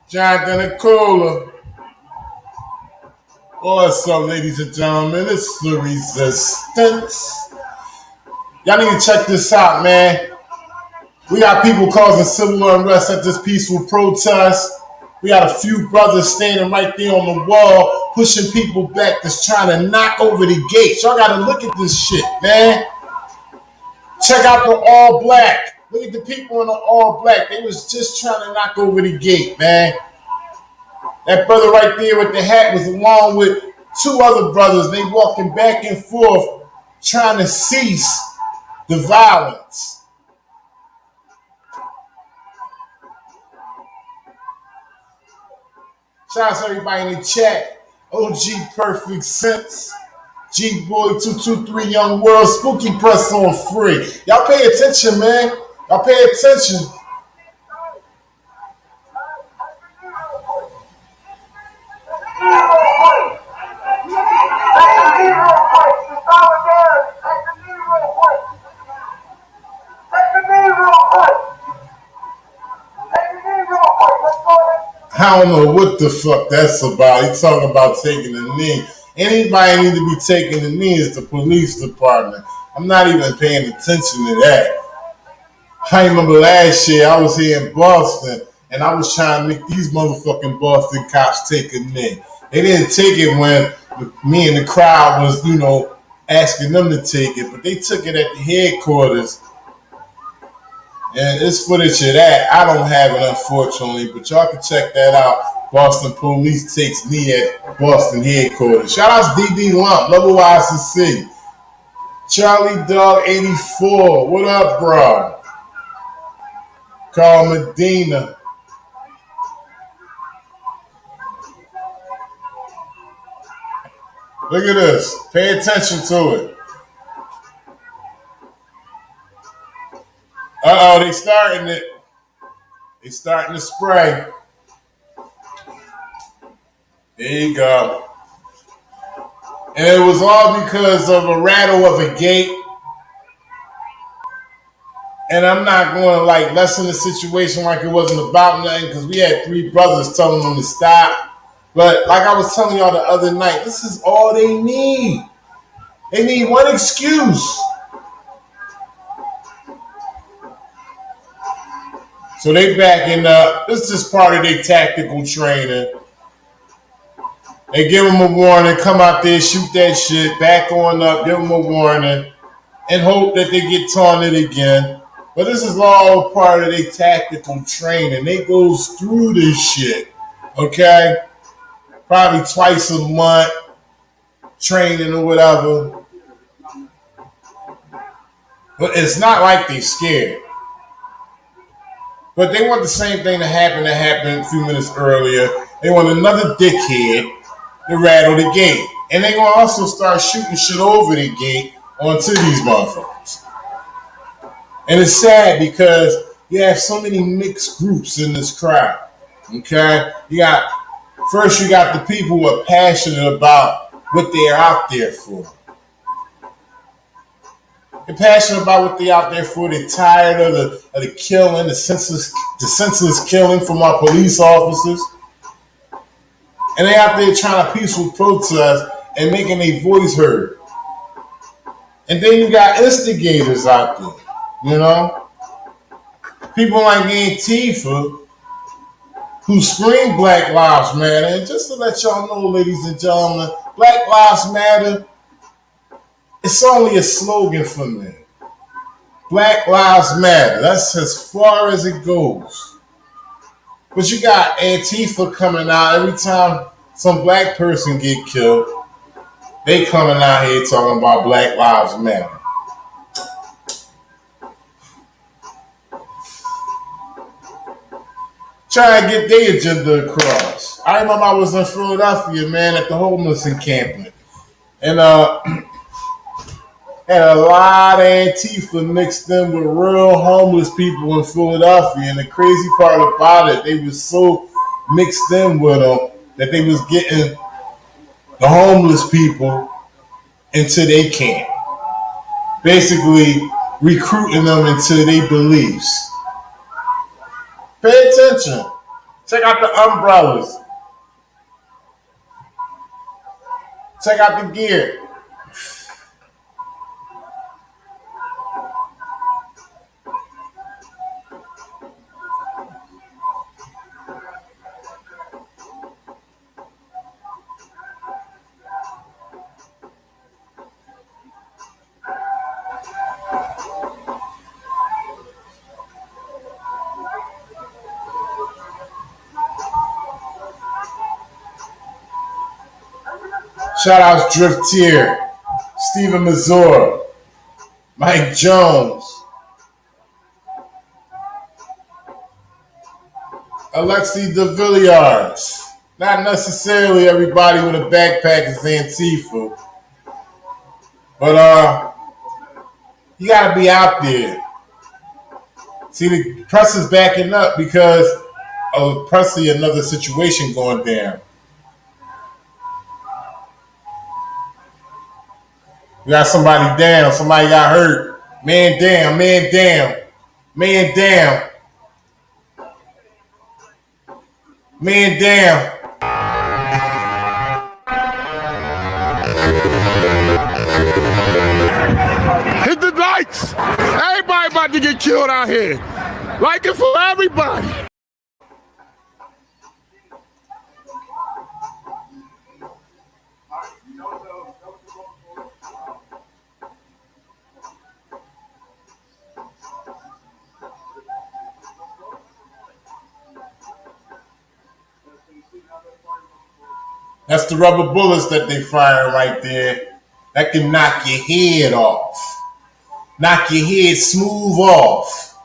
Jonathan and Cola. What's up, ladies and gentlemen? It's the Resistance. Y'all need to check this out, man. We got people causing civil unrest at this peaceful protest. We got a few brothers standing right there on the wall, pushing people back that's trying to knock over the gates. Y'all gotta look at this shit, man. Check out the all black. Look at the people in the all black. They was just trying to knock over the gate, man. That brother right there with the hat was along with two other brothers. They walking back and forth trying to cease the violence. Shout out to everybody in the chat. OG Perfect Sense. G-Boy 223 Young World. Spooky Press on free. Y'all pay attention, man. Y'all pay attention. I don't know what the fuck that's about. He's talking about taking a knee. Anybody need to be taking a knee is the police department. I'm not even paying attention to that. I remember last year I was here in Boston and I was trying to make these motherfucking Boston cops take a knee. They didn't take it when me and the crowd was, asking them to take it, but they took it at the headquarters. And it's footage of that. I don't have it, unfortunately, but y'all can check that out. Boston Police takes knee at Boston headquarters. Shout out to DD Lump, Level ICC. Charlie Dog 84. What up, bro? Carl Medina. Look at this. Pay attention to it. Uh-oh, they starting it. They starting to spray. There you go. And it was all because of a rattle of a gate. And I'm not going to lessen the situation like it wasn't about nothing because we had three brothers telling them to stop. But like I was telling y'all the other night, this is all they need. They need one excuse. So they backing up. This is part of their tactical training. They give them a warning, come out there, shoot that shit, back on up, give them a warning, and hope that they get taunted again. But this is all part of their tactical training. They goes through this shit, okay? Probably twice a month, training or whatever. But it's not like they scared. But they want the same thing that happened a few minutes earlier. They want another dickhead to rattle the gate. And they're going to also start shooting shit over the gate onto these motherfuckers. And it's sad because you have so many mixed groups in this crowd. Okay? You got the people who are passionate about what they're out there for. They're passionate about what they're out there for. They're tired of the killing, the senseless killing from our police officers. And they're out there trying to peaceful protest and making their voice heard. And then you got instigators out there, People like Antifa who scream Black Lives Matter. And just to let y'all know, ladies and gentlemen, Black Lives Matter, it's only a slogan for me. Black Lives Matter. That's as far as it goes. But you got Antifa coming out every time some black person get killed. They coming out here talking about Black Lives Matter. Trying to get their agenda across. I remember I was in Philadelphia, man, at the homeless encampment. And had a lot of Antifa mixed in with real homeless people in Philadelphia. And the crazy part about it, they was so mixed in with them that they was getting the homeless people into their camp. Basically recruiting them into their beliefs. Pay attention. Check out the umbrellas. Check out the gear. Shout outs Driftier, Stephen Mazur, Mike Jones, Alexi de Villiers. Not necessarily everybody with a backpack is Antifa, but you gotta be out there. See, the press is backing up because of Presley, another situation going down. We got somebody down, somebody got hurt. Man down, man down, man down, man down. Hit the lights! Everybody about to get killed out here. Like it for everybody. That's the rubber bullets that they fire right there. That can knock your head off. Knock your head smooth off.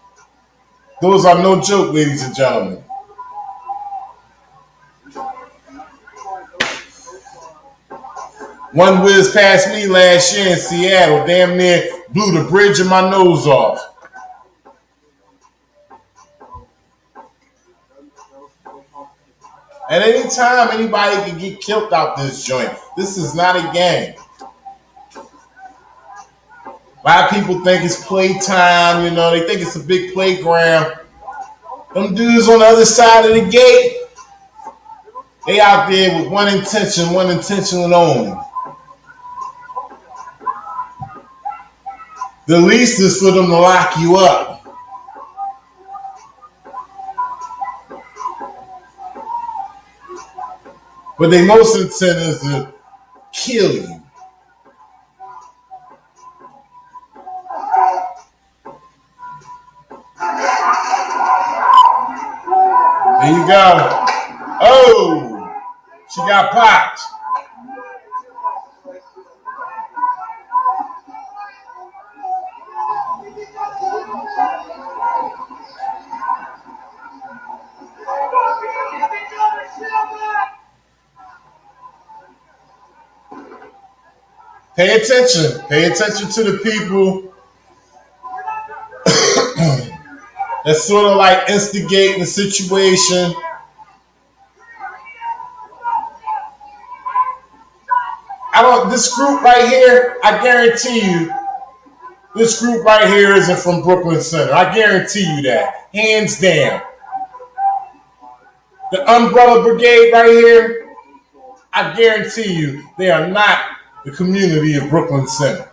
Those are no joke, ladies and gentlemen. One whizzed past me last year in Seattle, damn near blew the bridge of my nose off. At any time, anybody can get killed out this joint. This is not a game. A lot of people think it's playtime, you know, they think it's a big playground. Them dudes on the other side of the gate, they out there with one intention only. The least is for them to lock you up. But their most intent is to kill you. There you go. Oh, she got popped. Pay attention. Pay attention to the people that's sort of like instigating the situation. This group right here, I guarantee you, this group right here isn't from Brooklyn Center. I guarantee you that. Hands down. The Umbrella Brigade right here, I guarantee you, they are not the community of Brooklyn Center.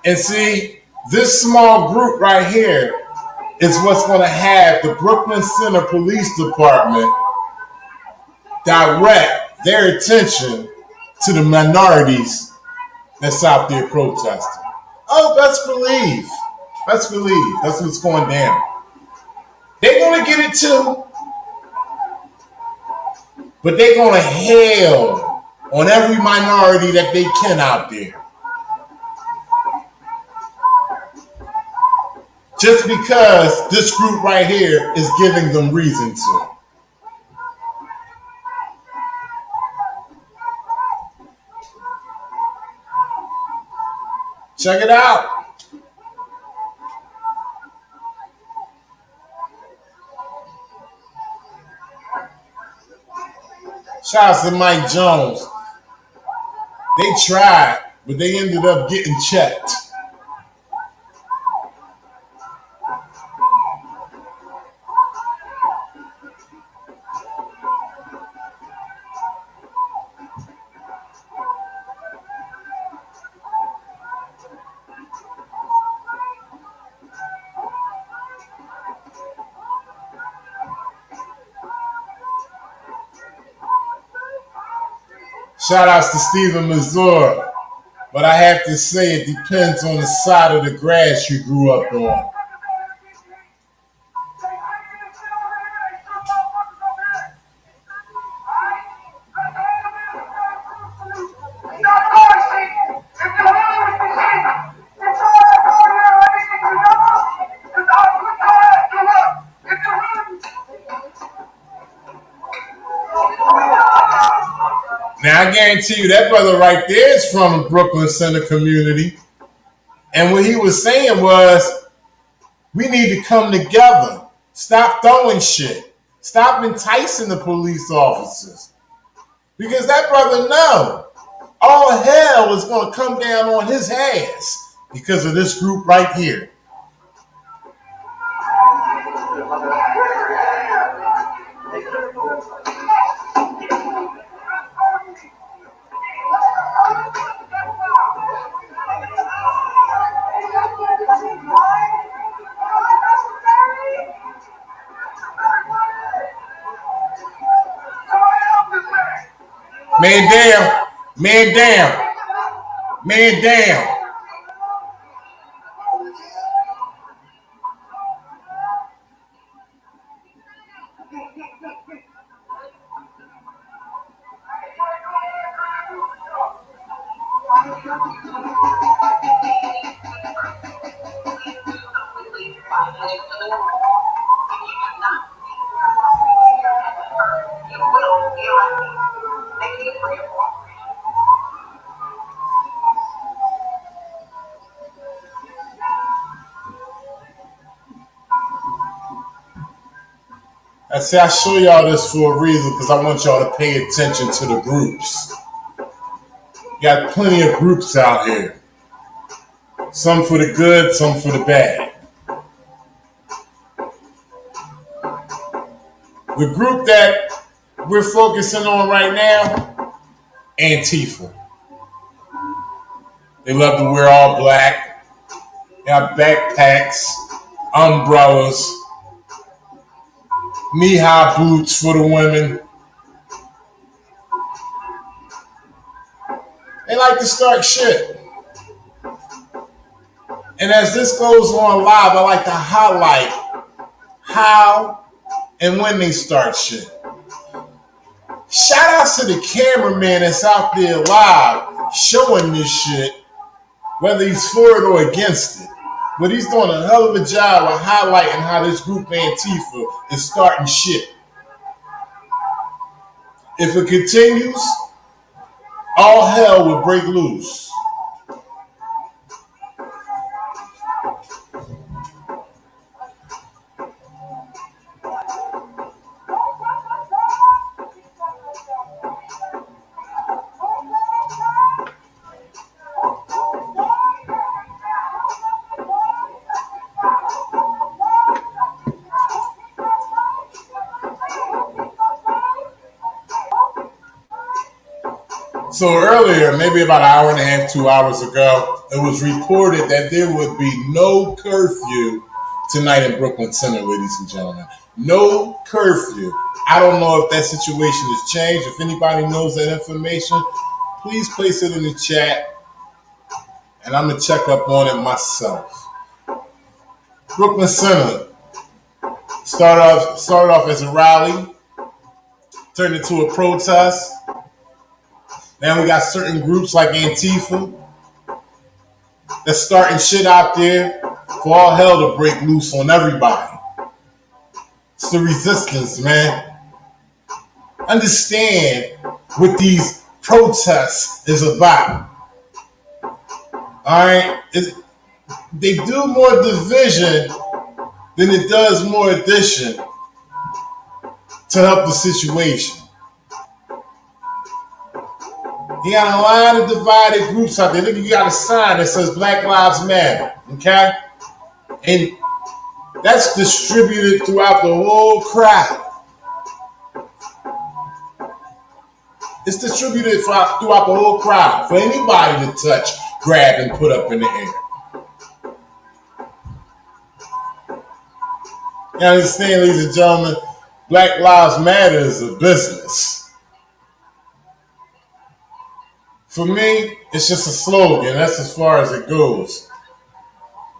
And see, this small group right here is what's going to have the Brooklyn Center Police Department direct their attention to the minorities that's out there protesting. Oh, best believe. Best believe. That's what's going down. They're going to get it too. But they're going to hail on every minority that they can out there. Just because this group right here is giving them reason to. Check it out. Shout out to Mike Jones. They tried, but they ended up getting checked. Shout outs to Stephen Missouri. But I have to say it depends on the side of the grass you grew up on. Now, I guarantee you that brother right there is from the Brooklyn Center community. And what he was saying was, we need to come together. Stop throwing shit. Stop enticing the police officers. Because that brother know all hell is going to come down on his ass because of this group right here. Man down, man down, man down. I say I show y'all this for a reason because I want y'all to pay attention to the groups. Got plenty of groups out here. Some for the good, some for the bad. The group that we're focusing on right now, Antifa. They love to wear all black. They have backpacks, umbrellas, knee-high boots for the women. They like to start shit. And as this goes on live, I like to highlight how and when they start shit. Shout outs to the cameraman that's out there live showing this shit, whether he's for it or against it. But he's doing a hell of a job of highlighting how this group Antifa is starting shit. If it continues, all hell will break loose. So earlier, maybe about an hour and a half, 2 hours ago, it was reported that there would be no curfew tonight in Brooklyn Center, ladies and gentlemen. No curfew. I don't know if that situation has changed. If anybody knows that information, please place it in the chat, and I'm going to check up on it myself. Brooklyn Center started off as a rally, turned into a protest. Now we got certain groups like Antifa that's starting shit out there for all hell to break loose on everybody. It's the resistance, man. Understand what these protests is about. Alright? They do more division than it does more addition to help the situation. You got a lot of divided groups out there. Look, you got a sign that says Black Lives Matter, okay? And that's distributed throughout the whole crowd. It's distributed throughout the whole crowd for anybody to touch, grab, and put up in the air. You understand, ladies and gentlemen? Black Lives Matter is a business. For me, it's just a slogan. That's as far as it goes.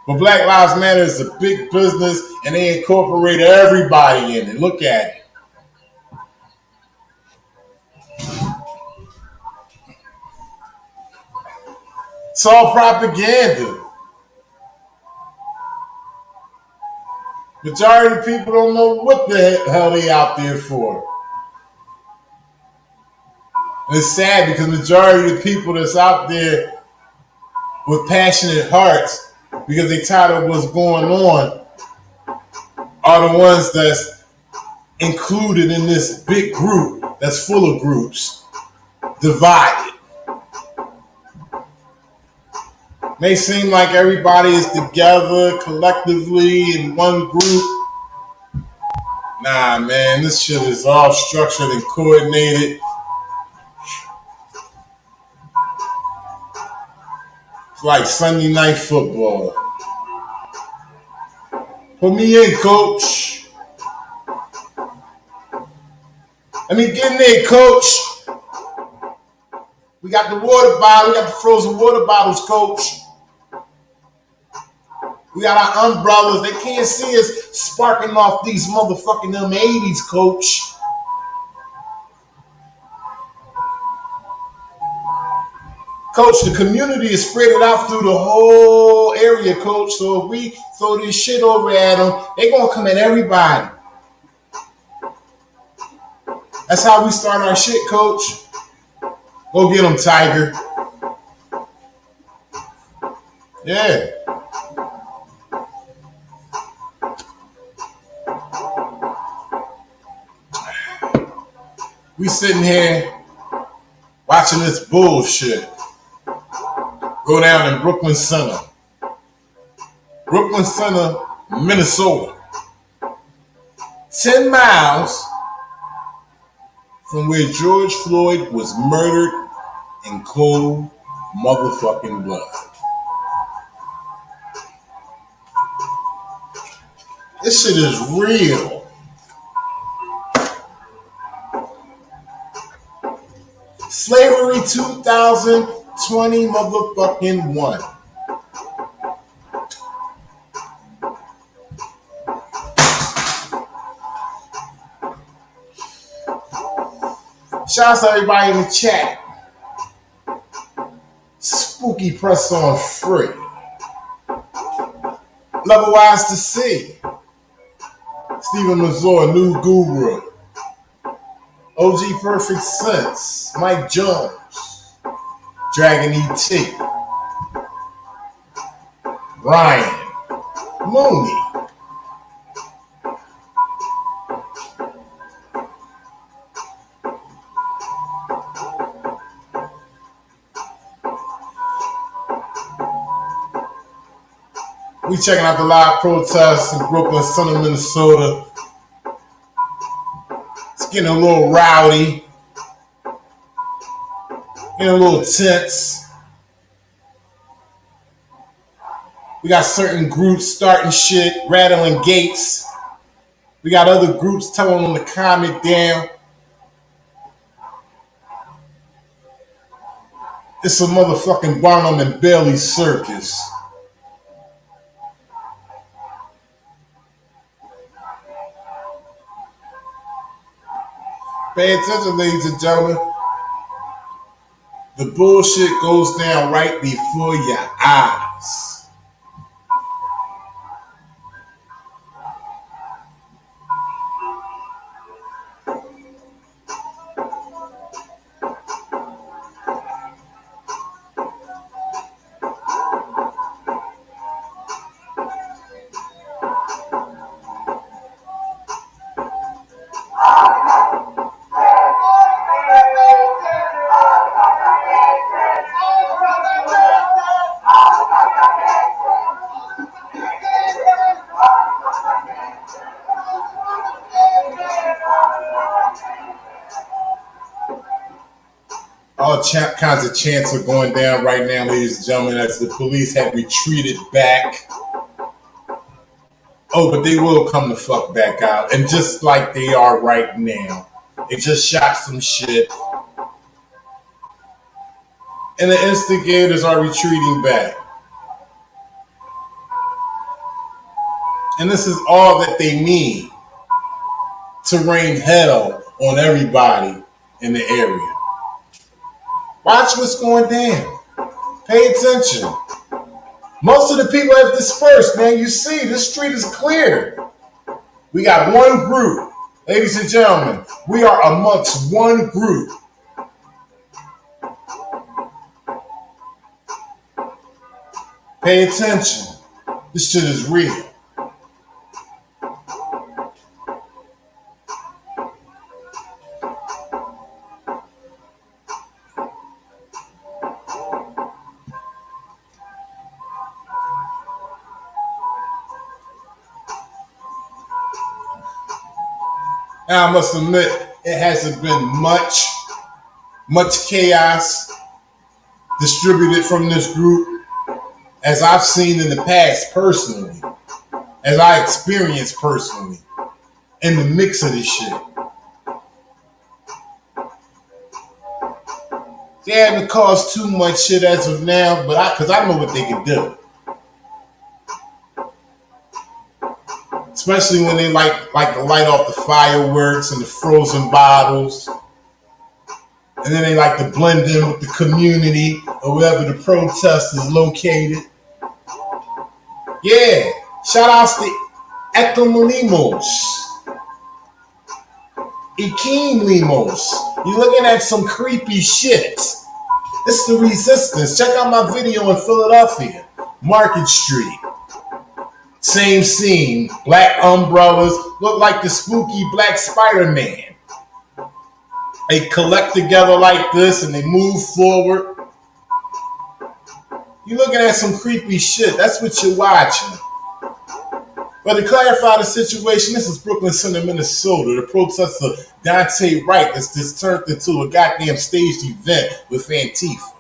But Black Lives Matter is a big business, and they incorporate everybody in it. Look at it. It's all propaganda. Majority of people don't know what the hell they out there for. And it's sad because majority of the people that's out there with passionate hearts, because they tired of what's going on, are the ones that's included in this big group that's full of groups, divided. May seem like everybody is together collectively in one group. Nah, man, this shit is all structured and coordinated. It's like Sunday night football. Put me in, coach. Let me get in there, coach. We got the water bottle. We got the frozen water bottles, coach. We got our umbrellas. They can't see us sparking off these motherfucking them 80s, coach. Coach, the community is spread out through the whole area, coach. So if we throw this shit over at them, they gonna come at everybody. That's how we start our shit, coach. Go get them, Tiger. Yeah. We sitting here watching this bullshit go down in Brooklyn Center. Brooklyn Center, Minnesota. 10 miles from where George Floyd was murdered in cold motherfucking blood. This shit is real. Slavery 2020 motherfucking 1. Shout out to everybody in the chat. Spooky press on free. Level wise to see. Stephen Mazur, new guru. OG Perfect Sense, Mike Jones, Dragon E.T., Ryan, Mooney. We checking out the live protests in Brooklyn Center, Minnesota. It's getting a little rowdy, getting a little tense. We got certain groups starting shit, rattling gates. We got other groups telling them to calm it down. It's a motherfucking Barnum and Bailey circus. Pay attention, ladies and gentlemen. The bullshit goes down right before your eyes. All kinds of chants are going down right now, ladies and gentlemen, as the police have retreated back. Oh, but they will come the fuck back out. And just like they are right now, they just shot some shit. and the instigators are retreating back. And this is all that they need to rain hell on everybody in the area. Watch what's going down. Pay attention. Most of the people have dispersed, man. You see, this street is clear. We got one group. Ladies and gentlemen, we are amongst one group. Pay attention. This shit is real. Now, I must admit, it hasn't been much chaos distributed from this group as I've seen in the past personally, as I experienced personally in the mix of this shit. They haven't caused too much shit as of now, but because I know what they can do. Especially when they like to light off the fireworks and the frozen bottles. And then they like to blend in with the community or wherever the protest is located. Yeah, shout outs to Limos. Ikim Limos. You're looking at some creepy shit. It's the resistance. Check out my video in Philadelphia, Market Street. Same scene, black umbrellas, look like the spooky black Spider-Man. They collect together like this and they move forward. You're looking at some creepy shit. That's what you're watching. But to clarify the situation, this is Brooklyn Center, Minnesota. The protester Dante Wright that's just turned into a goddamn staged event with Antifa.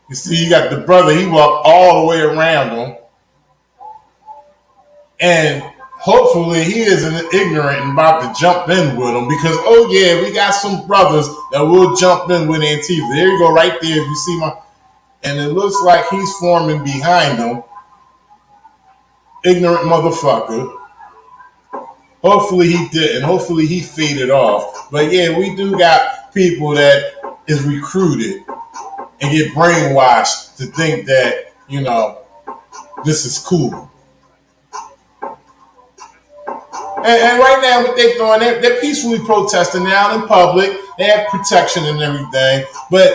You see, you got the brother, he walked all the way around him. And hopefully he isn't ignorant and about to jump in with him because, oh yeah, we got some brothers that will jump in with Antifa. There you go, right there, if you see my... And it looks like he's forming behind him. Ignorant motherfucker. Hopefully he didn't. Hopefully he faded off. But yeah, we do got people that is recruited and get brainwashed to think that, you know, this is cool. And right now, what they're doing, they're peacefully protesting now in public. They have protection and everything. But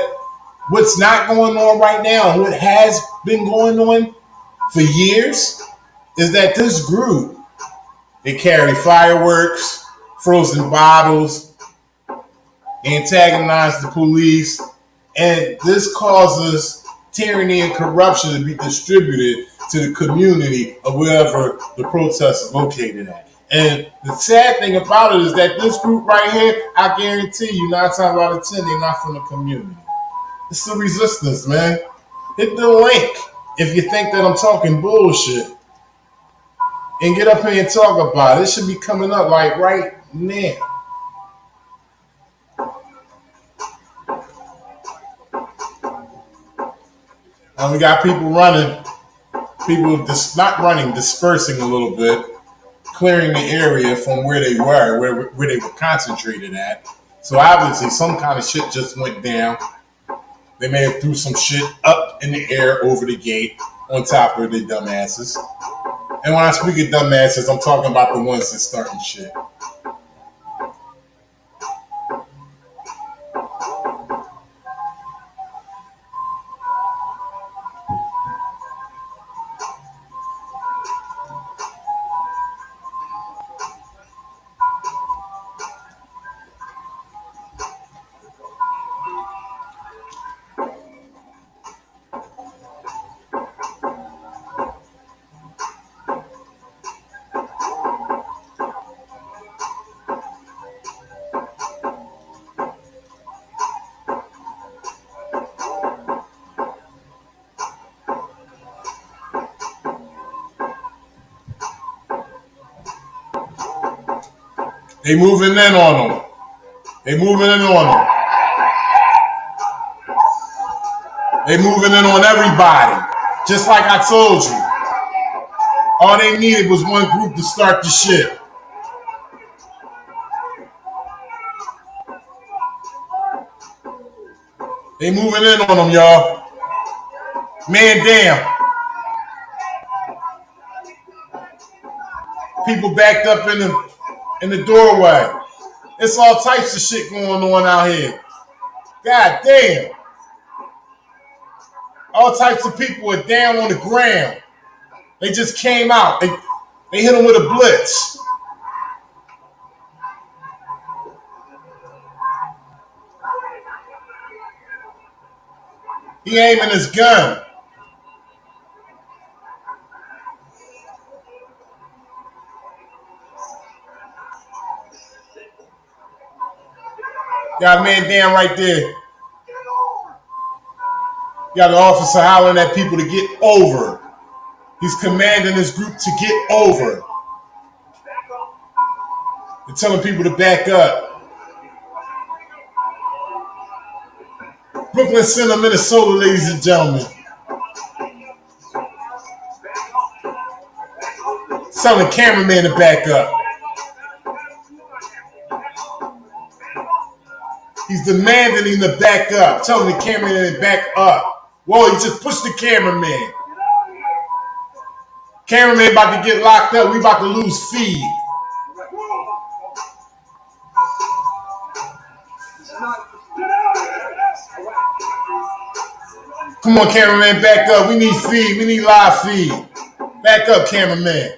what's not going on right now, and what has been going on for years, is that this group, they carry fireworks, frozen bottles, antagonize the police, and this causes tyranny and corruption to be distributed to the community of wherever the protest is located at. And the sad thing about it is that this group right here, I guarantee you, 9 times out of 10, they're not from the community. It's the resistance, man. Hit the link if you think that I'm talking bullshit. And get up here and talk about it. It should be coming up like right now. And we got people running, people not running, dispersing a little bit, clearing the area from where they were, where they were concentrated at. So obviously some kind of shit just went down. They may have threw some shit up in the air over the gate on top of their dumbasses. And when I speak of dumbasses, I'm talking about the ones that starting shit. They moving in on them. They moving in on them. They moving in on everybody. Just like I told you. All they needed was one group to start the shit. They moving in on them, y'all. Man, damn. People backed up in the doorway. It's all types of shit going on out here. God damn. All types of people are down on the ground. They just came out. They hit them with a blitz. He aiming his gun. Got a man down right there. Got an officer hollering at people to get over. He's commanding his group to get over. They're telling people to back up. Brooklyn Center, Minnesota, ladies and gentlemen. Telling the cameraman to back up. He's demanding him to back up. Telling the cameraman to back up. Whoa, he just pushed the cameraman. Cameraman about to get locked up. We about to lose feed. Come on, cameraman, back up. We need feed. We need live feed. Back up, cameraman.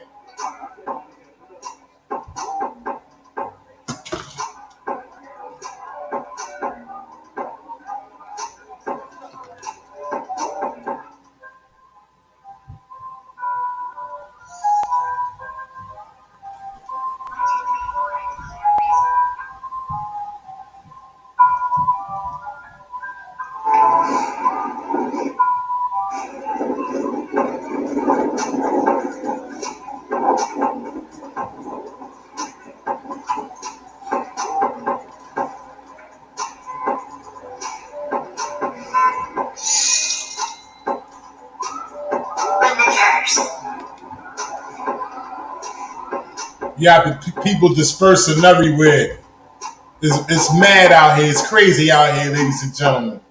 You have people dispersing everywhere. It's mad out here. It's crazy out here, ladies and gentlemen.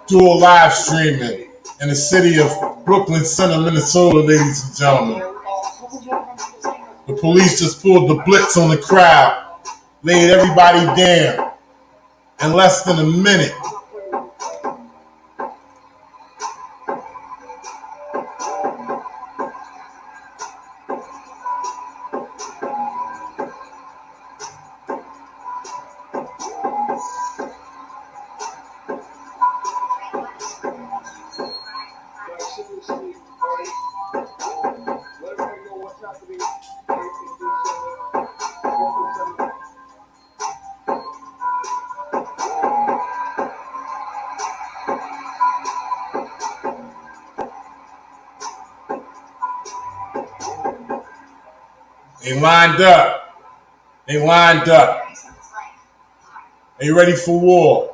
Dual live streaming in the city of Brooklyn Center, Minnesota, ladies and gentlemen. The police just pulled the blitz on the crowd, laid everybody down in less than a minute. They lined up. They lined up. They ready for war.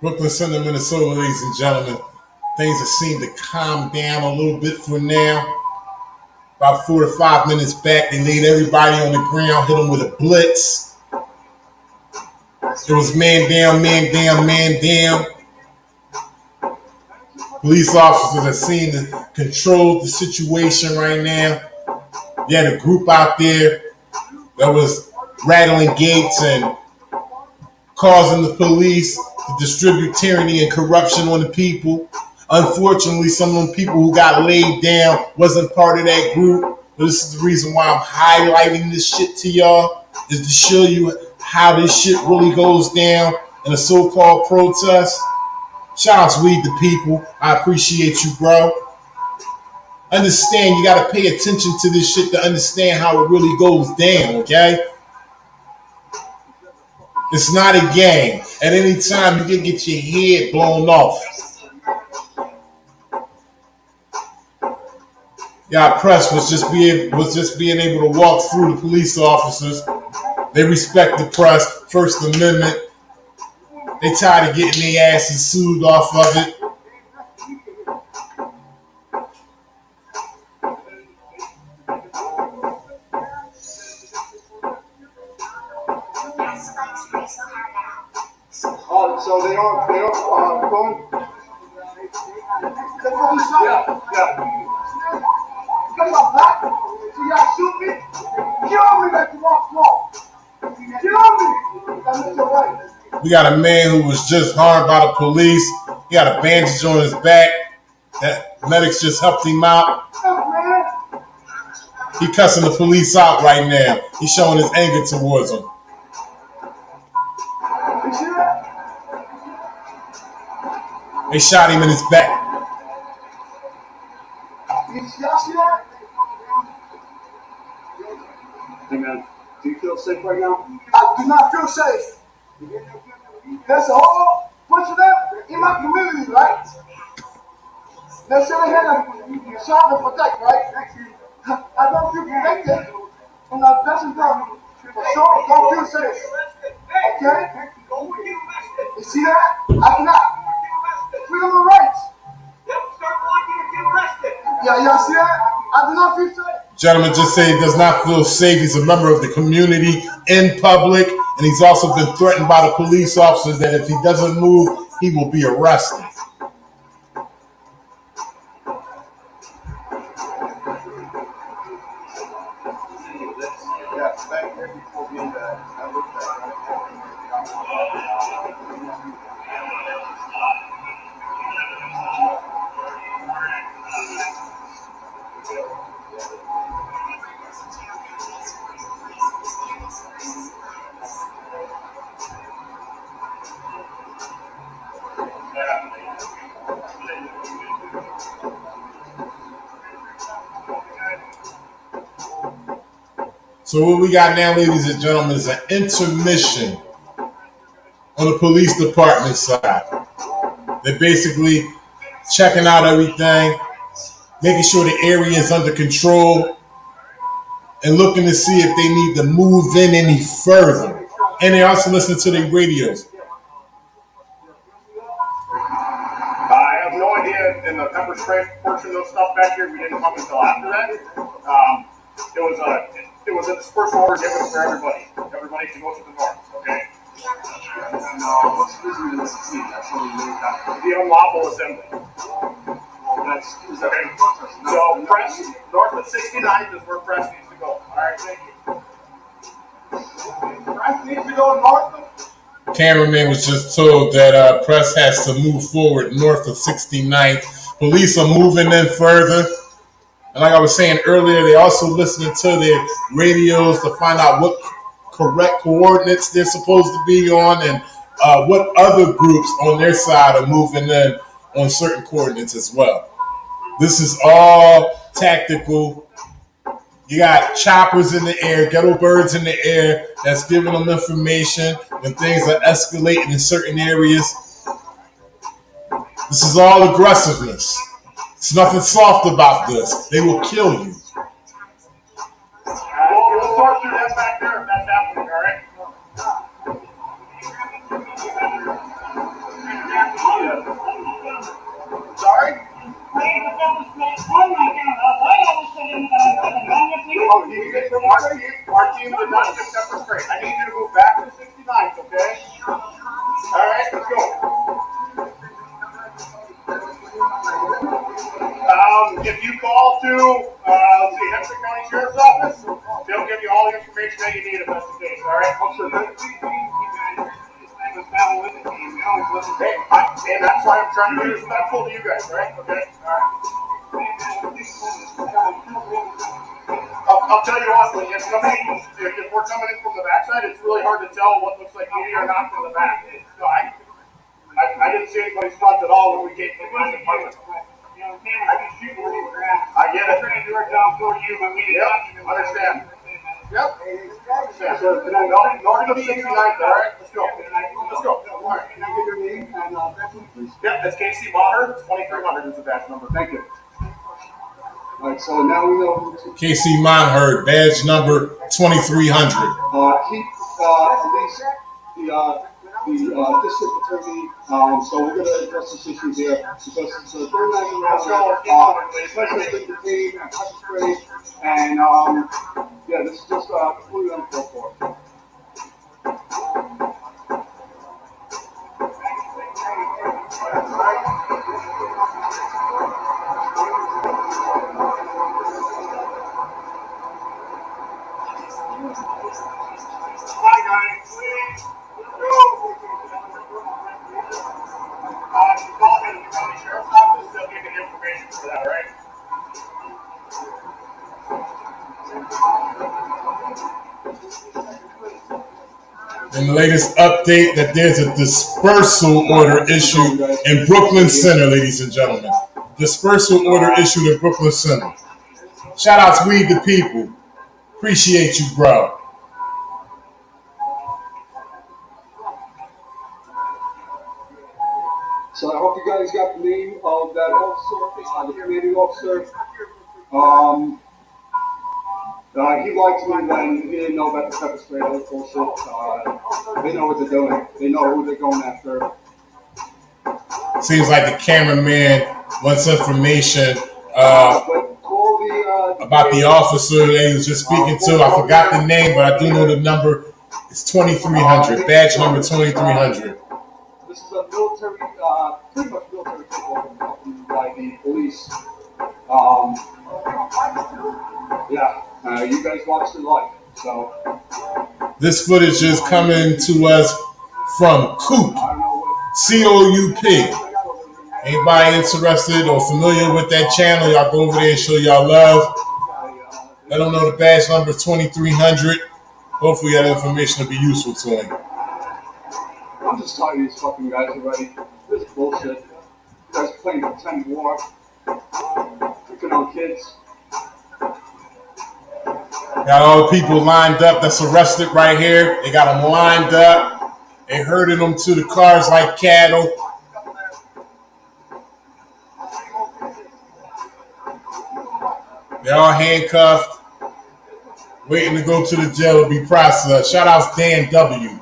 Brooklyn Center, Minnesota, ladies and gentlemen. Things have seemed to calm down a little bit for now. About 4 to 5 minutes back, they laid everybody on the ground, hit them with a blitz. It was man down, man down, man down. Police officers have seen to control the situation right now. You had a group out there that was rattling gates and causing the police to distribute tyranny and corruption on the people. Unfortunately, some of them people who got laid down wasn't part of that group. But this is the reason why I'm highlighting this shit to y'all, is to show you how this shit really goes down in a so-called protest. Shout out to Weed the People. I appreciate you, bro. Understand, you got to pay attention to this shit to understand how it really goes down, okay? It's not a game. At any time, you can get your head blown off. Y'all, press was just being able to walk through the police officers. They respect the press, First Amendment. They tired of getting their asses sued off of it. Oh, so they don't going. Yeah. Come on, black. So y'all shoot me? Kill me like you want smoke. Kill me. That's your right. We got a man who was just harmed by the police. He got a bandage on his back. That medics just helped him out. He cussing the police out right now. He's showing his anger towards them. They shot him in his back. Hey man, do you feel safe right now? I do not feel safe. There's a whole bunch of them in my community, right? They say they had a shot to protect, right? I don't feel protected. And that doesn't come. So don't feel safe. Okay? You see that? I cannot. Freedom of rights. Yeah, y'all see that? I do not feel safe. Gentleman just said he does not feel safe. He's a member of the community in public, and he's also been threatened by the police officers that if he doesn't move, he will be arrested. So what we got now, ladies and gentlemen, is an intermission on the police department side. They're basically checking out everything, making sure the area is under control, and looking to see if they need to move in any further. And they also listen to their radios. I have no idea in the pepper spray portion of stuff back here. We didn't come until after that. It was a dispersal order given for everybody. Everybody to go to the north. Okay. What's the reason to see? That's what we really got. The unlawful assembly. That's okay. So press north of 69th is where press needs to go. All right, thank you. Press needs to go north of Cameraman was just told that press has to move forward north of 69th. Police are moving in further. And like I was saying earlier, they also listening to their radios to find out what correct coordinates they're supposed to be on and what other groups on their side are moving in on certain coordinates as well. This is all tactical. You got choppers in the air, ghetto birds in the air that's giving them information when things are escalating in certain areas. This is all aggressiveness. There's nothing soft about this. They will kill you. We'll sort through that back there if that's happening, all right? Sorry? Oh, did you get from our team did not get pepper spray. I need you to move back to 69th, okay? All right, let's go. If you call to the Hempstead County Sheriff's Office, they'll give you all the information that you need if that's the case, all right? Hey, and that's why I'm trying to be respectful to you guys, right? Okay? All right. I'll tell you honestly, if we're coming in from the backside, it's really hard to tell what looks like me or not from the back. So I didn't see anybody's front at all when we came from the apartment. I can shoot where you were at. I get it. We're trying to do our job for you, but we understand. Yep. So, north of 69th, all right? Let's go. Let's go. All right. Can I get your name and badge number, please? Yep, that's Casey Maher. 2300 is the badge number. Thank you. All right, so now we know. Casey Monherd, badge number 2300. Keep the district attorney. So we're going to address this issue here because it's a very nice special thing to team and pepper spray, and yeah, this is just completely uncalled for. Hi guys, please. You call me to the county sheriff's office, they'll give you the information for that, right? And the latest update that there's a dispersal order issued in Brooklyn Center, ladies and gentlemen. Dispersal order issued in Brooklyn Center. Shout out to We the People. Appreciate you, bro. So I hope you guys got the name of that officer, the commanding officer. He liked me when he didn't know about the pepper spray. That was bullshit. They know what they're doing. They know who they're going after. Seems like the cameraman wants information about the officer that he was just speaking to. I forgot the name, but I do know the number. It's 2300. Badge number 2300. This is a military, pretty much military football by the police. You guys watched it live, so. This footage is coming to us from Coop, C-O-U-P. Anybody interested or familiar with that channel, y'all go over there and show y'all love. Let them know the badge number is 2300. Hopefully that information will be useful to him. I'm just tired of these fucking guys already. This is bullshit. You guys playing pretend war. Picking on kids. Got all the people lined up that's arrested right here. They got them lined up. They herded them to the cars like cattle. They're all handcuffed, waiting to go to the jail to be processed. Shout out to Dan W.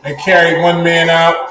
They carried one man out.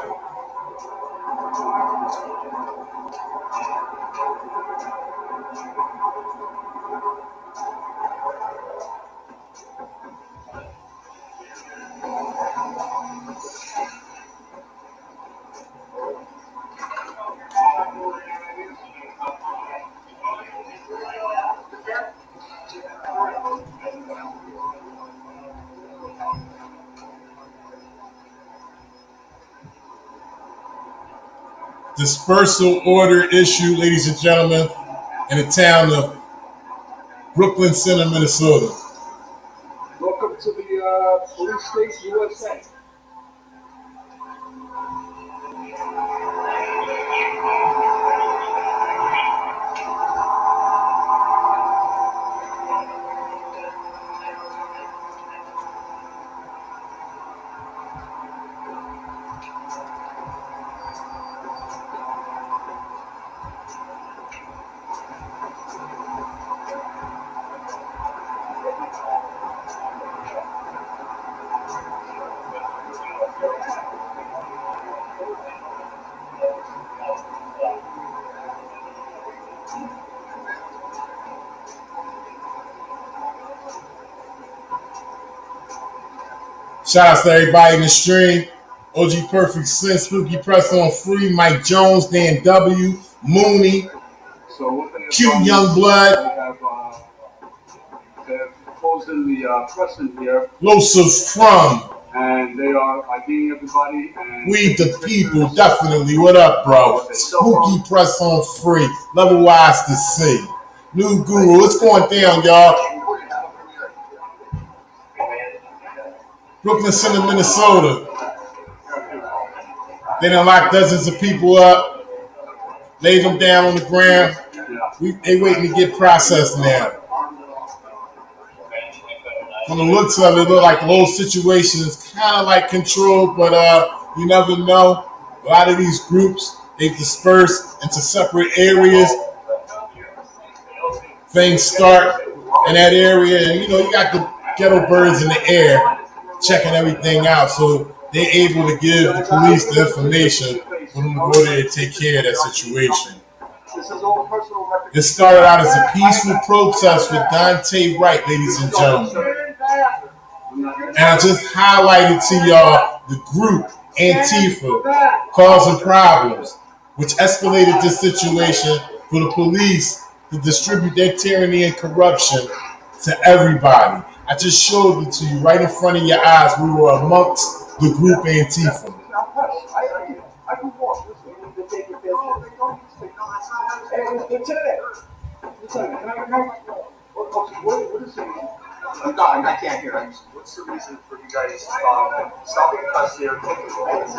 dispersal order issued, ladies and gentlemen, in the town of Brooklyn Center, Minnesota. Welcome to the police state USA. Shout out to everybody in the stream. OG Perfect Sin, Spooky Press on Free, Mike Jones, Dan W, Mooney, So Q Youngblood, they're closed in the press in here, Losif From, and they are IDing everybody. And We the People, definitely. What up, bro? Spooky Press on Free, Level Wise to See. New Guru, what's going down, y'all? Brooklyn Center, Minnesota. They done locked dozens of people up, laid them down on the ground. They waiting to get processed now. From the looks of it, it look like the whole situation is kind of like controlled, but you never know. A lot of these groups, they dispersed into separate areas. Things start in that area, and you got the ghetto birds in the air checking everything out, so they're able to give the police the information for them to go there and take care of that situation. It started out as a peaceful protest for Dante Wright, ladies and gentlemen. And I just highlighted to y'all the group Antifa causing problems, which escalated this situation for the police to distribute their tyranny and corruption to everybody. I just showed it to you right in front of your eyes. We were amongst the group Antifa. I can't hear it. What's the reason for you guys stopping us here, taking as well as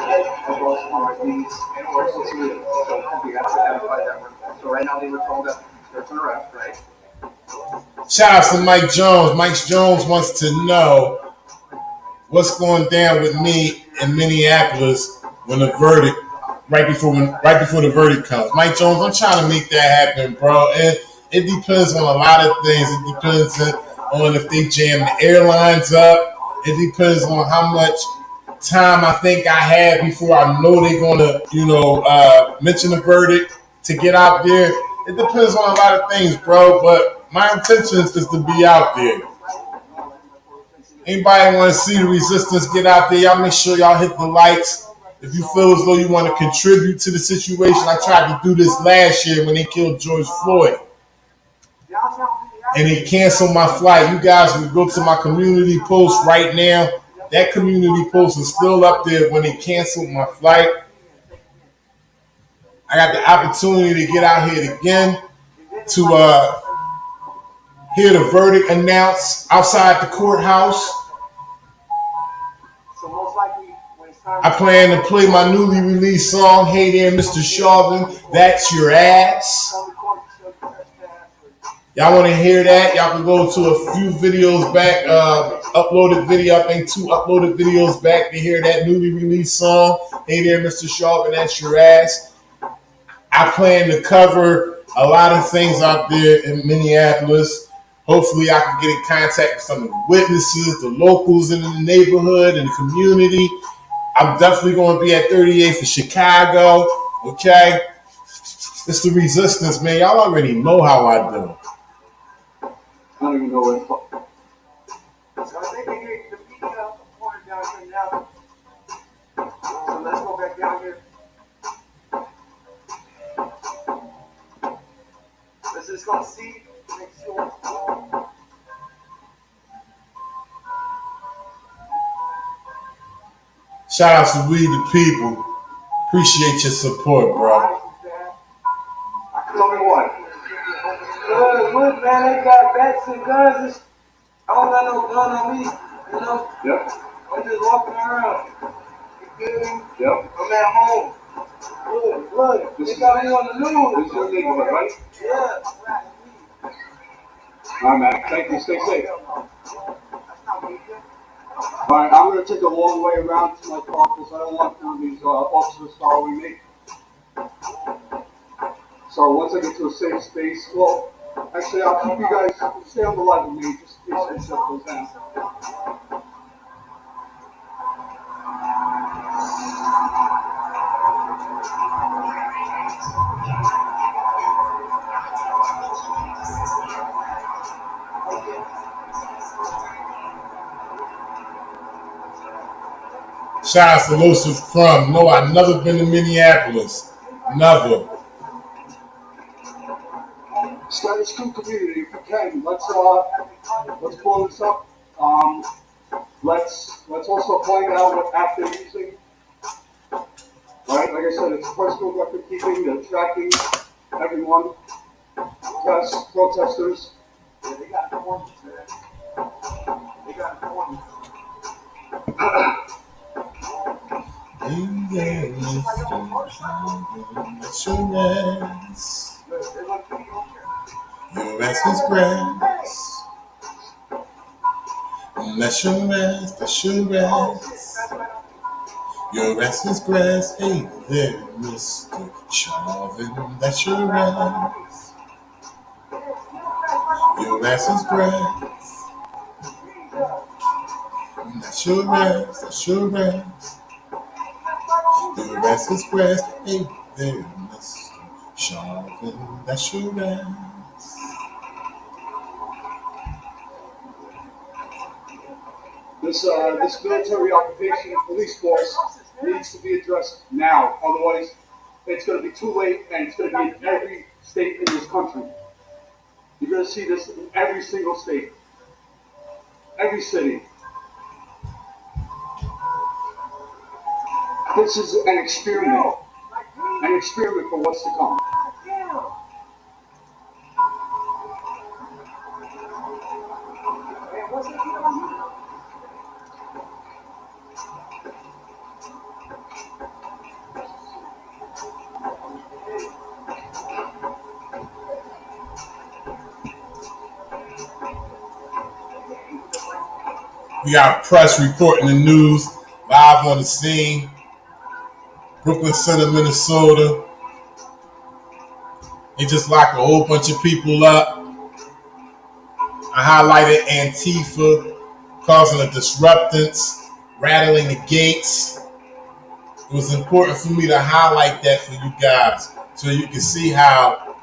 our IDs, and also so we have to identify them. So right now they were told that there's an arrest, right? Shout out to Mike Jones. Mike Jones wants to know what's going down with me in Minneapolis when the verdict, right before the verdict comes. Mike Jones, I'm trying to make that happen, bro. And it depends on a lot of things. It depends on if they jam the airlines up. It depends on how much time I think I have before I know they're gonna, mention the verdict to get out there. It depends on a lot of things, bro. But my intentions is to be out there. Anybody want to see the resistance get out there? Y'all make sure y'all hit the likes. If you feel as though you want to contribute to the situation, I tried to do this last year when they killed George Floyd. And they canceled my flight. You guys can go to my community post right now. That community post is still up there when they canceled my flight. I got the opportunity to get out here again to hear the verdict announced outside the courthouse. I plan to play my newly released song, Hey There, Mr. Chauvin, That's Your Ass. Y'all want to hear that? Y'all can go to a few videos back, uploaded video, I think 2 uploaded videos back to hear that newly released song, Hey There, Mr. Chauvin, That's Your Ass. I plan to cover a lot of things out there in Minneapolis. Hopefully I can get in contact with some of the witnesses, the locals in the neighborhood and the community. I'm definitely going to be at 38 for Chicago, okay? It's the resistance, man. Y'all already know how I do. I don't even know where it's from. So I think they get the media corner down here now. So let's go back down here. Let's just go see, make sure. Shout out to We the People. Appreciate your support, bro. Tell me what. Look, man, they got bats and guns. I don't got no gun on me, you know? Yep. I'm just walking around. You feel me? Yep. I'm at home. Look, they got me on the news. This is your neighborhood, right? Yeah. All right, man. Thank you. Stay safe. All right, I'm going to take a long way around to my car because I don't want one of these officers following me. So once I get to a safe space, well, actually, I'll keep you guys, stay on the line with me just in case any stuff goes down. Shout out to Lucifer Crumb. No, I've never been to Minneapolis. Never. Status Quo community, if you can, let's blow this up. Let's also find out what app they're using. Right, like I said, it's personal record keeping. They're tracking everyone, protesters. Yeah, they got informants, man. They got informants. Your rest is grass. Let your rest, that's your rest. Your rest is grass. Hey there, Mr. Chauvin, that's your rest. Your rest is grass. That's your rest, that's your rest. Your rest is grass. Hey there, Mr. Chauvin, that's your rest. This military occupation police force needs to be addressed now. Otherwise, it's going to be too late, and it's going to be in every state in this country. You're going to see this in every single state, every city. This is an experiment for what's to come. We got press reporting the news live on the scene. Brooklyn Center, Minnesota. They just locked a whole bunch of people up. I highlighted Antifa causing a disruptance, rattling the gates. It was important for me to highlight that for you guys so you can see how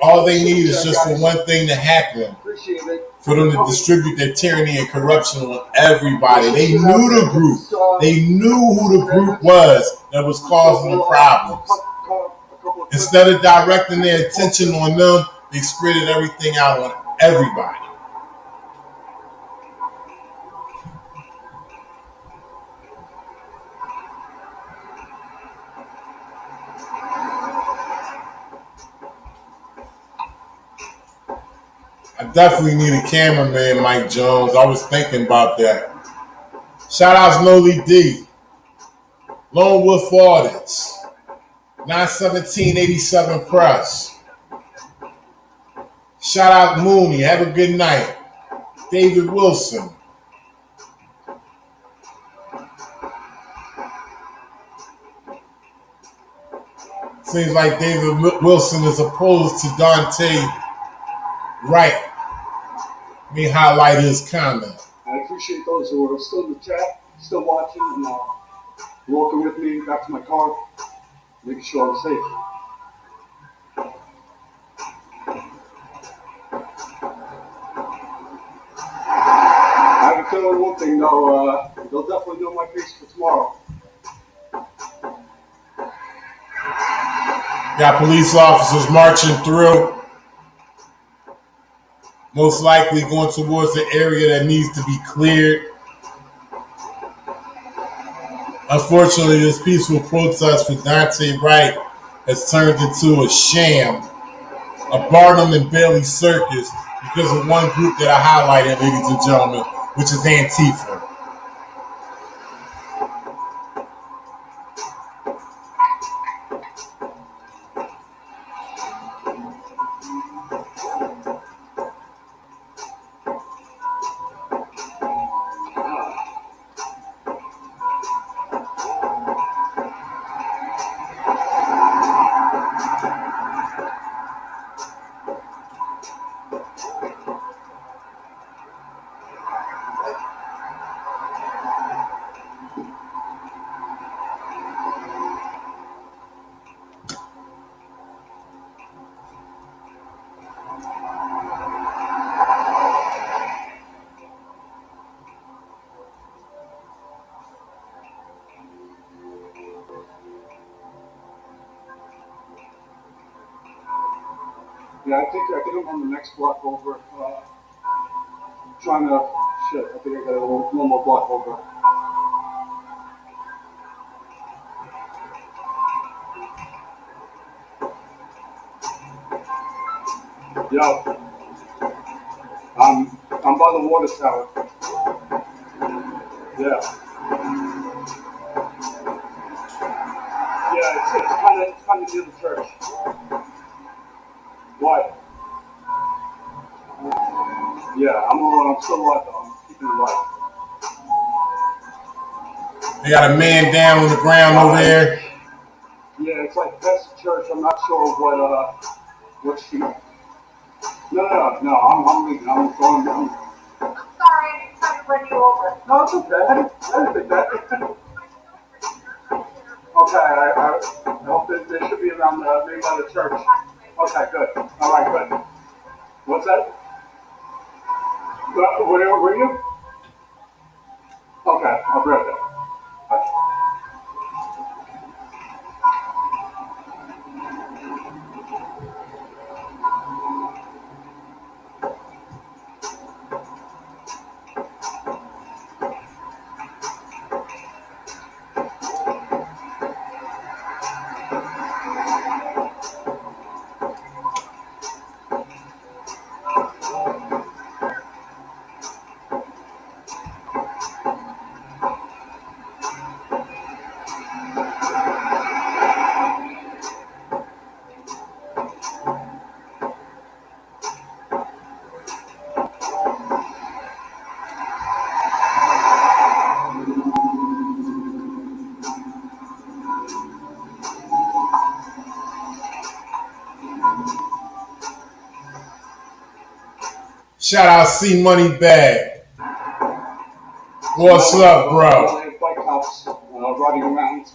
all they need is just for one thing to happen. For them to distribute their tyranny and corruption on everybody. They knew the group. They knew who the group was that was causing the problems. Instead of directing their attention on them, they spreaded everything out on everybody. I definitely need a cameraman, Mike Jones. I was thinking about that. Shout out to Noli D. Lone Wolf Audits. 91787 Press. Shout out Mooney. Have a good night. David Wilson. Seems like David Wilson is opposed to Dante Wright. Let me highlight his comment. I appreciate those who are still in the chat, still watching, and walking with me back to my car, making sure I'm safe. I have a feeling one thing though, they'll definitely know my face for tomorrow. Got police officers marching through. Most likely going towards the area that needs to be cleared. Unfortunately, this peaceful protest for Dante Wright has turned into a sham, a Barnum and Bailey circus because of one group that I highlighted, ladies and gentlemen, which is Antifa. Yeah, I think I'm on the next block over. Trying to shit. I think I got a little more block over. Yo, I'm by the water tower. Yeah. Yeah, it's kind of near the church. What? Yeah, I'm still alive though. I'm keeping it alive. They got a man down on the ground over there. Yeah, it's like past the church. I'm not sure what street. No. I'm leaving. I'm going. I'm sorry, I didn't try to run you over. No, it's okay. I didn't think that. Okay, I hope that they should be around maybe by the church. Okay, good. All right, good. What's that? Where were you? Okay, I'll be right there. Bye. Shout out C Money Bag. What's up, bro? Bike cops riding around.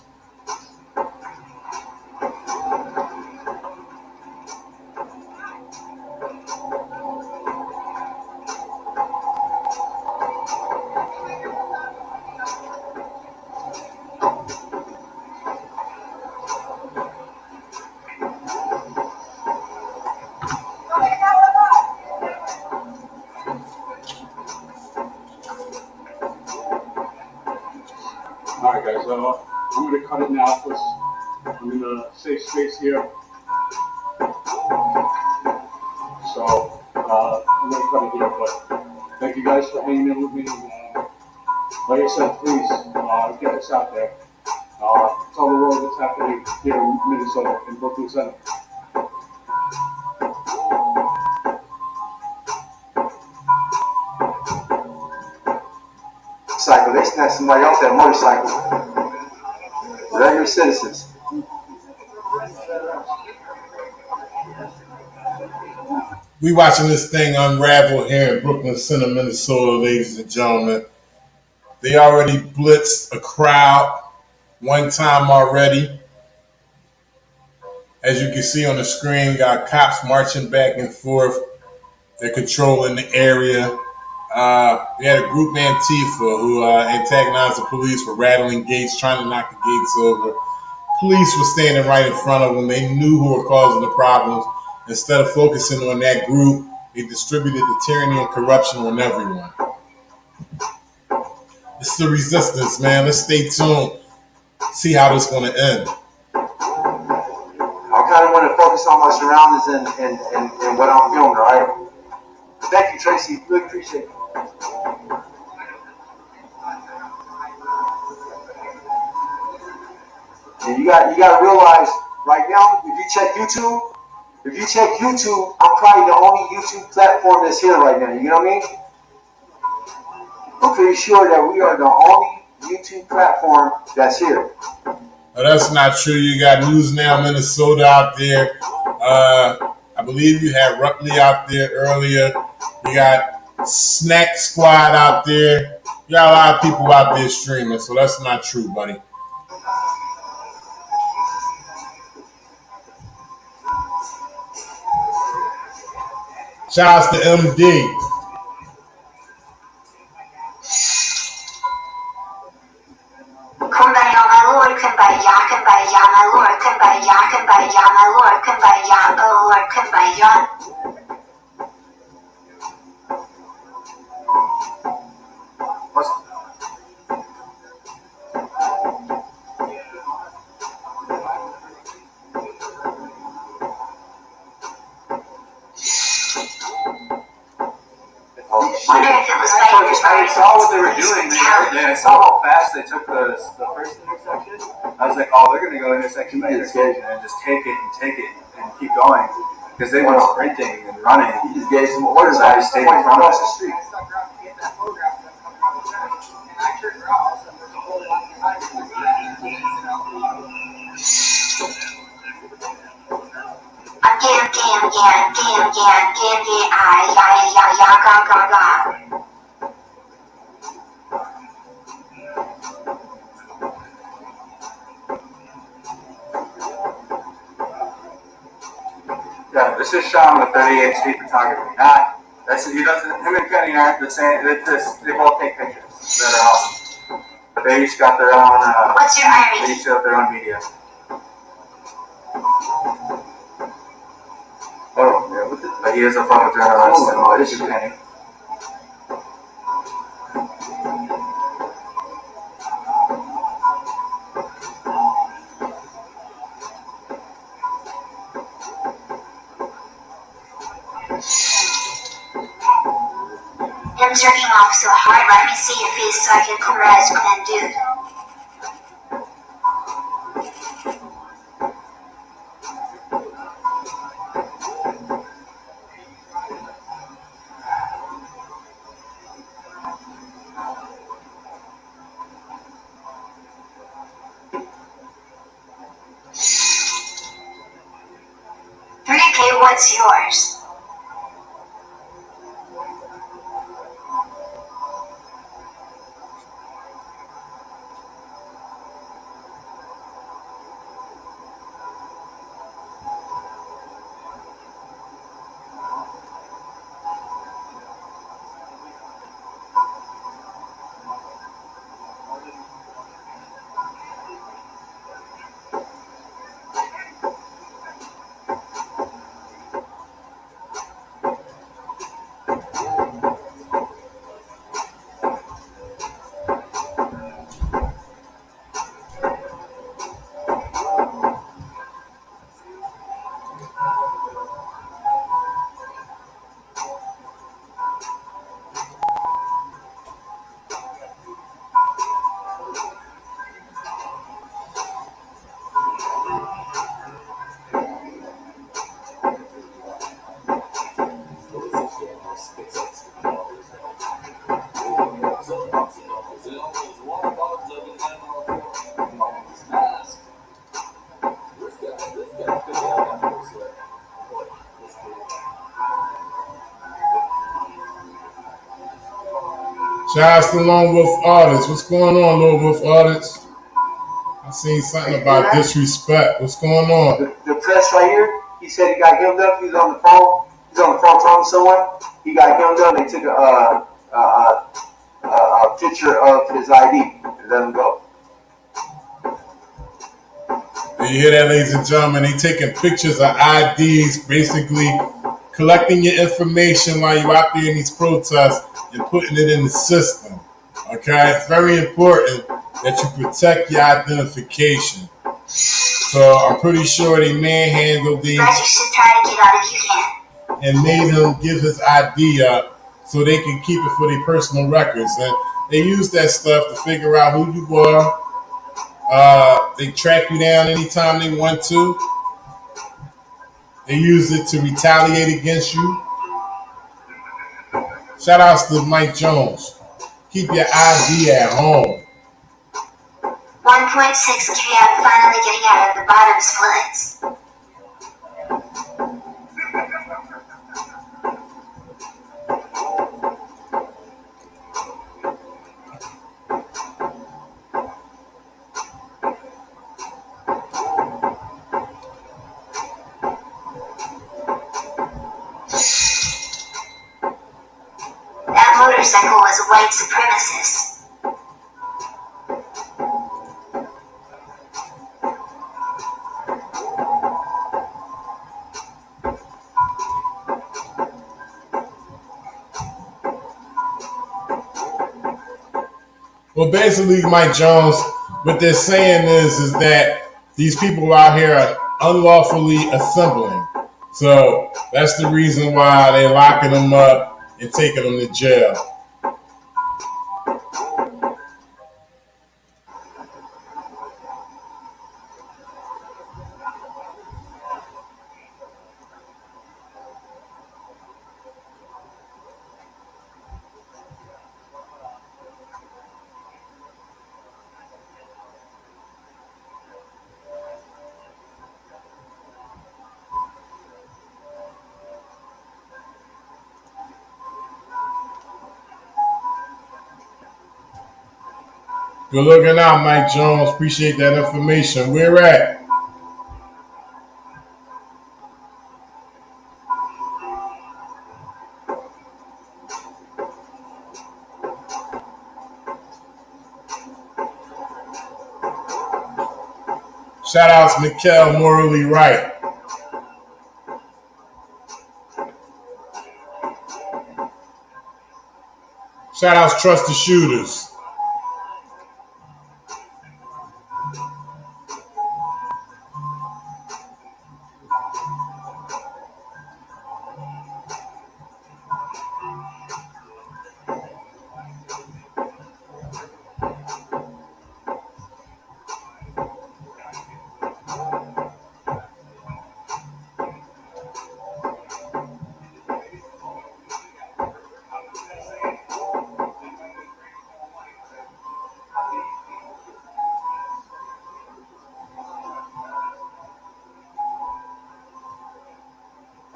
Alright guys, I'm going to cut it now because I'm in a safe space here. So, I'm going to cut it here, but thank you guys for hanging in with me. Like I said, please get this out there. Tell the world what's happening here in Minnesota, in Brooklyn Center. They snatched somebody off that motorcycle. Regular citizens. We watching this thing unravel here in Brooklyn Center, Minnesota, ladies and gentlemen. They already blitzed a crowd one time already. As you can see on the screen, got cops marching back and forth. They're controlling the area. We had a group Antifa who antagonized the police for rattling gates, trying to knock the gates over. Police were standing right in front of them. They knew who were causing the problems. Instead of focusing on that group, they distributed the tyranny and corruption on everyone. It's the resistance, man. Let's stay tuned. see how this is going to end. I kind of want to focus on my surroundings and what I'm filming, all right? Thank you, Tracy. Really appreciate it. And you got to realize right now, if you check YouTube, I'm probably the only YouTube platform that's here right now. You know what I mean? I'm pretty sure that we are the only YouTube platform that's here. No, that's not true. You got News Now Minnesota out there. I believe you had Rutley out there earlier. You got Snack Squad out there. You got a lot of people out there streaming, so that's not true, buddy. Shouts to MD. Kumbaya, my lord, kumbaya, my lord, kumbaya, my lord, kumbaya, oh lord, kumbaya. I saw what they were doing and I saw how fast they took the first intersection. I was like, oh, they're going to go intersection by intersection and just take it and keep going. Because they were sprinting and running. You just gave some orders. I just stayed in front of the street. Yeah, this is shot on the 38th Street photography. Him and Kenny aren't the same. They both take pictures that are awesome. But they each got their own. What's your irony? They each have their own media. Oh, yeah, but he is a photojournalist, and this is Kenny. I'm jerking off so hard, let me see your face so I can congrats with that dude. $30K, what's yours? Shouts to Lone Wolf Artists. What's going on, Lone Wolf Artists? I seen something about disrespect. What's going on? The press right here, he said he got hemmed up. He was on the phone. He's on the phone talking to someone. He got hemmed up. They took a picture of his ID and let him go. Do you hear that, ladies and gentlemen? They taking pictures of IDs, basically collecting your information while you're out there in these protests and putting it in the system. Okay, it's very important that you protect your identification. So I'm pretty sure they manhandled him But you should try to get out if you can. and made him give his ID up so they can keep it for their personal records. And they use that stuff to figure out who you are. They track you down anytime they want to. They use it to retaliate against you. Shout outs to Mike Jones. Keep your ID at home. 1.6 km finally getting out of the bottom splits. That motorcycle was a white supremacist. Well, basically, Mike Jones, what they're saying is that these people out here are unlawfully assembling. So that's the reason why they're locking them up and taking them to jail. Good looking out, Mike Jones. Appreciate that information. Where at? Shout outs Mikkel Morally Right. Shout outs Trust the Shooters.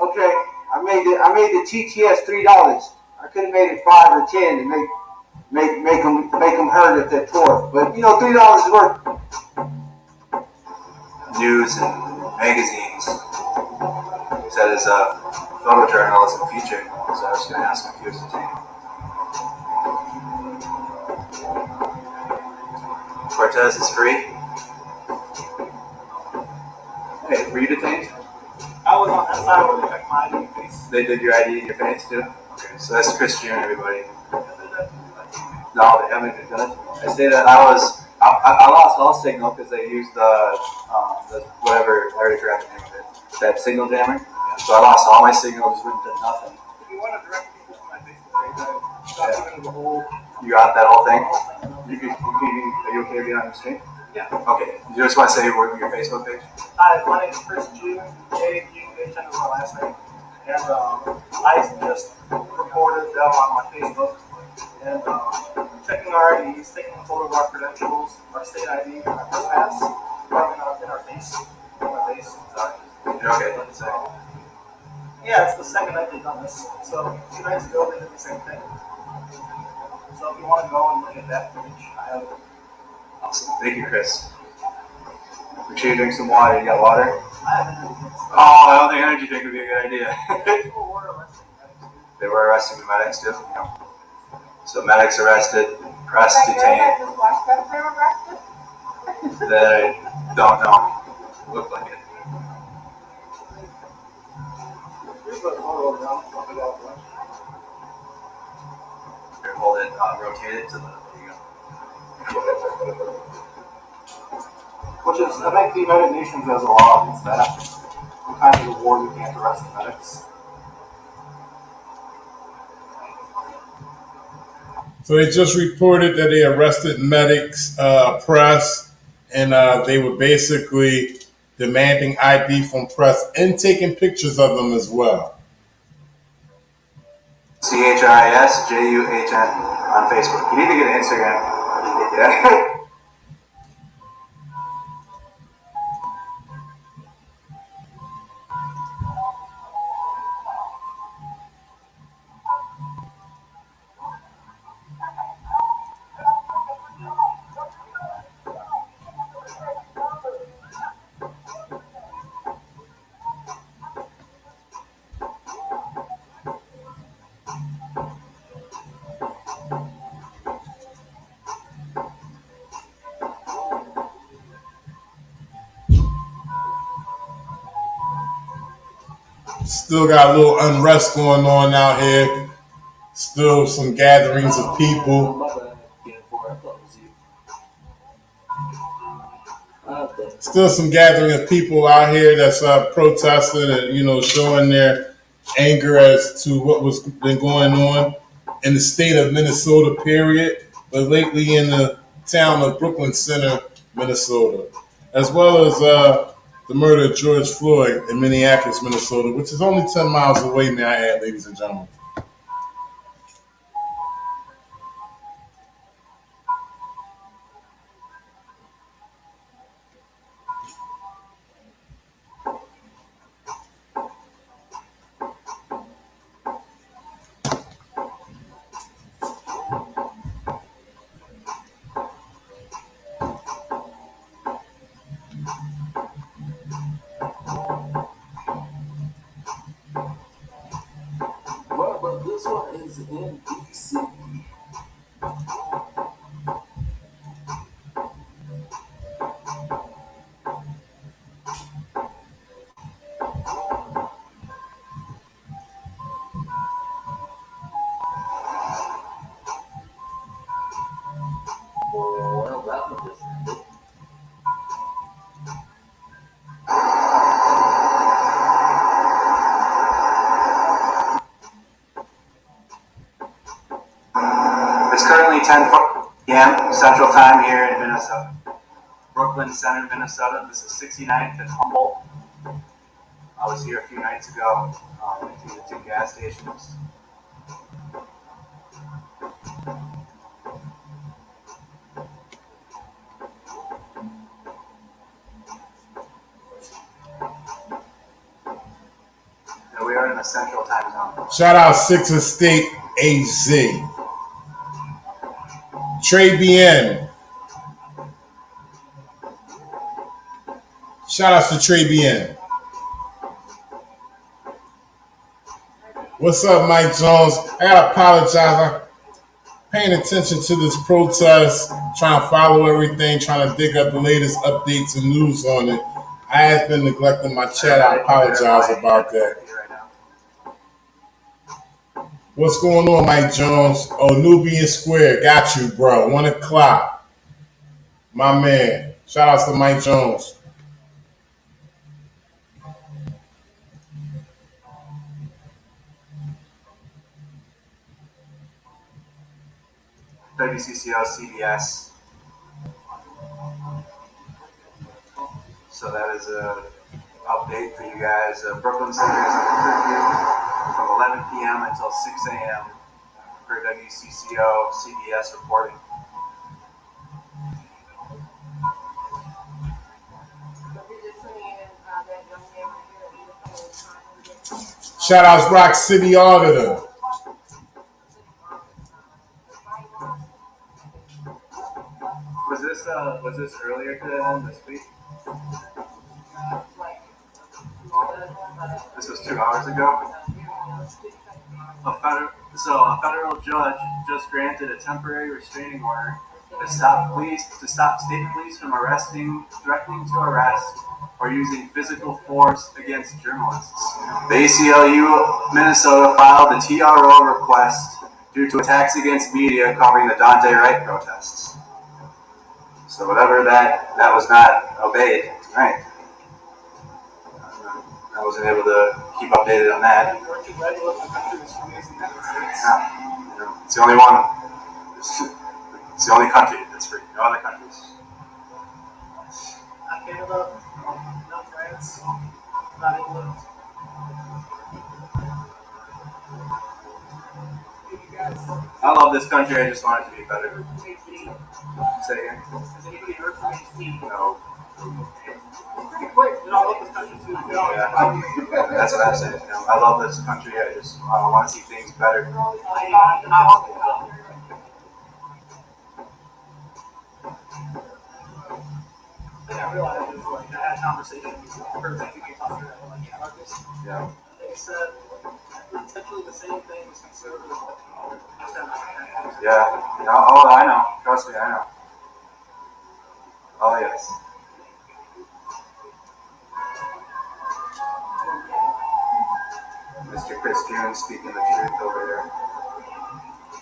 Okay, I made the TTS $3. I could have made it 5 or 10 and make them hurt if they're poor. But you know, $3 is worth. News and magazines. He said his photojournalism featured. So I was going to ask him if he was detained. Cortez is free. Hey, were you detained? I was on that side where they checked my ID and face. They did your ID and your face too? Okay, so that's Chris Jr. everybody. No, they haven't even done it. I say that I lost all signal because they used the whatever, I already forgot the name of it, that signal jammer. So I lost all my signal, just went to nothing. If you want to direct people to my Facebook page, I got rid of the whole. You got that whole thing? Are you okay being on the screen? Yeah. Okay. You just want to say your Facebook page? Hi, my name is Chris June. J-U-H-N is my last name. And I just reported them on my Facebook. And checking our IDs, taking a photo of our credentials, our state ID, our first pass, rubbing on in our face. On my face, sorry. You're okay. Yeah, it's the second night they've done this. So 2 nights ago they did the same thing. So if you want to go and look at that page, I have it. Awesome. Thank you, Chris. Make sure you drink some water. You got water? I haven't done it. Oh, I don't think energy drink would be a good idea. People were arrested. They were arresting the medics too? Yeah. So medics arrested, press detained. They don't know. Look like it. Here, hold it, rotate it to the, there you go. Which is, I think the United Nations has a law against that. In times of war, you can't arrest the medics. So they just reported that they arrested medics, press, and they were basically demanding ID from press and taking pictures of them as well. CHRISJUHN on Facebook. You need to get an Instagram. Yeah. Still got a little unrest going on out here. Still some gatherings of people. Still some gathering of people out here that's protesting and showing their anger as to what was been going on in the state of Minnesota, period, but lately in the town of Brooklyn Center, Minnesota, as well as the murder of George Floyd in Minneapolis, Minnesota, which is only 10 miles away, may I add, ladies and gentlemen. But this one is in DC. Well, that one just ended. It's currently 10 p.m. Central Time here in Minnesota. Brooklyn Center, Minnesota. This is 69th and Humboldt. I was here a few nights ago, between the two gas stations. And we are in the Central Time Zone. Shout out Sixth Estate AZ. Trey Bien. Shout out to Trey Bien. What's up, Mike Jones? I gotta apologize. I'm paying attention to this protest, trying to follow everything, trying to dig up the latest updates and news on it. I have been neglecting my chat. I apologize about that. What's going on, Mike Jones? Oh, Nubian Square. Got you, bro. 1 o'clock. My man. Shout out to Mike Jones. WCCO, CBS. So that is a update for you guys. Brooklyn Center is under curfew from 11 p.m. until 6 a.m. per WCCO, CBS reporting. Shout out Rock City Auditor. Was this earlier today than this week? This was 2 hours ago. A federal judge just granted a temporary restraining order to stop state police from threatening to arrest, or using physical force against journalists. The ACLU Minnesota filed a TRO request due to attacks against media covering the Dante Wright protests. So whatever that was not obeyed tonight. I wasn't able to keep updated on that. Weren't you glad you left the country as free as the United States? Yeah. It's the only one. It's the only country that's free. No other countries. Not Canada, not France, not England. I love this country. I just want it to be better. Say again? Has anybody heard from me? No. Pretty quick. You know, I love this country too. Yeah, that's what I said. You know, I love this country. I just want to see things better. I realized is like I had conversations with person who came talking about like anarchists. Yeah. They said essentially the same thing as conservative. Yeah. Oh, I know. Trust me, I know. Oh yes. Mr. Chris June speaking the truth over there.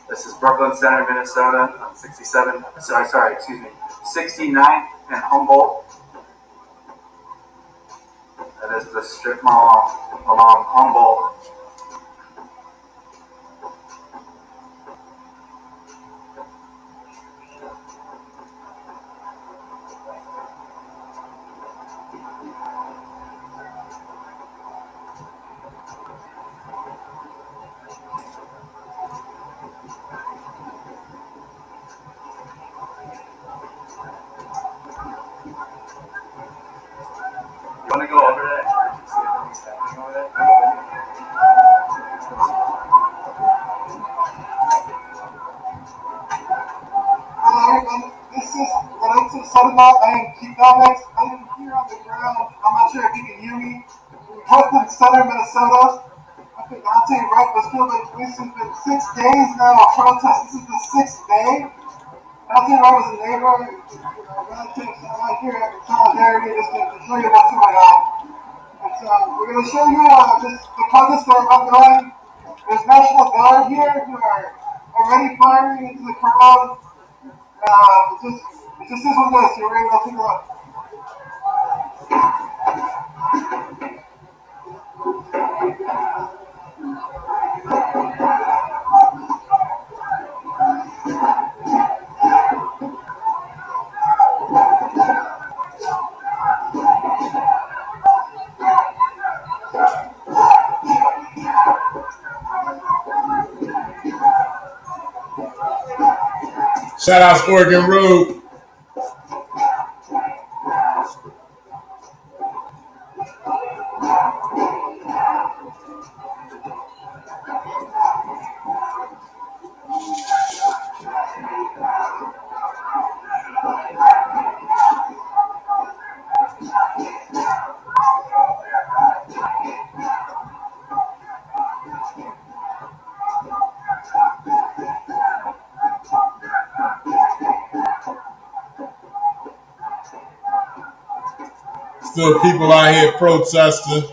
This is Brooklyn Center, Minnesota, on 67. Excuse me, 69th and Humboldt. That is the strip mall along Humboldt. You want to go over that church and see everything's happening over there? Hello everyone, this is Lorenzo Sotomayor. I am Keith Alex. I am here on the ground. I'm not sure if you can hear me. Brooklyn Center, Minnesota. I think Dante Wright was killed. This has been 6 days now of protest. This is the 6th day. Dante Wright was a neighbor, relatives right here at Solidarity. Just to show you what's going on. We're going to show you just the protests that are ongoing. There's National Guard here who are already firing into the crowd. It just is what it is. You're ready to take a look. Shout out Oregon Road. Still people out here protesting.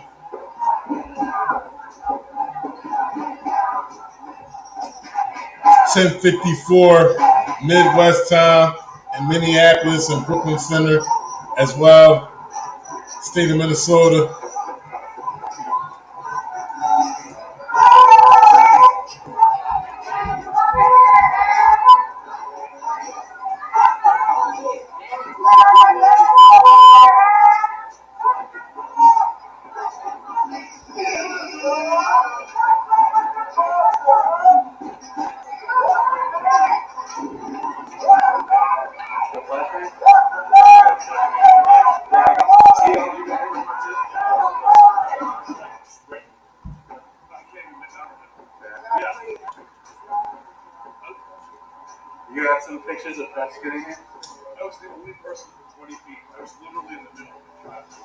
(1054) Midwest Town in Minneapolis and Brooklyn Center as well. State of Minnesota. You got some pictures of Fresh getting here? I was the only person for 20 feet. I was literally in the middle of the traffic.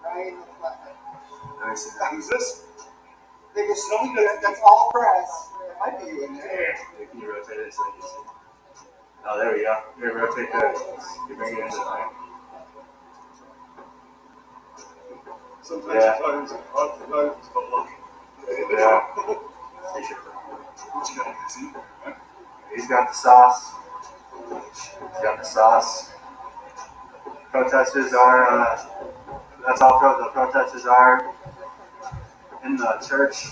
Right in the flat. Let me see. Who's this? They just snowing that's all press. It might be you in there. Can you rotate it so you can see? Oh, there we go. Here, rotate that. You bring it into the line. Sometimes Yeah. it's hard to know, but lucky. Yeah. What you got? See? He's got the sauce. got the sauce. Protesters are, that's all the protesters are in the church.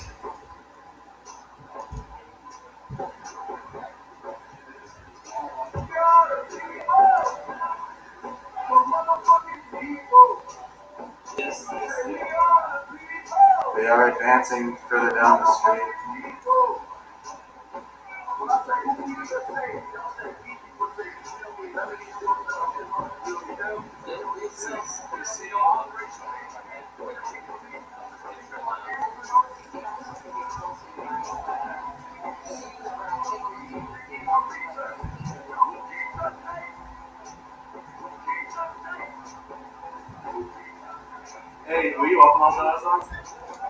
They are advancing further down the street. Hey, will you upload those ones?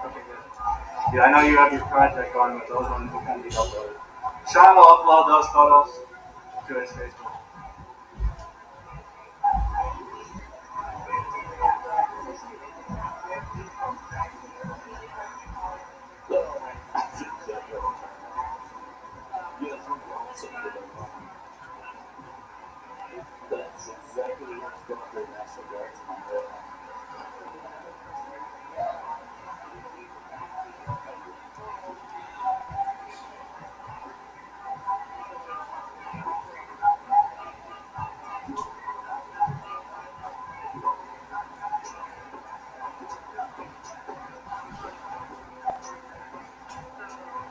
Okay, good. Yeah, I know you have your project going, but those ones will kind of be uploaded. Sean will upload those photos to his Facebook. That's exactly what's going to be national guard tomorrow.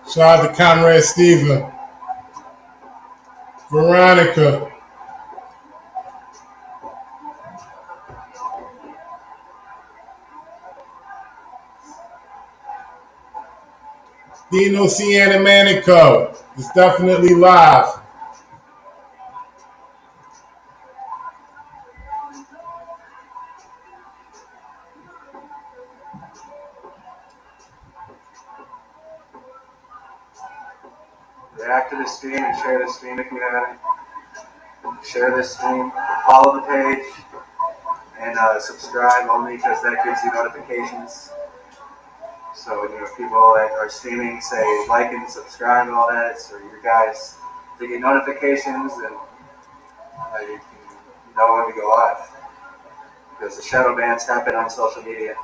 Shout out to Conrad Steven, Veronica, Dino Sienna Manico. It's definitely live. React to the stream and share the stream if you haven't. Share this stream, follow the page, and subscribe only because that gives you notifications. So when people that are streaming say like and subscribe and all that, so you guys to get notifications and you can know when we go live. Because the shadow bans happen on social media.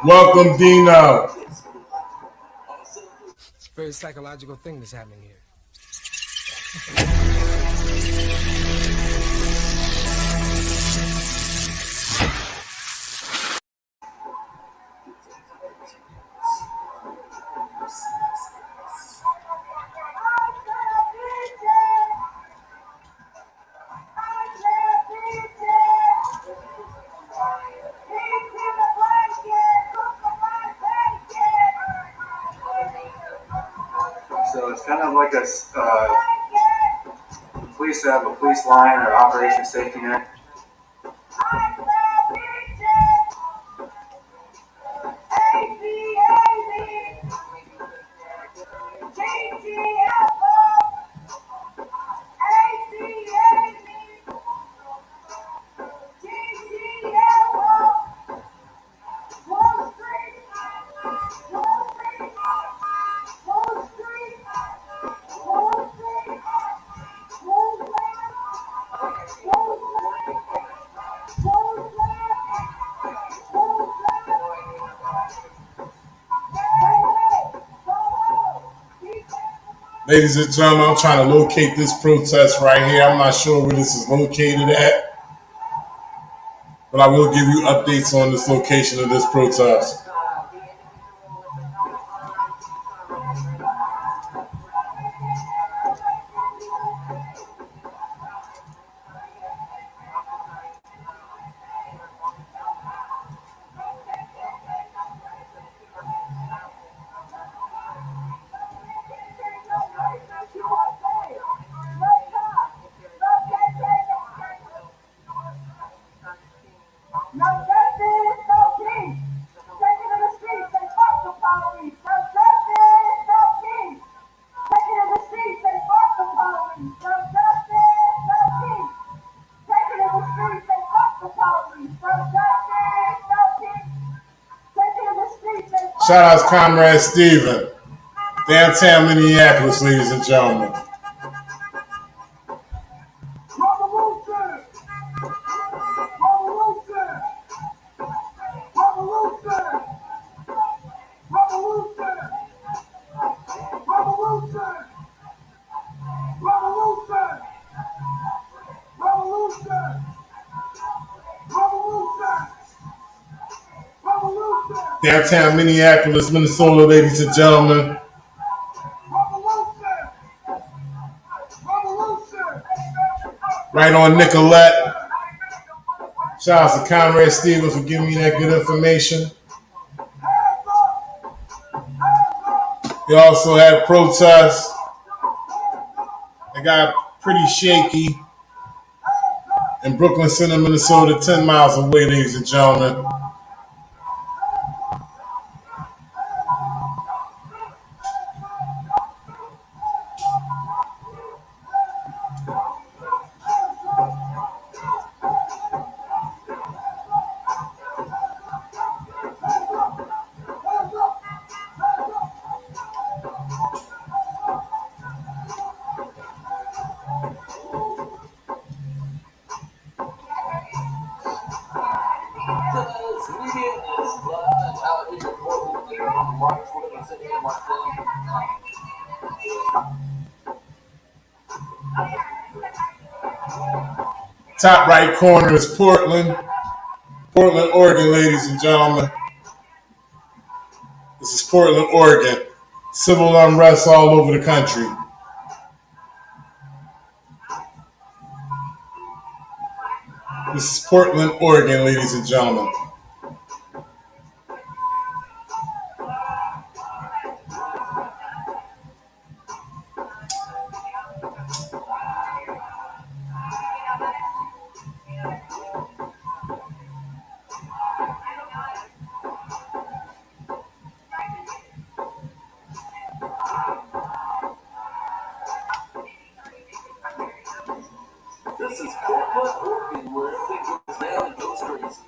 Welcome, Dino. It's a very psychological thing that's happening here. So it's kind of like a police have a police line or Operation Safety Net. Ladies and gentlemen, I'm trying to locate this protest right here. I'm not sure where this is located at, but I will give you updates on this location of this protest. Shout out to Comrade Steven. Downtown Minneapolis, ladies and gentlemen. Downtown Minneapolis, Minnesota, ladies and gentlemen. Right on Nicolette. Shout out to Conrad Stevens for giving me that good information. They also had protests. They got pretty shaky in Brooklyn Center, Minnesota, 10 miles away, ladies and gentlemen. Top right corner is Portland, Oregon, ladies and gentlemen. This is Portland, Oregon. Civil unrest all over the country. This is Portland, Oregon, ladies and gentlemen. This is Portland, Oregon, where everything goes down and goes crazy.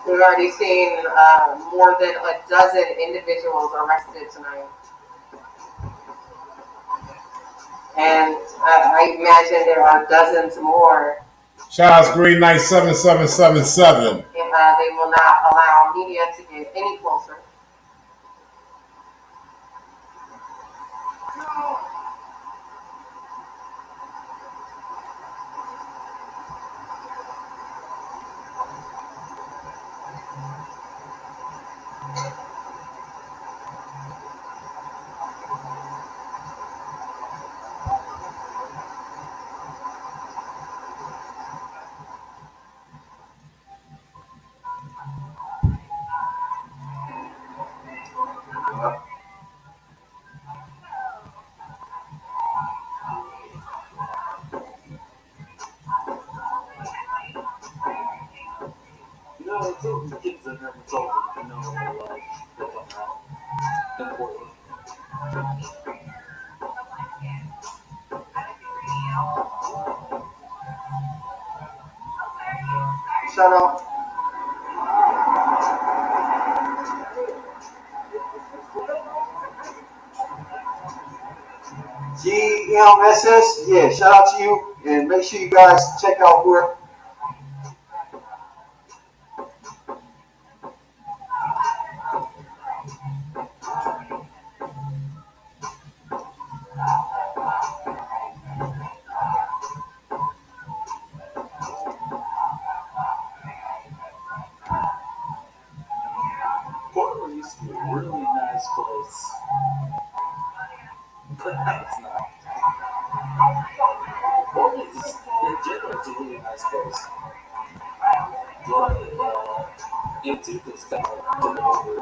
We've already seen more than a dozen individuals arrested tonight. And I imagine there are dozens more. Shout out to Green Night 7777. They will not allow media to get any closer. You know, it's those kids that never told them to know their life that come out in Portland. Shut up. GMSS, yeah, shout out to you, and make sure you guys check out where. Portland used to be a really nice place. But now it's not. Portland is, in general, it's a really nice place. But Antifa's kind of took over.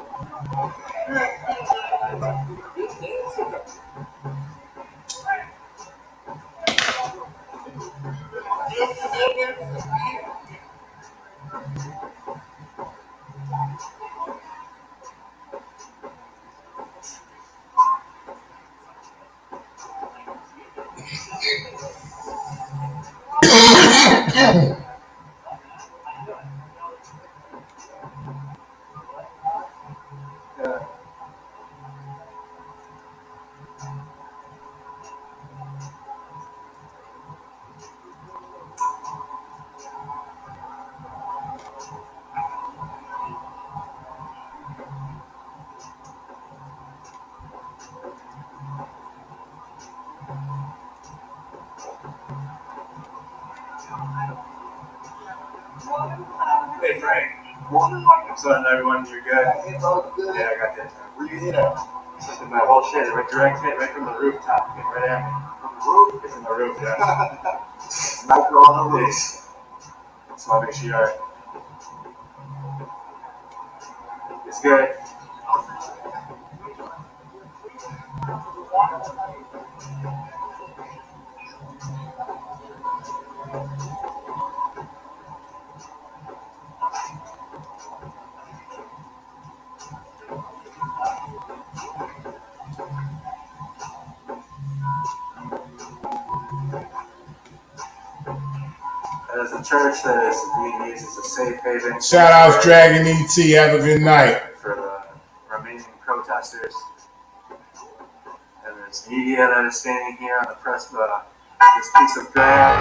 Hey Frank, I'm just letting everyone you're good. It's all good. Yeah, I got that. Where you hit at? It's in my whole shit. Right direct hit right from the rooftop. Came right at me. From the roof? It's in the roof, yeah. Sniper on the roof. Just want to make sure you're alright. It's good. As a church that is being used as a safe haven. Shout out Dragon ET. Have a good night. For the remaining protesters. And there's media that is standing here on the press, this piece of ground.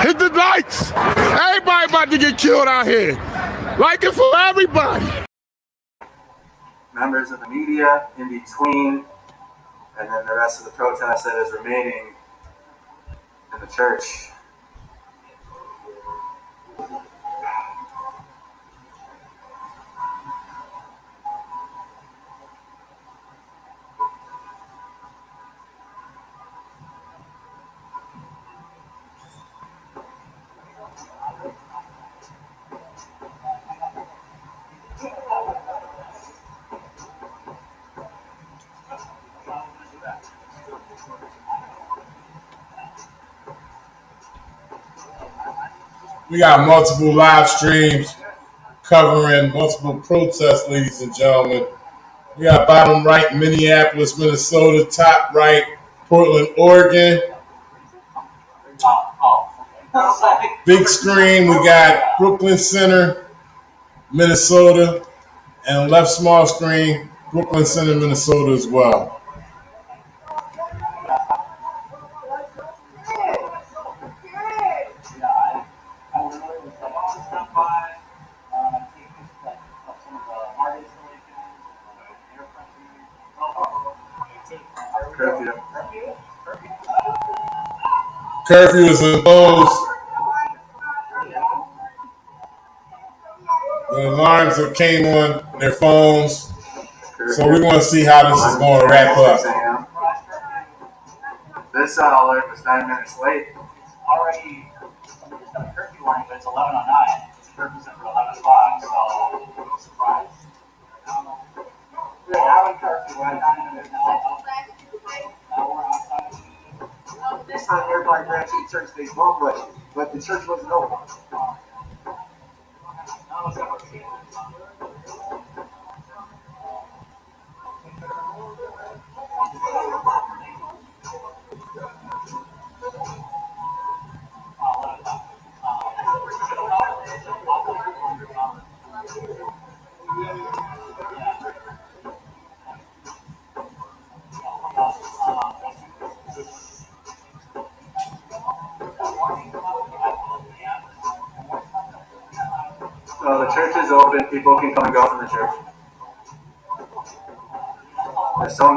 Hit the lights. Everybody about to get killed out here. Like it for everybody. Members of the media in between, and then the rest of the protest that is remaining in the church. We got multiple live streams covering multiple protests, ladies and gentlemen. We got bottom right, Minneapolis, Minnesota, top right, Portland, Oregon. Big screen, we got Brooklyn Center, Minnesota, and left small screen, Brooklyn Center, Minnesota as well. Curfew is imposed. The alarms that came on their phones. So we're going to see how this is going to wrap up. This alert was 9 minutes late. Already, there's no curfew warning, but it's 11:09. It's curfew set for 11 o'clock, so I'm surprised. Yeah, I would curfew right now. This time everybody ran to the church, they bum rushed, but the church wasn't open. So the church is open. People can come and go from the church.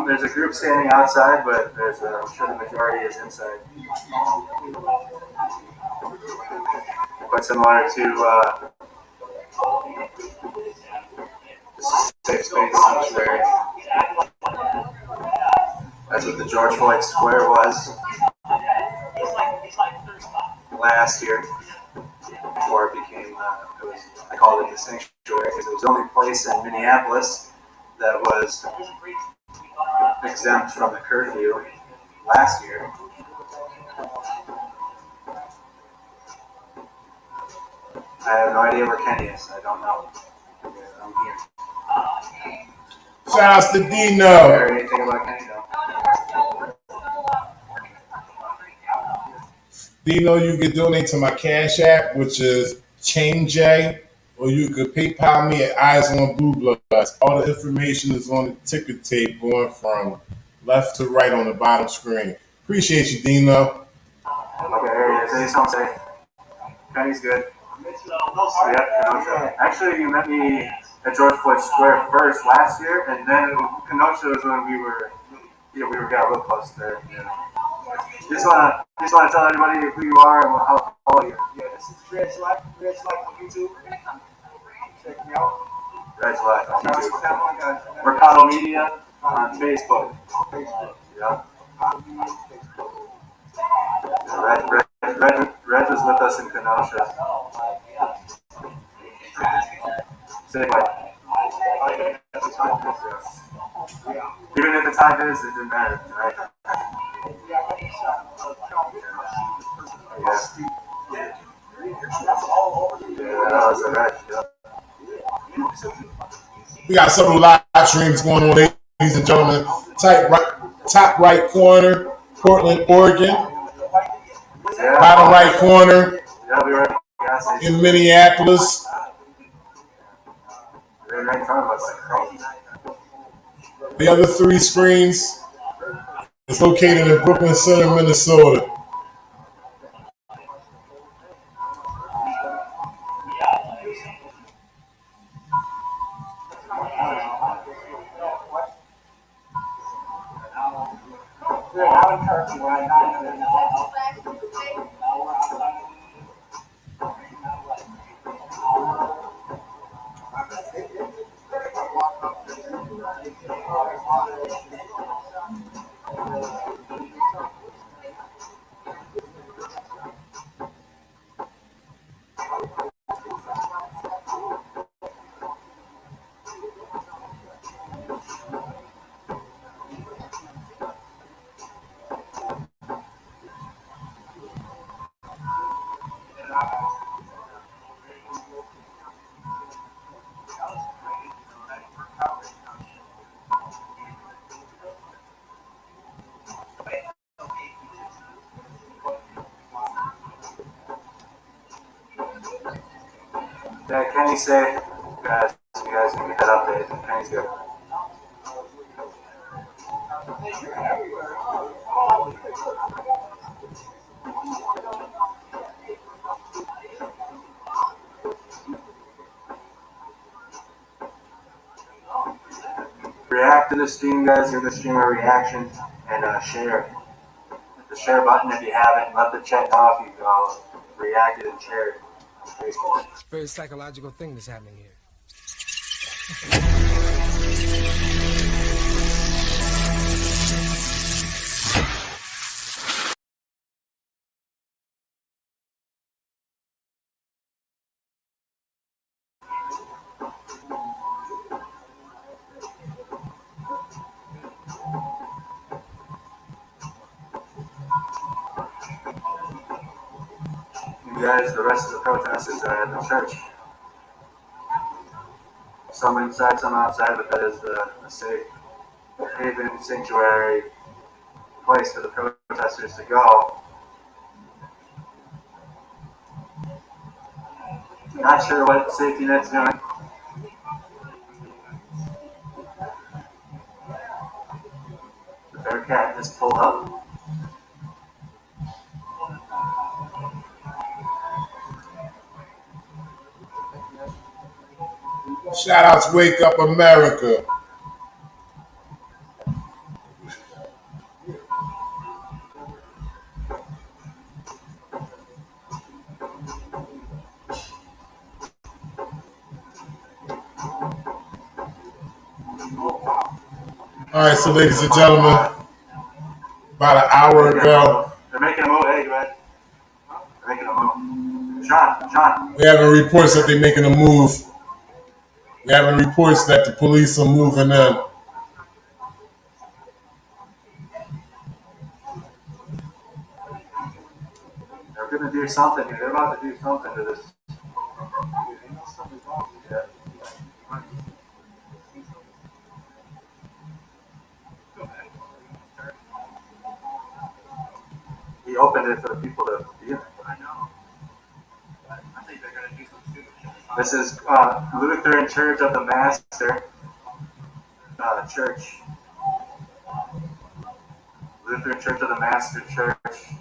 There's a group standing outside, but I'm sure the majority is inside. Quite similar to safe space sanctuary. That's what the George Floyd Square was last year, before it became, I called it the sanctuary because it was the only place in Minneapolis that was exempt from the curfew last year. I have no idea where Kenny is. I don't know. I'm here. Shout out to Dino. I heard anything about Kenny though. Do you know you can donate to my Cash App, which is ChainJ, or you could PayPal me at Eyes on Blue Bloods. All the information is on the ticker tape going from left to right on the bottom screen. Appreciate you, Dino. Okay, here he is. Say something. Penny's good. Yeah, actually, you met me at George Floyd Square first last year, and then Kenosha was when we were got real close there. Yeah. Just wanna tell everybody who you are and how old you are. Yeah, this is Red Slack on YouTube. Check me out. Red Slack on YouTube. Mercado Media on Facebook. Yeah. Red was with us in Kenosha. Say what? Even if the time is, it didn't matter, right? Yeah, that was a wreck, yeah. We got several live streams going on, ladies and gentlemen. Top right corner, Portland, Oregon. Yeah. Bottom right corner, Yeah, we were at the gas station. in Minneapolis. They were right in front of us. The other three screens is located in Brooklyn Center, Minnesota. Yeah, Kenny say, you guys can get that update. Kenny's good. React to the stream, guys. Give the stream a reaction and share. Hit the share button if you haven't. Let the chat know if you reacted and shared on Facebook. It's a very psychological thing that's happening here. You guys, the rest of the protesters are at the church. Some inside, some outside, but that is a safe haven, sanctuary place for the protesters to go. Not sure what safety net's doing. The Bearcat just pulled up. Shout out to Wake Up America. All right, so ladies and gentlemen, about an hour ago, They're making a move. Hey, go ahead. They're making a move. Sean. we having reports that they're making a move. We having reports that the police are moving in. They're going to do something. They're about to do something to this. Yeah. He opened it for the people to be in there. This is Lutheran Church of the Master Church. Lutheran Church of the Master Church.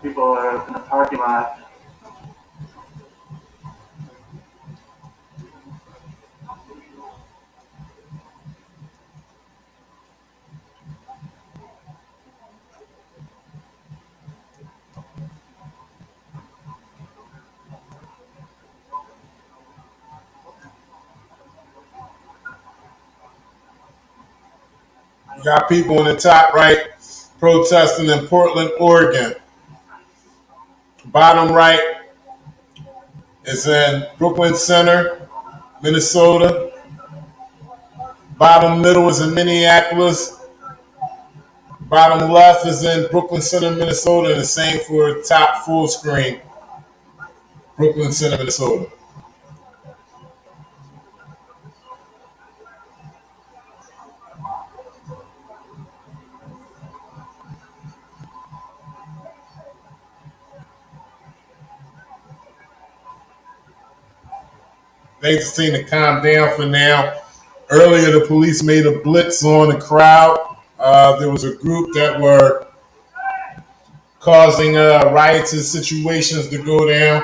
People are in the parking lot. You got people in the top right protesting in Portland, Oregon. Bottom right is in Brooklyn Center, Minnesota. Bottom middle is in Minneapolis. Bottom left is in Brooklyn Center, Minnesota, and the same for top full screen, Brooklyn Center, Minnesota. They just seem to calm down for now. Earlier, the police made a blitz on the crowd. There was a group that were causing riots and situations to go down.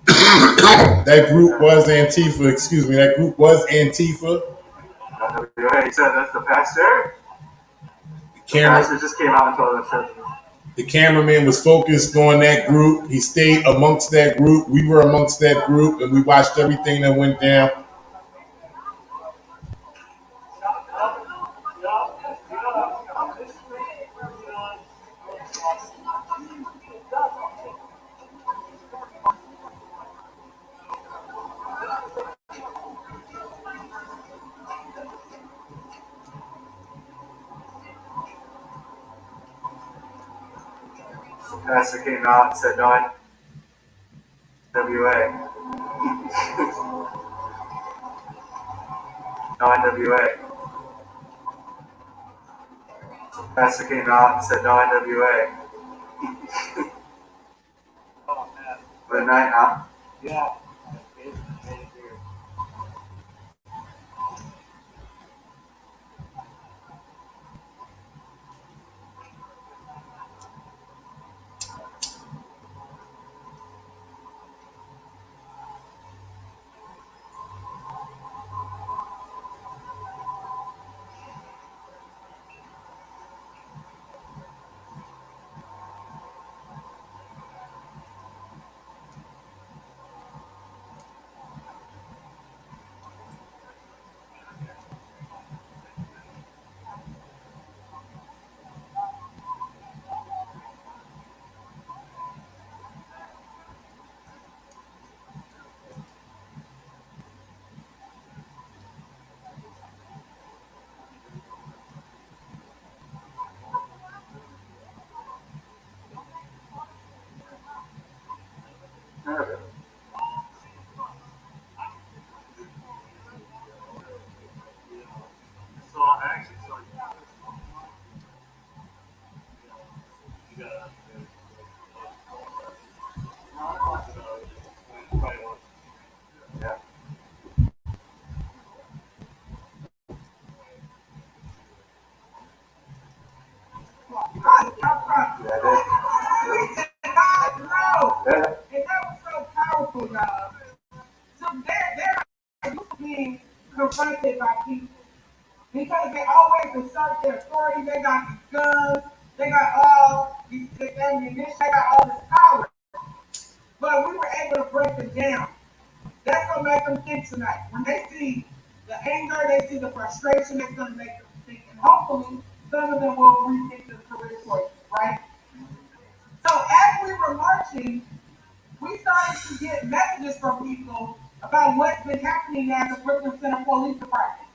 That group was Antifa. Excuse me. That group was Antifa. He said that's the pastor. The pastor just came out and told us. The cameraman was focused on that group. He stayed amongst that group. We were amongst that group, and we watched everything that went down. Pastor came out and said, "No, NWA." No NWA. Pastor came out and said, "No NWA." What a night, huh? Yeah. Confronted by people because they always assert their authority. They got these guns, they got all this ammunition, they got all this power. But we were able to break them down. That's gonna make them think tonight. When they see the anger, they see the frustration, it's gonna make them think. And hopefully, some of them will rethink their career choices, right? So as we were marching, we started to get messages from people about what's been happening at the Brooklyn Center Police Department.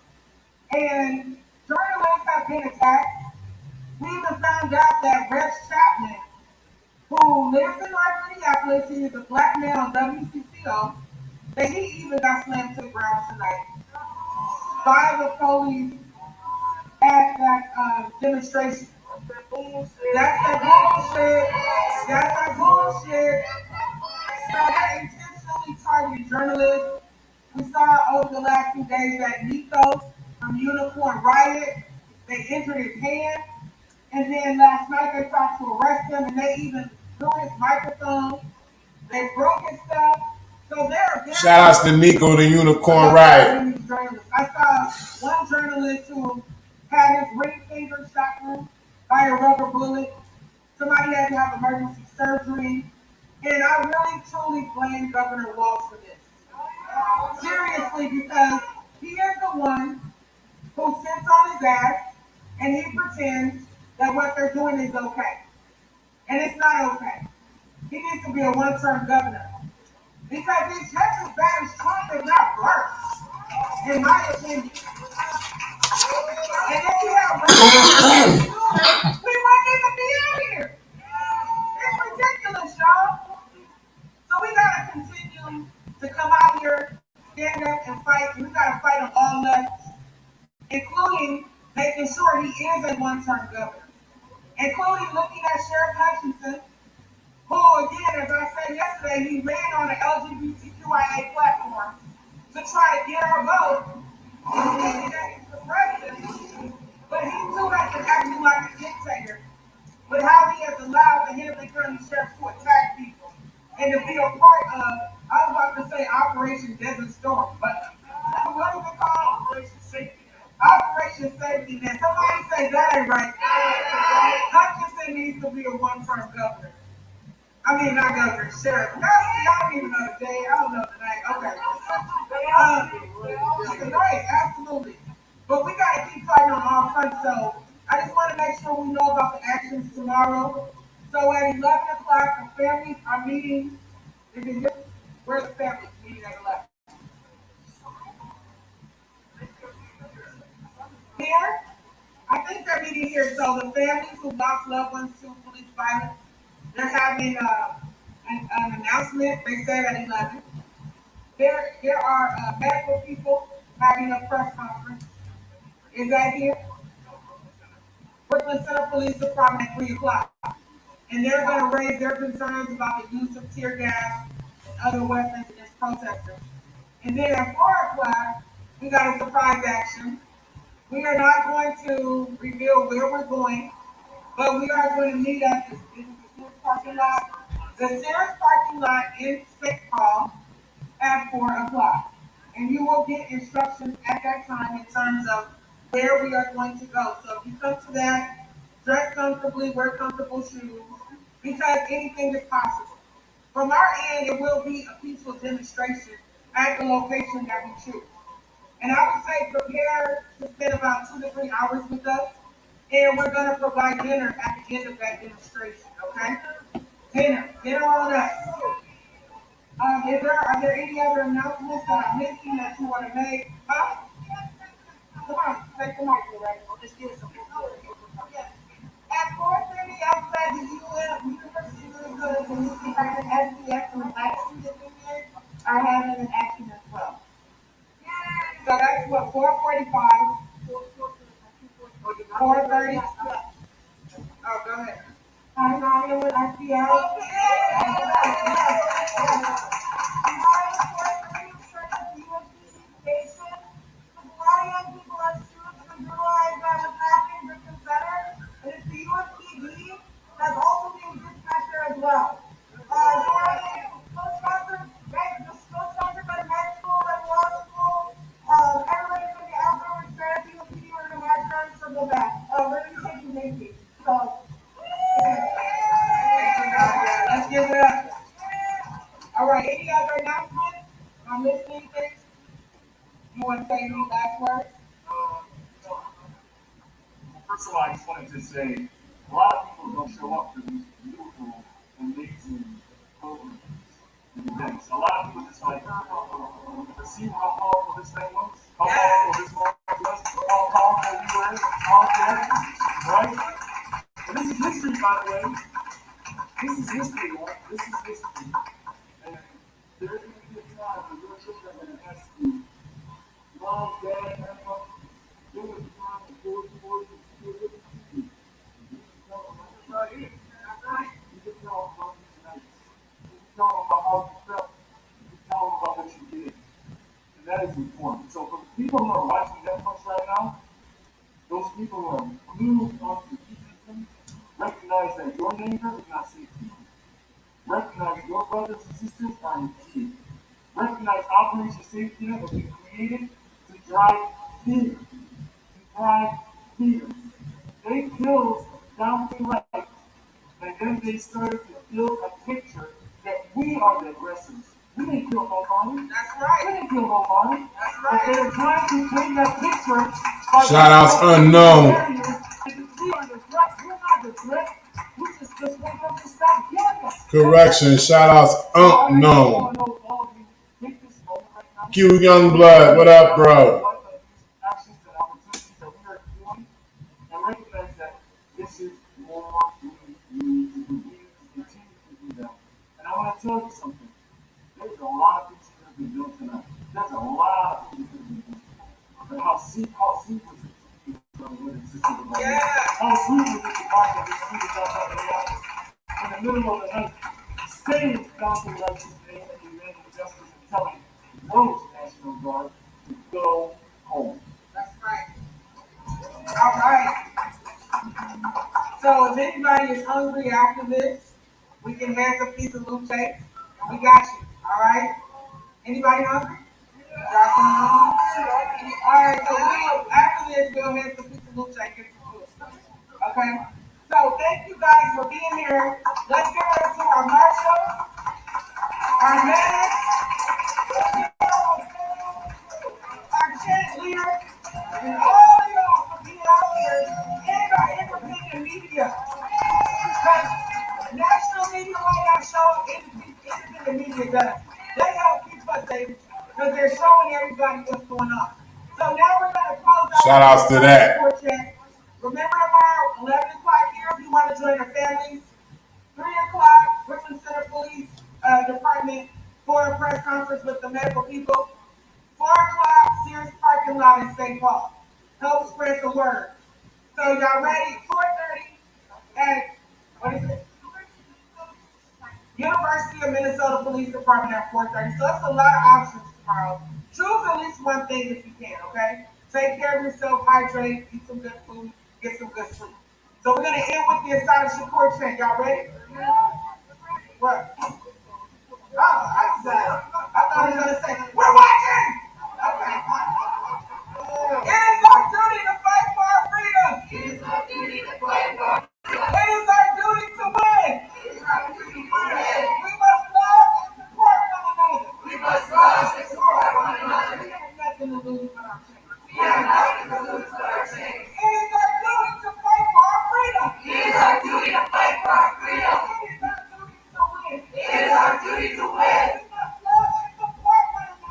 And journalists have been attacked. We even found out that Rex Chapman, who lives in North Minneapolis, he is a black man on WCCO, that he even got slammed to the ground tonight by the police at that demonstration. That's that bullshit bullshit. That's that bullshit. So they're intentionally targeting journalists. We saw over the last few days that Nico from Unicorn Riot, they injured his hand. And then last night they tried to arrest him and they even threw his microphone. They broke his stuff. So they're Shout outs to Nico, the Unicorn Riot. I saw one journalist who had his ring finger shot through by a rubber bullet. Somebody had to have emergency surgery. And I really truly blame Governor Walz for this. Seriously, because he is the one who sits on his ass and he pretends that what they're doing is okay. And it's not okay. He needs to be a one-term governor. Because he's just as bad as Trump, if not worse, in my opinion. And if he had we wouldn't even be out here. It's ridiculous, y'all. So we gotta continue to come out here, stand up and fight. And we gotta fight on all levels, including making sure he is a one-term governor, including looking at Sheriff Hutchinson, who, again, as I said yesterday, he ran on an LGBTQIA platform to try to get our vote. And he's the president, but he too has been acting like a dictator with how he has allowed the Hennepin County Sheriff to attack people and to be a part of, I was about to say Operation Desert Storm, but what is it called? Operation Safety Net. Operation Safety Net. Somebody say that ain't right. Hutchinson needs to be a one-term governor. I mean, not governor, sheriff. No, see, I don't even know the day. I don't know the name. Okay. Right, absolutely. But we got to keep fighting on all fronts. So I just want to make sure we know about the actions tomorrow. So at 11 o'clock, the families are meeting. Where's the families meeting at 11? Here? I think they're meeting here. So the families who lost loved ones to police violence, they're having an announcement. They said at 11. There are medical people having a press conference. Is that here? Brooklyn Center Police Department at 3 o'clock. And they're going to raise their concerns about the use of tear gas and other weapons against protesters. And then at 4 o'clock, we got a surprise action. We are not going to reveal where we're going, but we are going to meet at the Sears parking lot. The Sears parking lot in St. Paul at 4 o'clock. And you will get instructions at that time in terms of where we are going to go. So if you come to that, dress comfortably, wear comfortable shoes, because anything is possible. From our end, it will be a peaceful demonstration at the location that we choose. And I would say prepare to spend about 2 to 3 hours with us. And we're going to provide dinner at the end of that demonstration, okay? Dinner on us. Are there any other announcements that I'm missing that you want to make? Huh? Come on, take the mic, right? We'll just give some At 4:30 outside the University of the New SPF and Black Student Union are having an action as well. So that's what, 4:45? 4:30? Oh, go ahead. I'm Nadia with SPF. That's also being dispatched there as well. Co-sponsored by med school and law school. Everybody's going to be outdoor with therapy with people in the background, circle back. We're going to take you maybe. So, let's give it up. All right, any other announcements? Am I missing anything? You want to say any last words? First of all, I just wanted to say, a lot of people don't show up to these beautiful, amazing programs and events. A lot of people just like, see how powerful this thing was, how powerful this was, how powerful we were, all there, right? And this is history, by the way. This is history, right? This is history. And there's going to be a time where your children are going to ask you, Mom, Dad, Grandpa, there was a time before you were right here. reform. So for the people who are watching Netflix right now, those people who are glued onto the system, recognize that your neighbor is not safe people. Recognize your brothers and sisters are in fear. Recognize Operation Safety Net was created to drive fear. They killed down to the right, and then they started to build a picture that we are the aggressors. We didn't kill nobody. That's right. We didn't kill nobody. That's But right. they're trying to paint that picture. By Shout outs unknown. We are the threat. We're not the threat. We just want them to stop killing us. Correction. Shout outs unknown. Q Young Blood. What up, bro? Actions and opportunities that we are doing, and recognize that this is more we need to do. We need to continue to do that. And I want to tell you something. There's a lot of things that have been done tonight. There's a lot of things that have been done. But how sweet was it to be Yeah. How sweet was it to march on the streets outside the office in the middle of the night, staying council elections day and demanding justice and telling those National Guard to go home. That's right. All right. So if anybody is hungry after this, we can have some piece of loot tape. We got you. All right. Anybody hungry? Got some hungry? All right. So after this, we'll have some piece of loot tape. Get some food. Okay. So thank you guys for being here. Let's get ready to our marshal, our medics, our chant leader, and all of y'all for being out here, and our independent media. Because national media might not show independent media does. They help keep us safe because they're showing everybody what's going on. So now we're going to close out. Shout outs to that. Remember tomorrow, 11 o'clock here if you want to join our families. 3 o'clock, Richmond Center Police Department for a press conference with the medical people. 4 o'clock, Sears parking lot in St. Paul. Help spread the word. So y'all ready? 4:30 at, what is it? University of Minnesota Police Department at 4:30. So that's a lot of options tomorrow. Choose at least one thing if you can, okay? Take care of yourself, hydrate, eat some good food, get some good sleep. So we're going to end with the astonishing court chant. Y'all ready? What? Oh, I thought he was going to say, we're watching! Okay. It is our duty to fight for our freedom. It is our duty to fight for our freedom. It is our duty to win. It is our duty to win. We must love and support one another. We must love and support one another. We have nothing to lose but our change. We have nothing to lose but our change. It is our duty to fight for our freedom. It is our duty to fight for our freedom. It is our duty to win. It is our duty to win. We must love and support one another.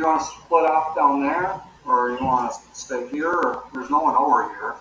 gonna split off down there, or you wanna stay here, or there's no one over here.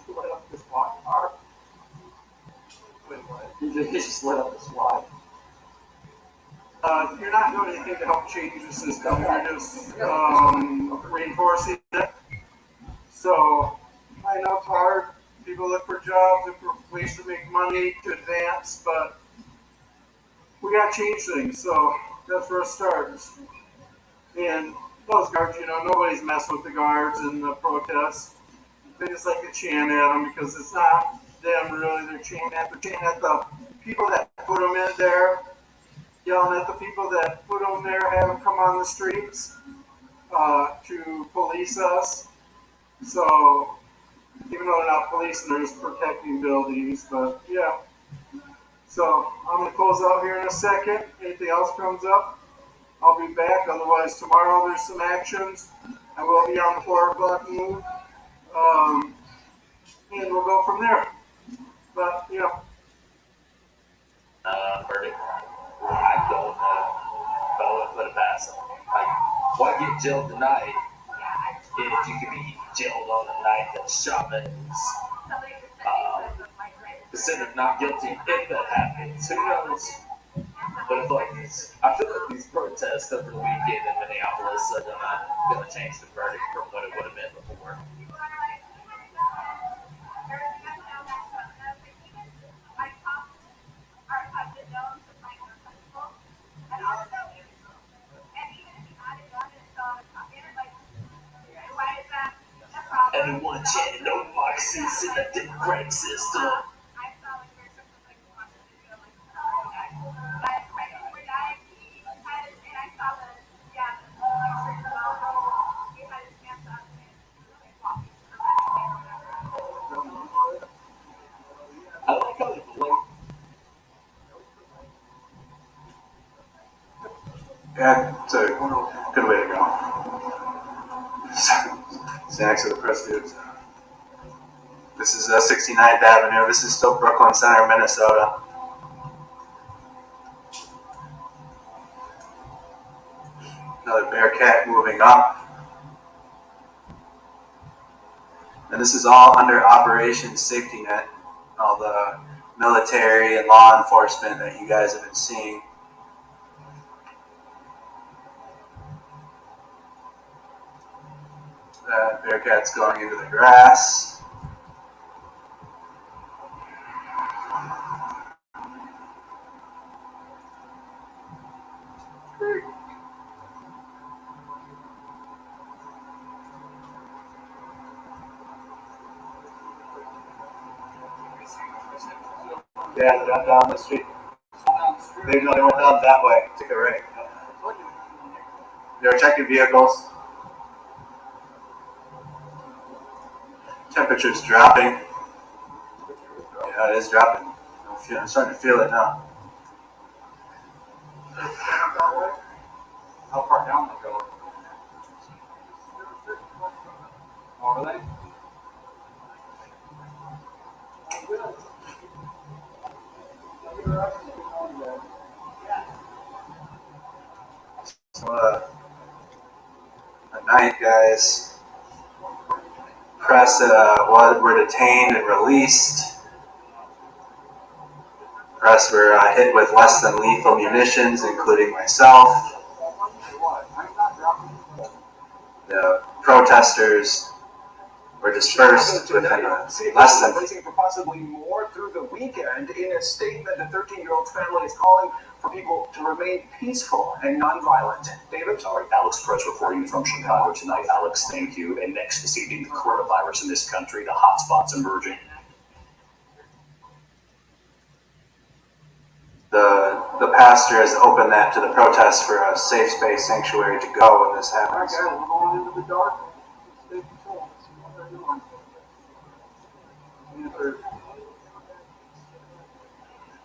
Lit up this SWAT car. Wait, what? He just lit up the SWAT. You're not doing anything to help change the system. You're just reinforcing it. So I know it's hard. People look for jobs, look for ways to make money, to advance, but we gotta change things. So that's where it starts. And those guards, nobody's messing with the guards in the protests. They just like to chant at them because it's not them really. They're chanting at the people that put them in there, yelling at the people that put them there, have them come on the streets to police us. So even though they're not policing, they're just protecting buildings. But yeah. So I'm gonna close out here in a second. Anything else comes up, I'll be back. Otherwise, tomorrow there's some actions. I will be on the 4 o'clock move. And we'll go from there. But, verdict. I don't know. But I wouldn't put it past them. Like, why get jailed tonight if you could be jailed on a night that shamans considered not guilty if that happens? Who knows? But it's like I feel like these protests over the weekend in Minneapolis are gonna change the verdict from what it would have been before. Everyone chanting no Marxists in the democratic system. I like how they blink. Yeah, it's a good way to go. Snacks of the press dudes. This is 69th Avenue. This is still Brooklyn Center, Minnesota. Another Bearcat moving up. And this is all under Operation Safety Net. All the military and law enforcement that you guys have been seeing. Bearcat's going into the grass. Yeah, they're down the street. They went down that way. Took a right. They were checking vehicles. Temperature's dropping. Yeah, it is dropping. I'm starting to feel it now. how far down they go? Oh, really? So, at night, guys, press were detained and released. Press were hit with less than lethal munitions, including myself. The protesters were dispersed within less than start through the weekend. In a statement, the 13-year-old family is calling for people to remain peaceful and nonviolent. David? All right, Alex Press reporting from Chicago tonight. Alex, thank you. And next this evening, the coronavirus in this country, the hotspots emerging. The pastor has opened that to the protest for a safe space sanctuary to go when this happens. Okay, we're going into the dark. Stay control. See what they're doing.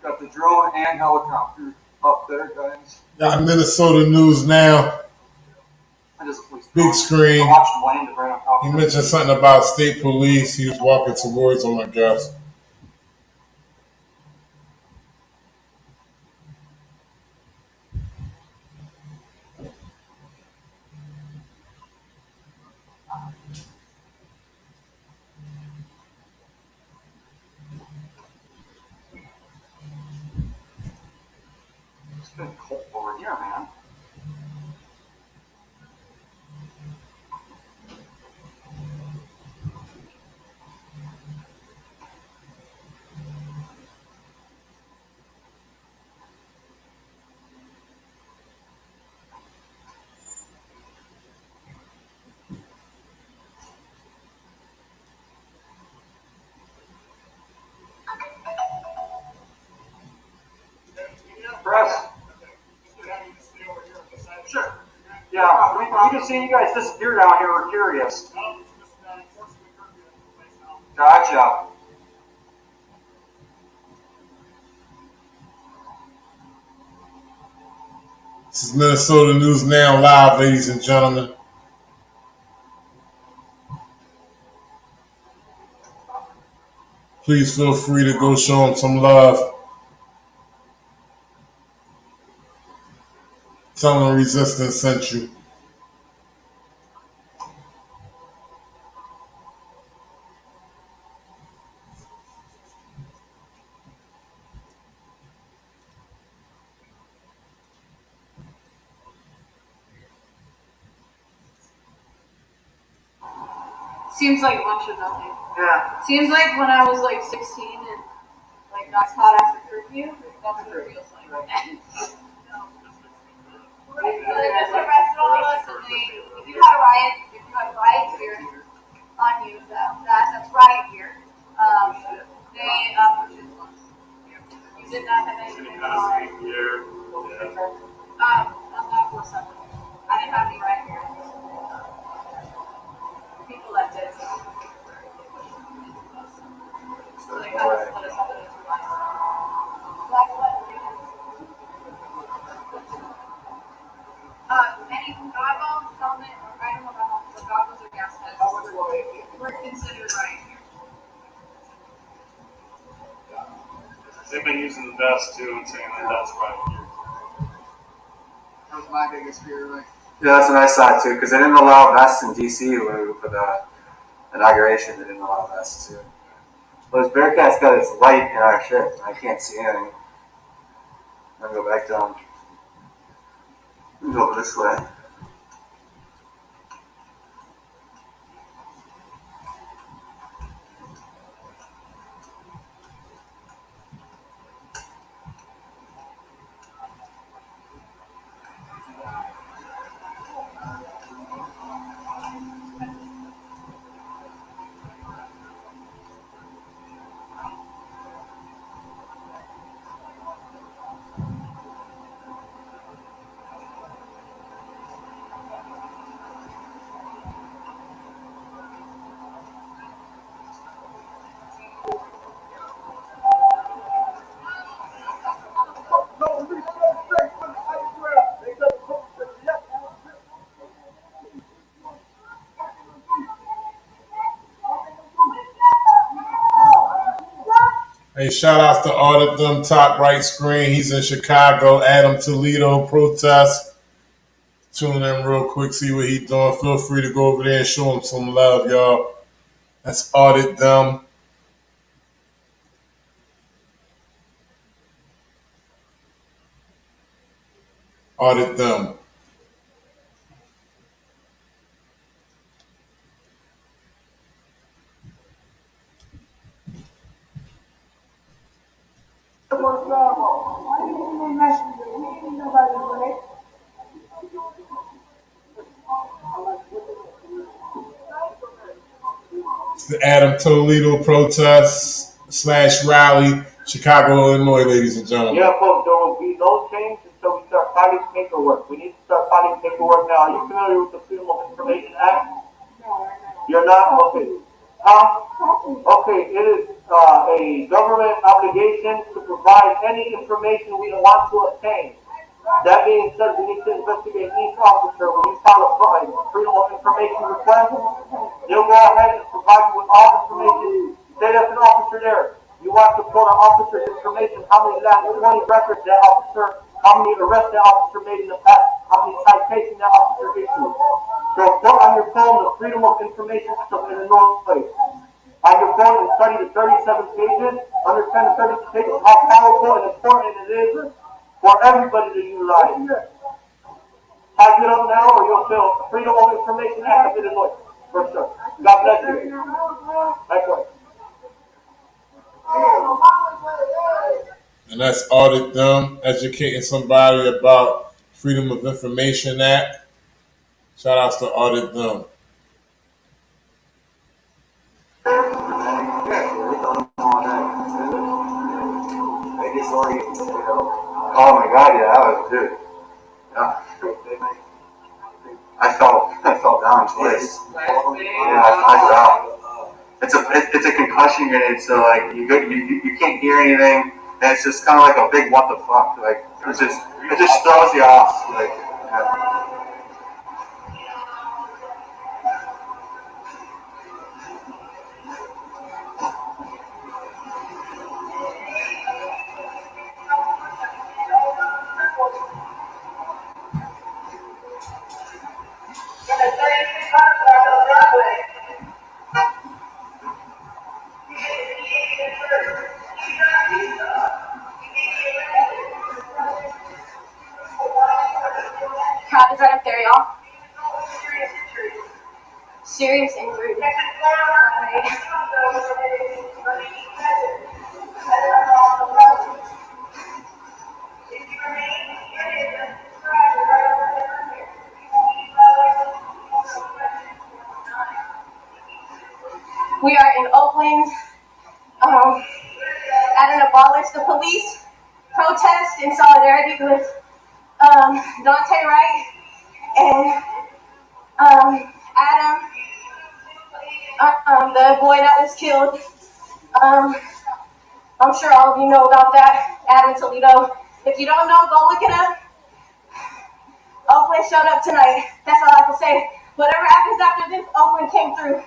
Got the drone and helicopter up there, guys. Got Minnesota news now. Big screen. He mentioned something about state police. He was walking towards them, I guess. It's been cold over here, man. Press. Sure. Yeah, we can see you guys disappear down here. We're curious. Gotcha. This is Minnesota News Now live, ladies and gentlemen. Please feel free to go show them some love. Tell them Resistance sent you. Seems like a bunch of nothing. Yeah. Seems like when I was like 16 and like got caught after curfew, that's what it feels like. They just arrested all of us, and if you had riot gear on you, that's riot gear. They purchased us. You did not have anything on. On that was something. I didn't have any riot gear. People that did. So they kind of split us up into two lines. Black blood. Any goggles, helmet, or I don't know about helmets, but goggles or gas masks were considered right here. They've been using the vest too and saying that that's right here. That was my biggest fear. Like, Yeah, that's what I saw too, because they didn't allow vests in DC for the inauguration. They didn't allow vests too. Well, this Bearcat's got its light in our shirt. I can't see anything. I'll go back down. Go this way. Hey, shout out to Audit Them, top right screen. He's in Chicago. Adam Toledo protest. Tune in real quick, see what he's doing. Feel free to go over there and show him some love, y'all. That's Audit Them. Audit Them. It's the Adam Toledo protest / rally, Chicago, Illinois, ladies and gentlemen. Yeah, folks, there will be no change until we start fighting paperwork. We need to start fighting paperwork now. Are you familiar with the Freedom of Information Act? You're not? Okay. Okay, it is a government obligation to provide any information we want to obtain. That being said, we need to investigate each officer. When you file a Freedom of Information request, they'll go ahead and provide you with all information. Say that's an officer there. You want to pull the officer's information, how many last 20 records that officer, how many arrests that officer made in the past, how many citations that officer issued. So put on your phone the Freedom of Information Act of Illinois. On your phone and study the 37 pages, understand the 37 pages, how powerful and important it is for everybody to utilize. Type it up now or you'll feel the Freedom of Information Act of Illinois. For sure. God bless you. Likewise. And that's Audit Them, educating somebody about Freedom of Information Act. Shout outs to Audit Them. Oh my God, yeah, that was good. Yeah. I fell down twice. Yeah, I fell. It's a concussion, and it's like you can't hear anything, and it's just kind of like a big what the fuck. Like it just throws you off. Like. Yeah. Cat is right up there, y'all. Serious injury. We are in Oakland at an Abolish the Police protest in solidarity with Dante Wright and Adam, the boy that was killed. I'm sure all of you know about that, Adam Toledo. If you don't know, go look it up. Oakland showed up tonight. That's all I have to say. Whatever happens after this, Oakland came through.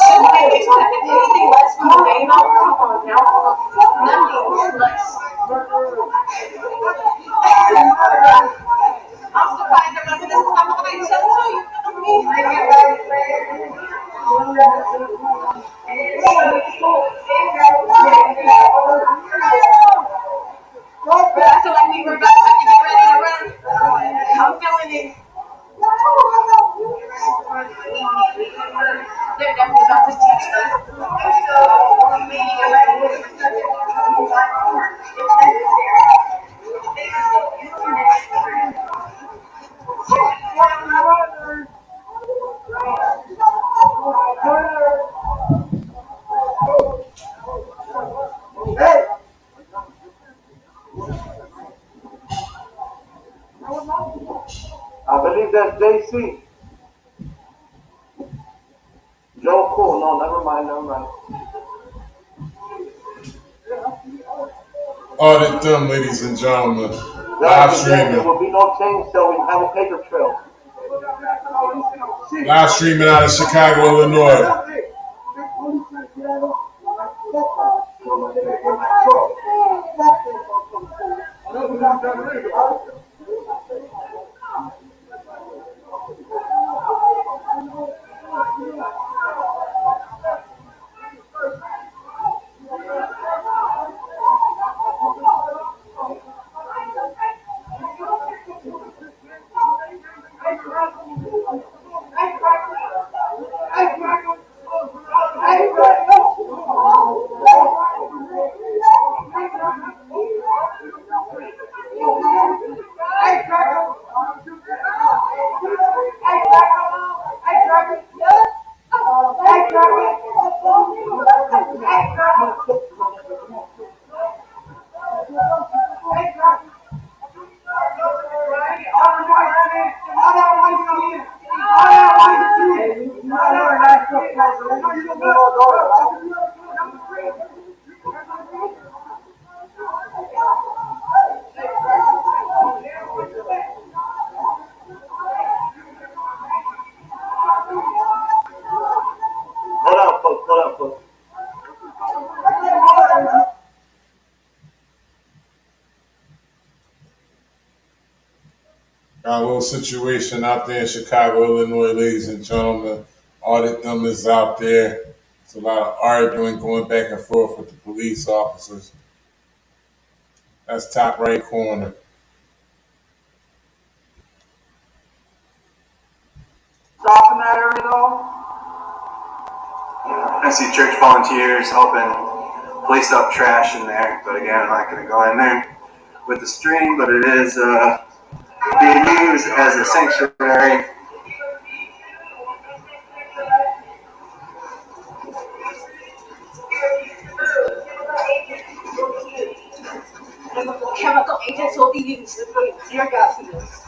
Shouldn't they expect anything less from the main now? Nothing less. I'm surprised there wasn't this time of night show too, you feel me? I feel like we were about to get ready to run. I'm feeling it. They're definitely about to teach us. Hey! I believe that's JC. Joe Cool. No, never mind. Audit Them, ladies and gentlemen. Live There streaming. will be no change till we have a paper trail. Live streaming out of Chicago, Illinois. Got a little situation out there in Chicago, Illinois, ladies and gentlemen. Audit numbers out there. It's a lot of arguing going back and forth with the police officers. That's top right corner. Stopping that area though? I see church volunteers helping place up trash in there, but again, I'm not going to go in there with the stream, but it is being used as a sanctuary. Chemical agents will be used to put tear gas in this.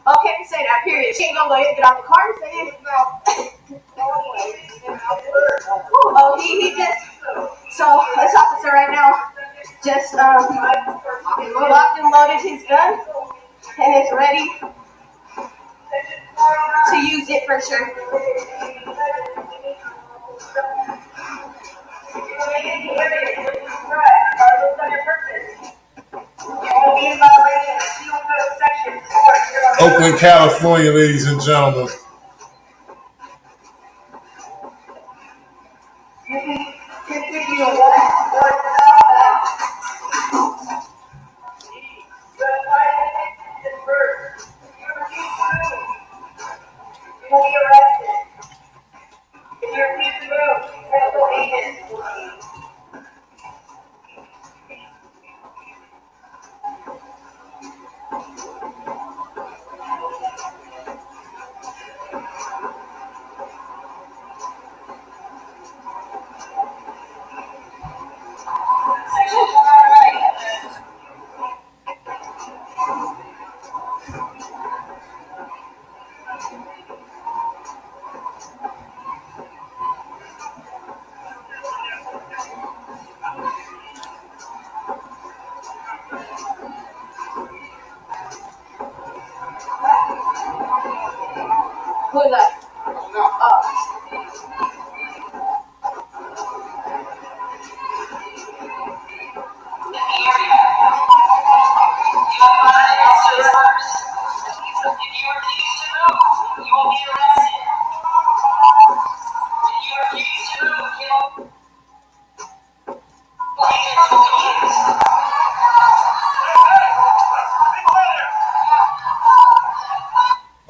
Okay, say that, period. She ain't gonna let it get out the car and say it. Oh, he just, so this officer right now just locked and loaded his gun and is ready to use it for sure. Oakland, California, ladies and gentlemen. Who is that?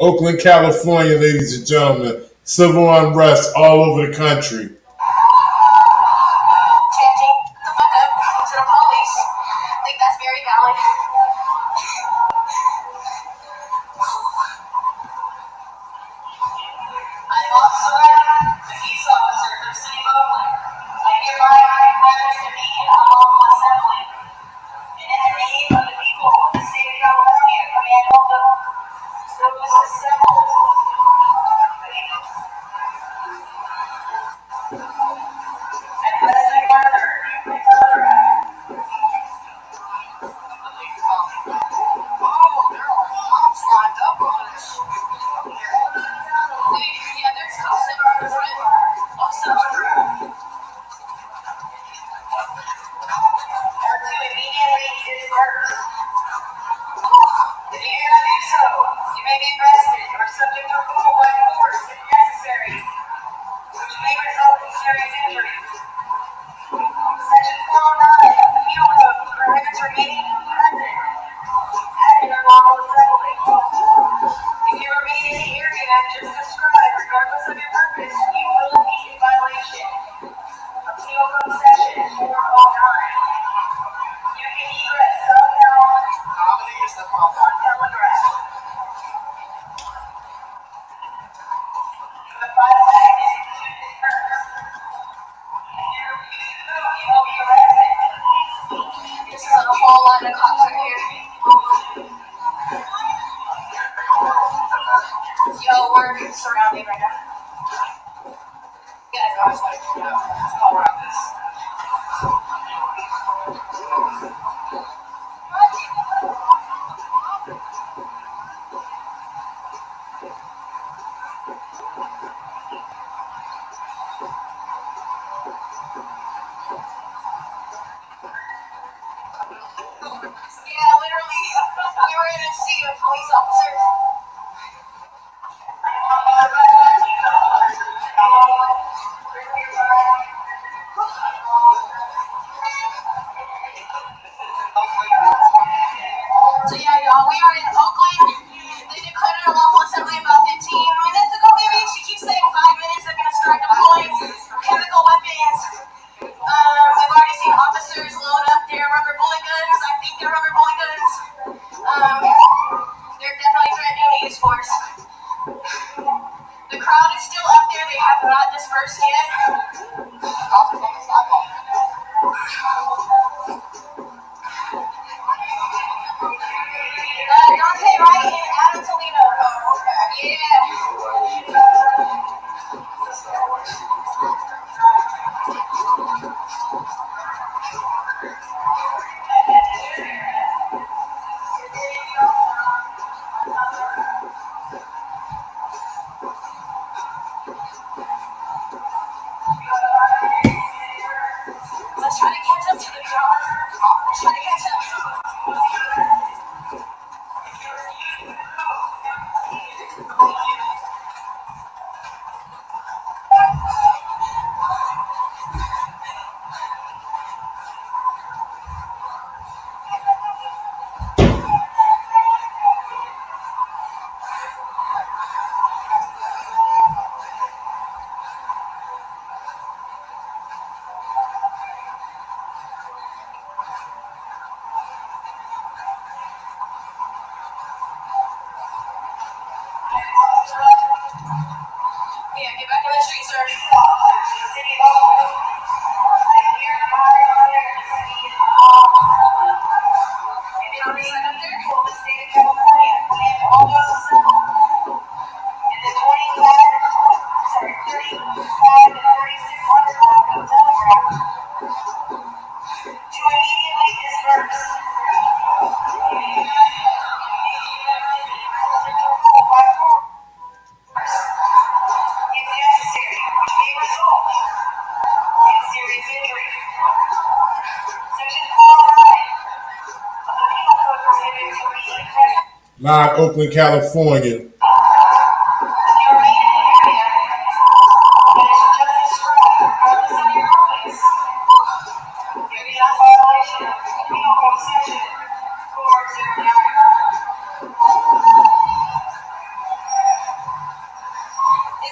Oakland, California, ladies and gentlemen. Civil unrest all over the country. Changing the fuck up to the police. I think that's very valid. I'm also the peace officer for the city of Oakland. I hereby pledge to be an unlawful assembly. And in the name of the people of the state of California, command all those assembled. And President Carter, etc. Oh, there are moms lined up on this. Yeah, there's also are to immediately disperse. If you do not do so, you may be arrested or subject to removal by force if necessary, which may result in serious injuries. Section 409 of the Penal Code prohibits remaining present at an unlawful assembly. If you remain in the area just described, regardless of your purpose, you will be in violation of Penal Code Section 409. You can egress self-help on telegraph. The 5 seconds to disperse. If you refuse to move, you will be arrested. This is a whole lot of cops are here. Yo, we're surrounded right now. Yeah, guys, like, let's go around this. Yeah, literally, we were in a sea of police officers. So yeah, y'all, we are in Oakland. They declared a lawful assembly about 15 minutes ago, maybe. She keeps saying 5 minutes. They're gonna start deploying chemical weapons. We've already seen officers load up their rubber bullet guns. I think they're rubber bullet guns. They're definitely threatening to use force. The crowd is still up there. They have not dispersed yet. Dante, right? And Adam Toledo. Yeah. Let's try to catch up to the crowd. Let's try to catch up. Yeah, get back in the street, sir. Live Oakland, California. Is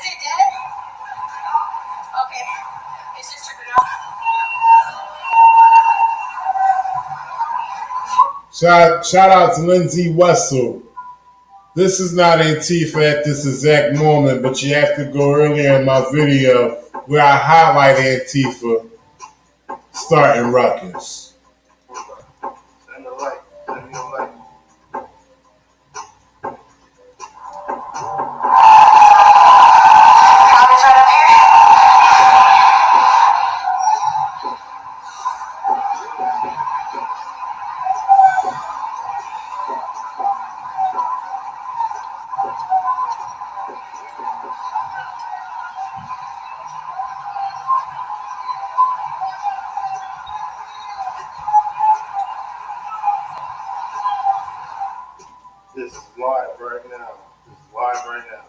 it dead? Okay. It's just tripping out. Shout out to Lindsay Wessel. This is not Antifa at this exact moment, but you have to go earlier in my video where I highlight Antifa starting ruckus. Send a like. Send me a like. This is live right now. This is live right now.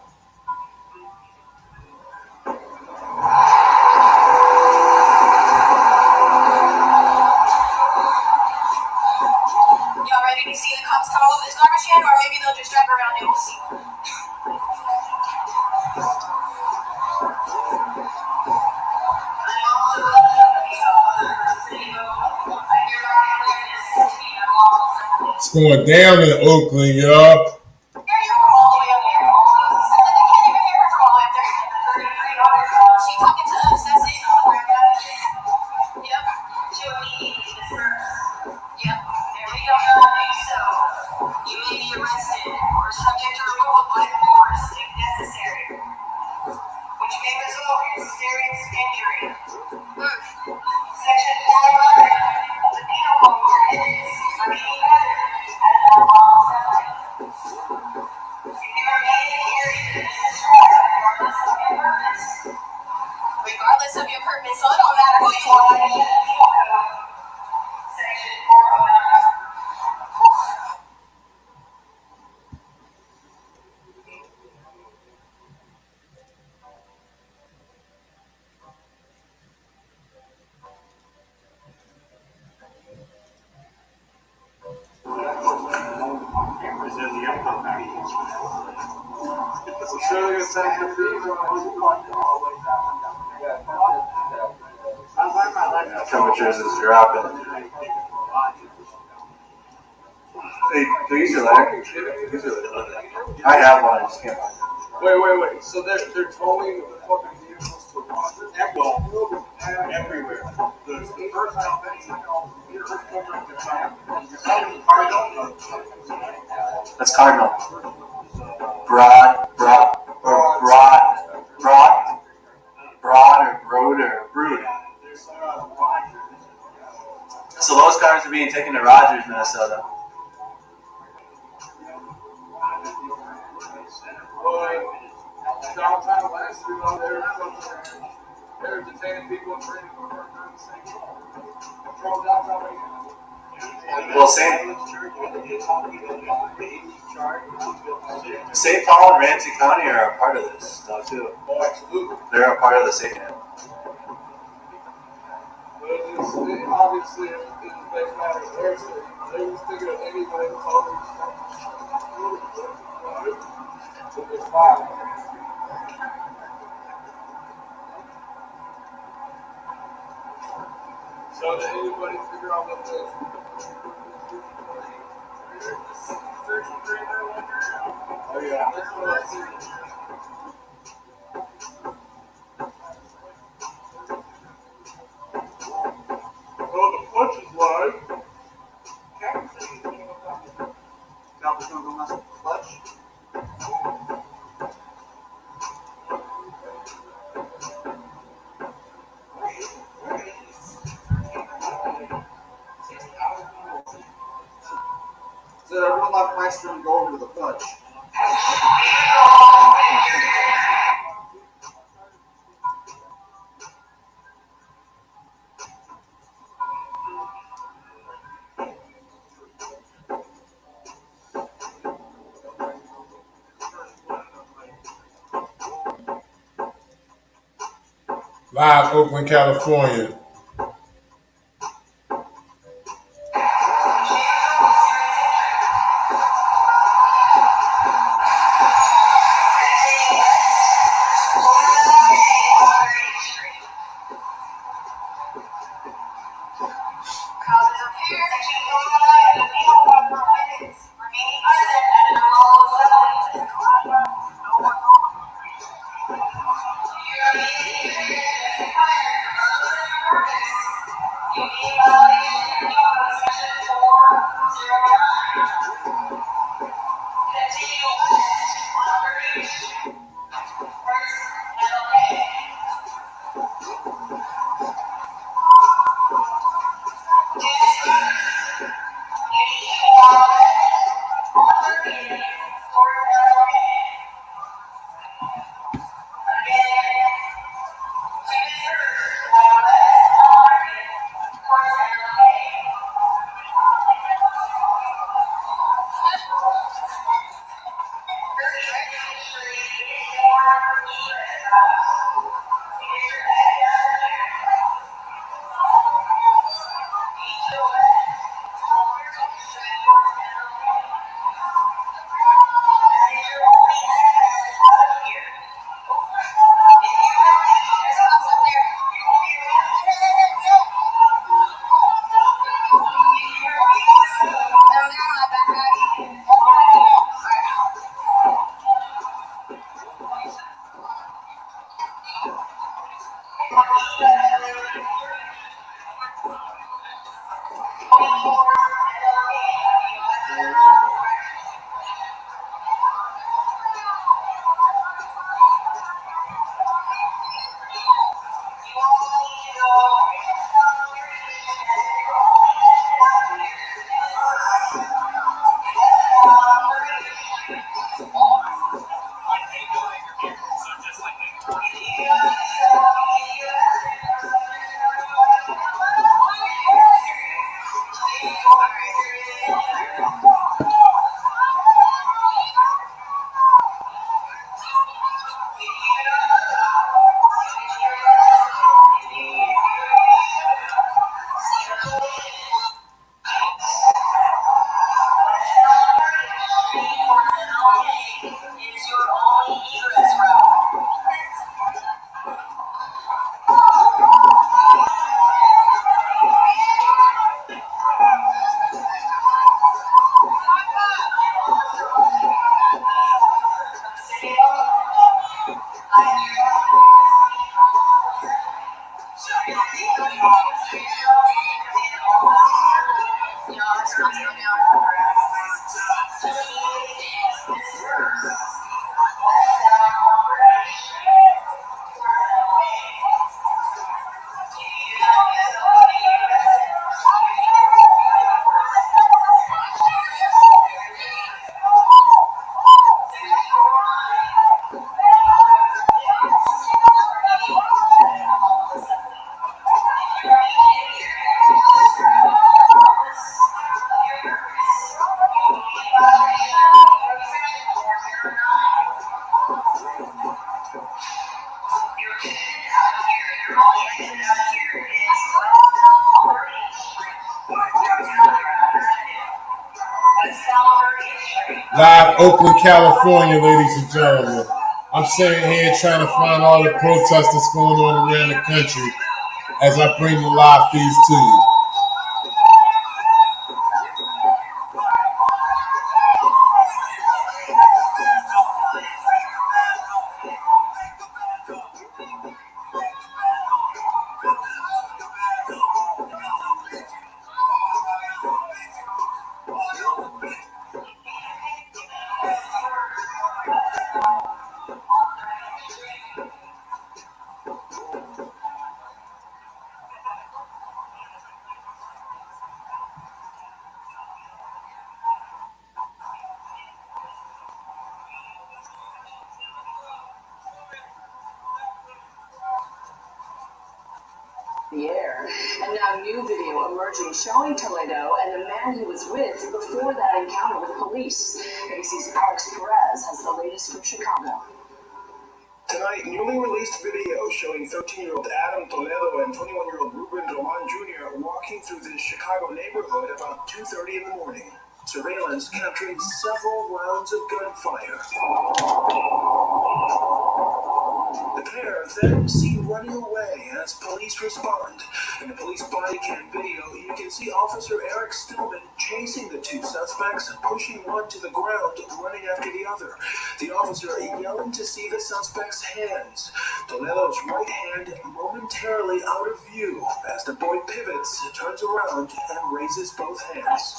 Y'all ready to see the cops come over this garbage can, or maybe they'll just drive around and we'll see. It's going down in Oakland, y'all. She talking to us, that's it. Yep. Yep. There we go. So, you may be arrested or subject to removal by force if necessary, which may result in serious injury. Section 4 of the Penal Code Temperatures is dropping. Hey, use your ladder. I have one, I just can't find it. Wait. So they're towing the fucking vehicles to Washington? Everywhere. The first time That's Cardinal. Broad or brood. So those cars are being taken to Rogers, Minnesota. Downtown last year, they were detaining people and bringing them around the same control downtown. Well, St. Paul and Ramsey County are a part of this stuff too. Oh, absolutely. They're a part of the safety net. Obviously, it makes matters there, so they was thinking of anybody with all these so it's fine. So did anybody figure out what the oh yeah, that's what I see. Oh, the punch is live. Now we're going to go mess with the clutch. So everyone left Meister and go over to the punch. Live, Oakland, California. Live Oakland, California, ladies and gentlemen. I'm sitting here trying to find all the protests that's going on around the country as I bring the live feeds to you. The air. And now new video emerging showing Toledo and the man he was with before that encounter with police. ABC's Alex Perez has the latest from Chicago. Tonight, newly released video showing 13-year-old Adam Toledo and 21-year-old Ruben Roman Jr. walking through this Chicago neighborhood about 2:30 in the morning. Surveillance capturing several rounds of gunfire. The pair then seen running away as police respond. In the police body cam video, you can see Officer Eric Stillman chasing the two suspects, pushing one to the ground, running after the other. The officer yelling to see the suspect's hands. Toledo's right hand momentarily out of view as the boy pivots, turns around, and raises both hands.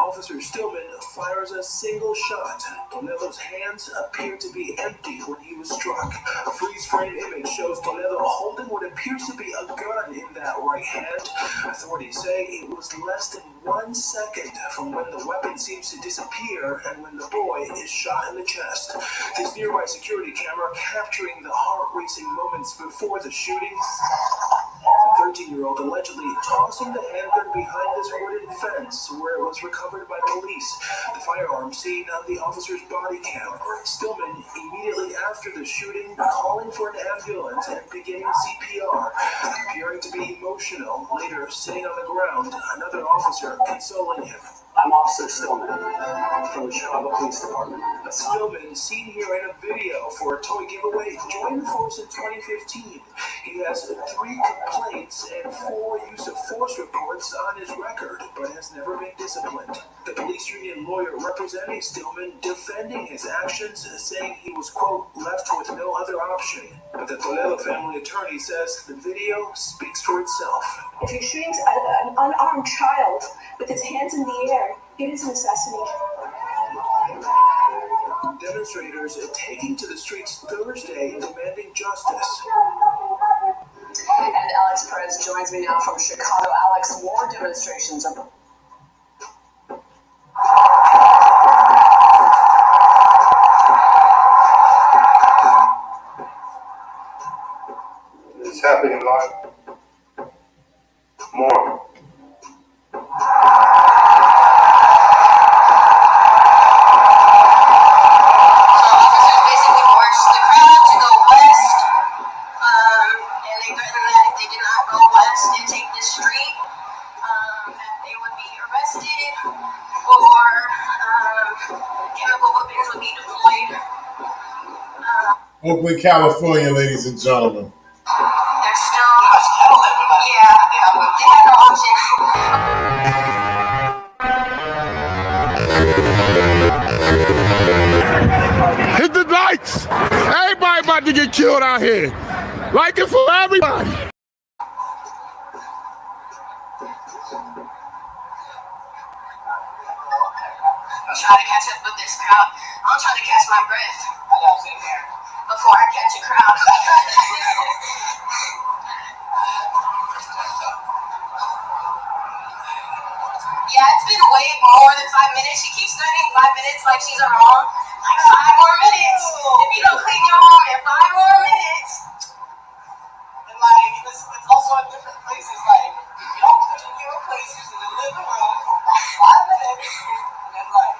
Officer Stillman fires a single shot. Toledo's hands appear to be empty when he was struck. A freeze frame image shows Toledo holding what appears to be a gun in that right hand. Authorities say it was less than 1 second from when the weapon seems to disappear and when the boy is shot in the chest. This nearby security camera capturing the heart-racing moments before the shooting. The 13-year-old allegedly tossing the handgun behind this wooden fence where it was recovered by police. The firearm seen on the officer's body cam. Stillman immediately after the shooting calling for an ambulance and beginning CPR. Appearing to be emotional, later sitting on the ground, another officer consoling him. I'm Officer Stillman from the Chicago Police Department. Stillman, seen here in a video for a toy giveaway, joined the force in 2015. He has 3 complaints and 4 use of force reports on his record, but has never been disciplined. The police union lawyer representing Stillman defending his actions, saying he was, quote, left with no other option. But the Toledo family attorney says the video speaks for itself. If you're shooting an unarmed child with his hands in the air, it is an assassination. Demonstrators taking to the streets Thursday demanding justice. And Alex Perez joins me now from Chicago. Alex, more demonstrations are... It's happening live. More. Oakland, California, ladies and gentlemen. They're still, yeah, they had no option. Hit the lights. Everybody about to get killed out here. Like it for everybody. I'm trying to catch up with this crowd. I'm trying to catch my breath. I gotta stay there before I catch a crowd. Yeah, it's been way more than 5 minutes. She keeps threatening 5 minutes like she's wrong. Like 5 more minutes. If you don't clean your home in 5 more minutes. And like, it's also at different places. Like, you don't clean your places in the living room for 5 minutes. And then like,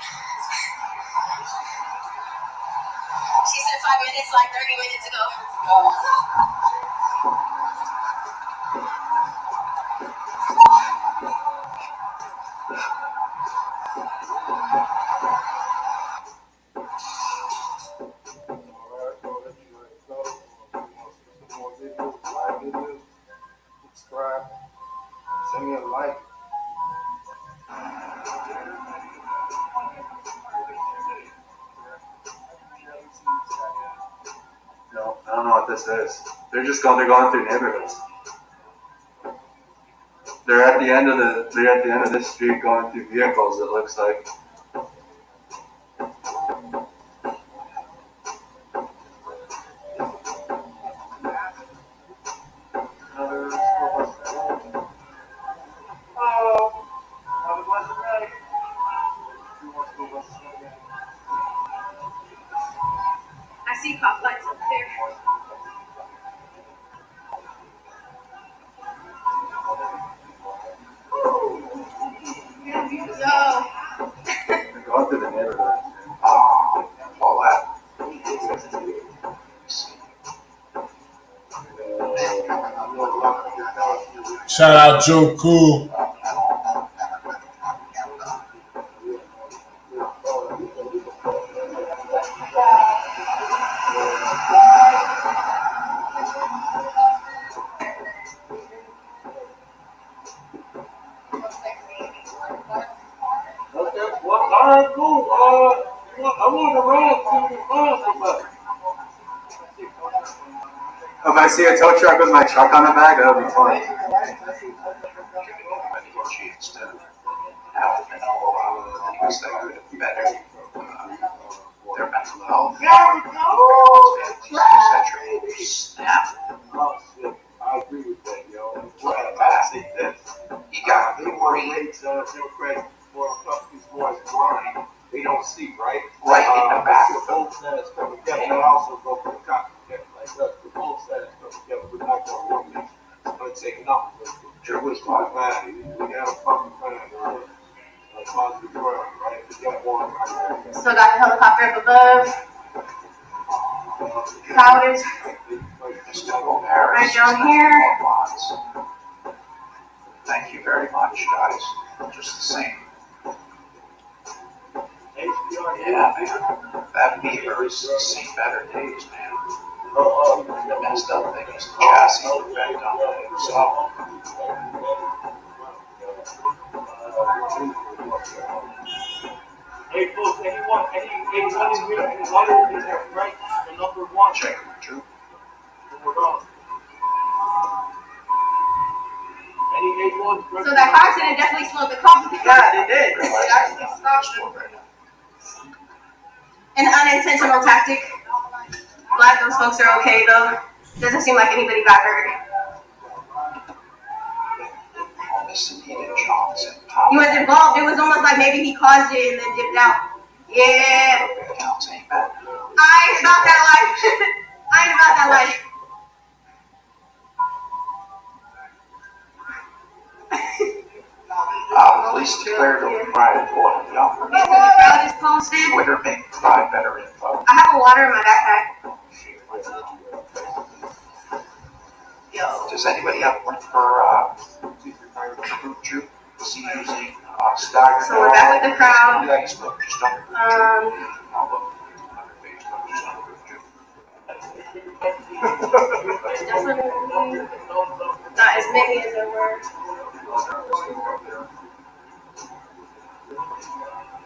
she said 5 minutes like 30 minutes ago. Subscribe. Send me a like. No, I don't know what this is. They're going through neighborhoods. They're at the end of this street going through vehicles, it looks like. I see cop lights up there. So, They're going through the neighborhood. All that. Shout out Joe Cool. Alright, cool. I want to run to find somebody. If I see a tow truck with my truck on the back, that'll be funny. Their mental health. Oh shit, I agree with that, yo. You gotta be worried. Democrats more companies more blind. They don't see, right? Right in the back The of them. both sides come together. They also go for the copycat like us. The both sides come together. We're not going to win this. It's going to take enough. True is Like, man, we got a fucking plan, right? A positive world, right? We got one right there. still got the helicopter up above. Crowd is right down here. Thank you very much, guys. Just the same. Yeah, man. That beaver has seen better days, man. The messed up thing is the chassis effect on it. So, Hey, folks, anyone in here, any other is there, right? The number one. check it, true. We're going. Any A1s? So that car accident definitely slowed the car. Yeah, it did. It actually stopped. An unintentional tactic. Glad those folks are okay though. Doesn't seem like anybody got hurt. He was involved. It was almost like maybe he caused it and then dipped out. Yeah. I ain't about that life. I ain't about that life. At least declared a private for the offer. Okay, so the crowd is posted. Twitter may provide better info. I have a water in my backpack. Does anybody have one for Drew? Is he using Stagger? So we're back with the crowd. Facebook, just under Not as many as there were.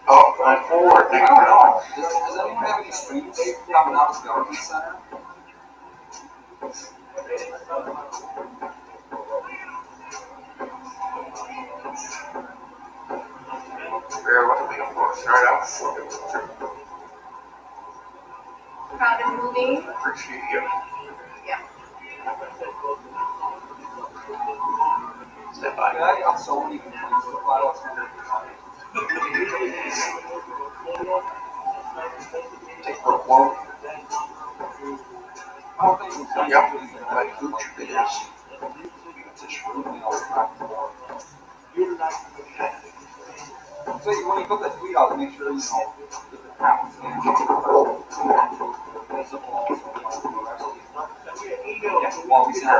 Oh, Going forward. I don't know. Does anyone have any streams coming out of the government center? Where what are we going to start out? Crowd is moving. Appreciate you. Yeah. Stand by. Yeah, I got so many complaints with pilots. Take a quote. I don't think it's Yep. Like who it is. So when you put the tweet out, make sure you know that the happens in while we send our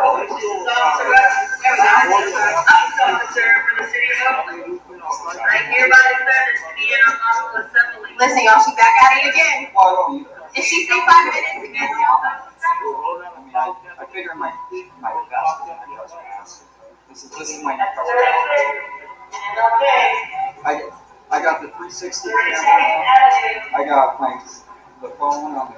Listen, y'all, she back at it again. If she say 5 minutes again, I figure my best. This is my next I got the 360 camera. I got the phone on the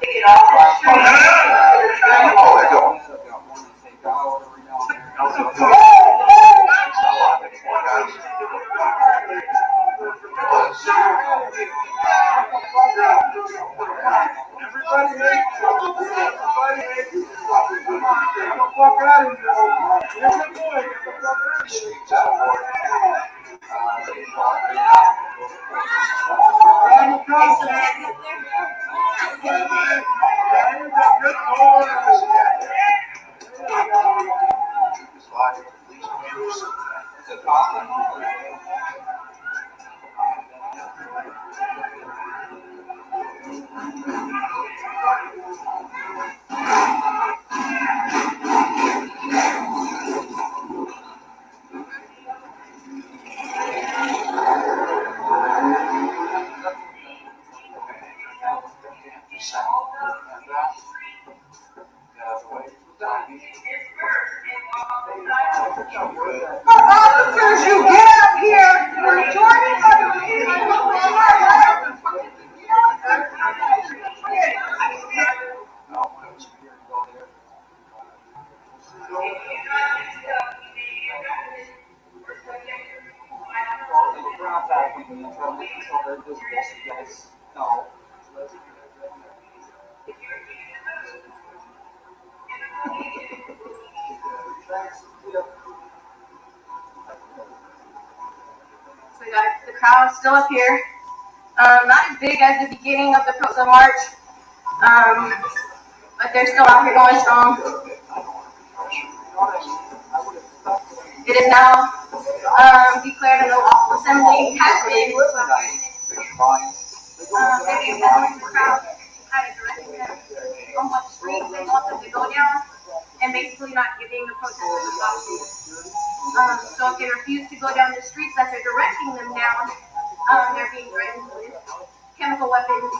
Officers, you get up here. Jordan, so we got the crowd still up here. Not as big as the beginning of the march, but they're still out here going strong. It is now declared a lawful assembly. Has been. Maybe the crowd kind of directing them on what streets they want them to go down, and basically not giving the protesters a stop. So if they refuse to go down the streets that they're directing them down, they're being threatened with chemical weapons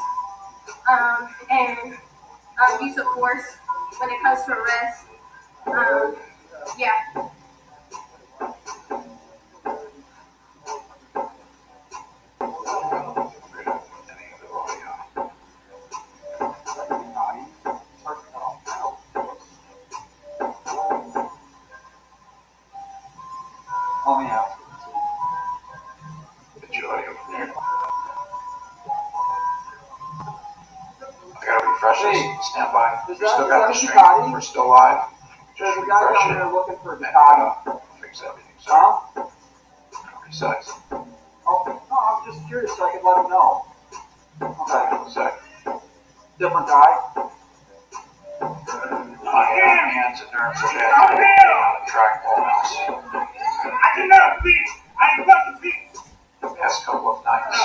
and use of force when it comes to arrest. Yeah. Oh yeah. The joy of there. I gotta refresh this. Stand by. We still got the stream. We're still live. There's a guy down there looking for a Ducati. Fix everything. Huh? Resize. Oh, no, I'm just curious so I can let him know. Okay. Different guy? Hands and nerves are bad. On the track balls. I cannot beat. I got to beat. The past couple of nights,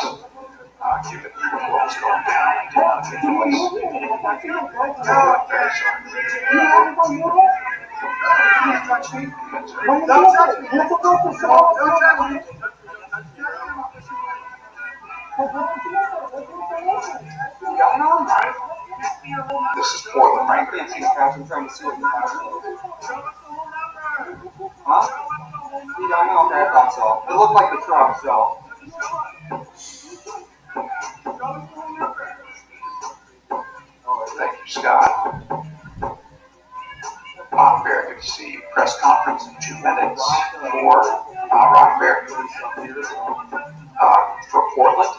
given what was going down, I did not think twice. Don't touch me. Don't touch me. This is Portland, right? I'm trying to see what you're Huh? Yeah, I know, okay, I thought so. It looked like the truck, so. Scott. Rock Bear, good to see you. Press conference in 2 minutes for Rock Bear. For Portland.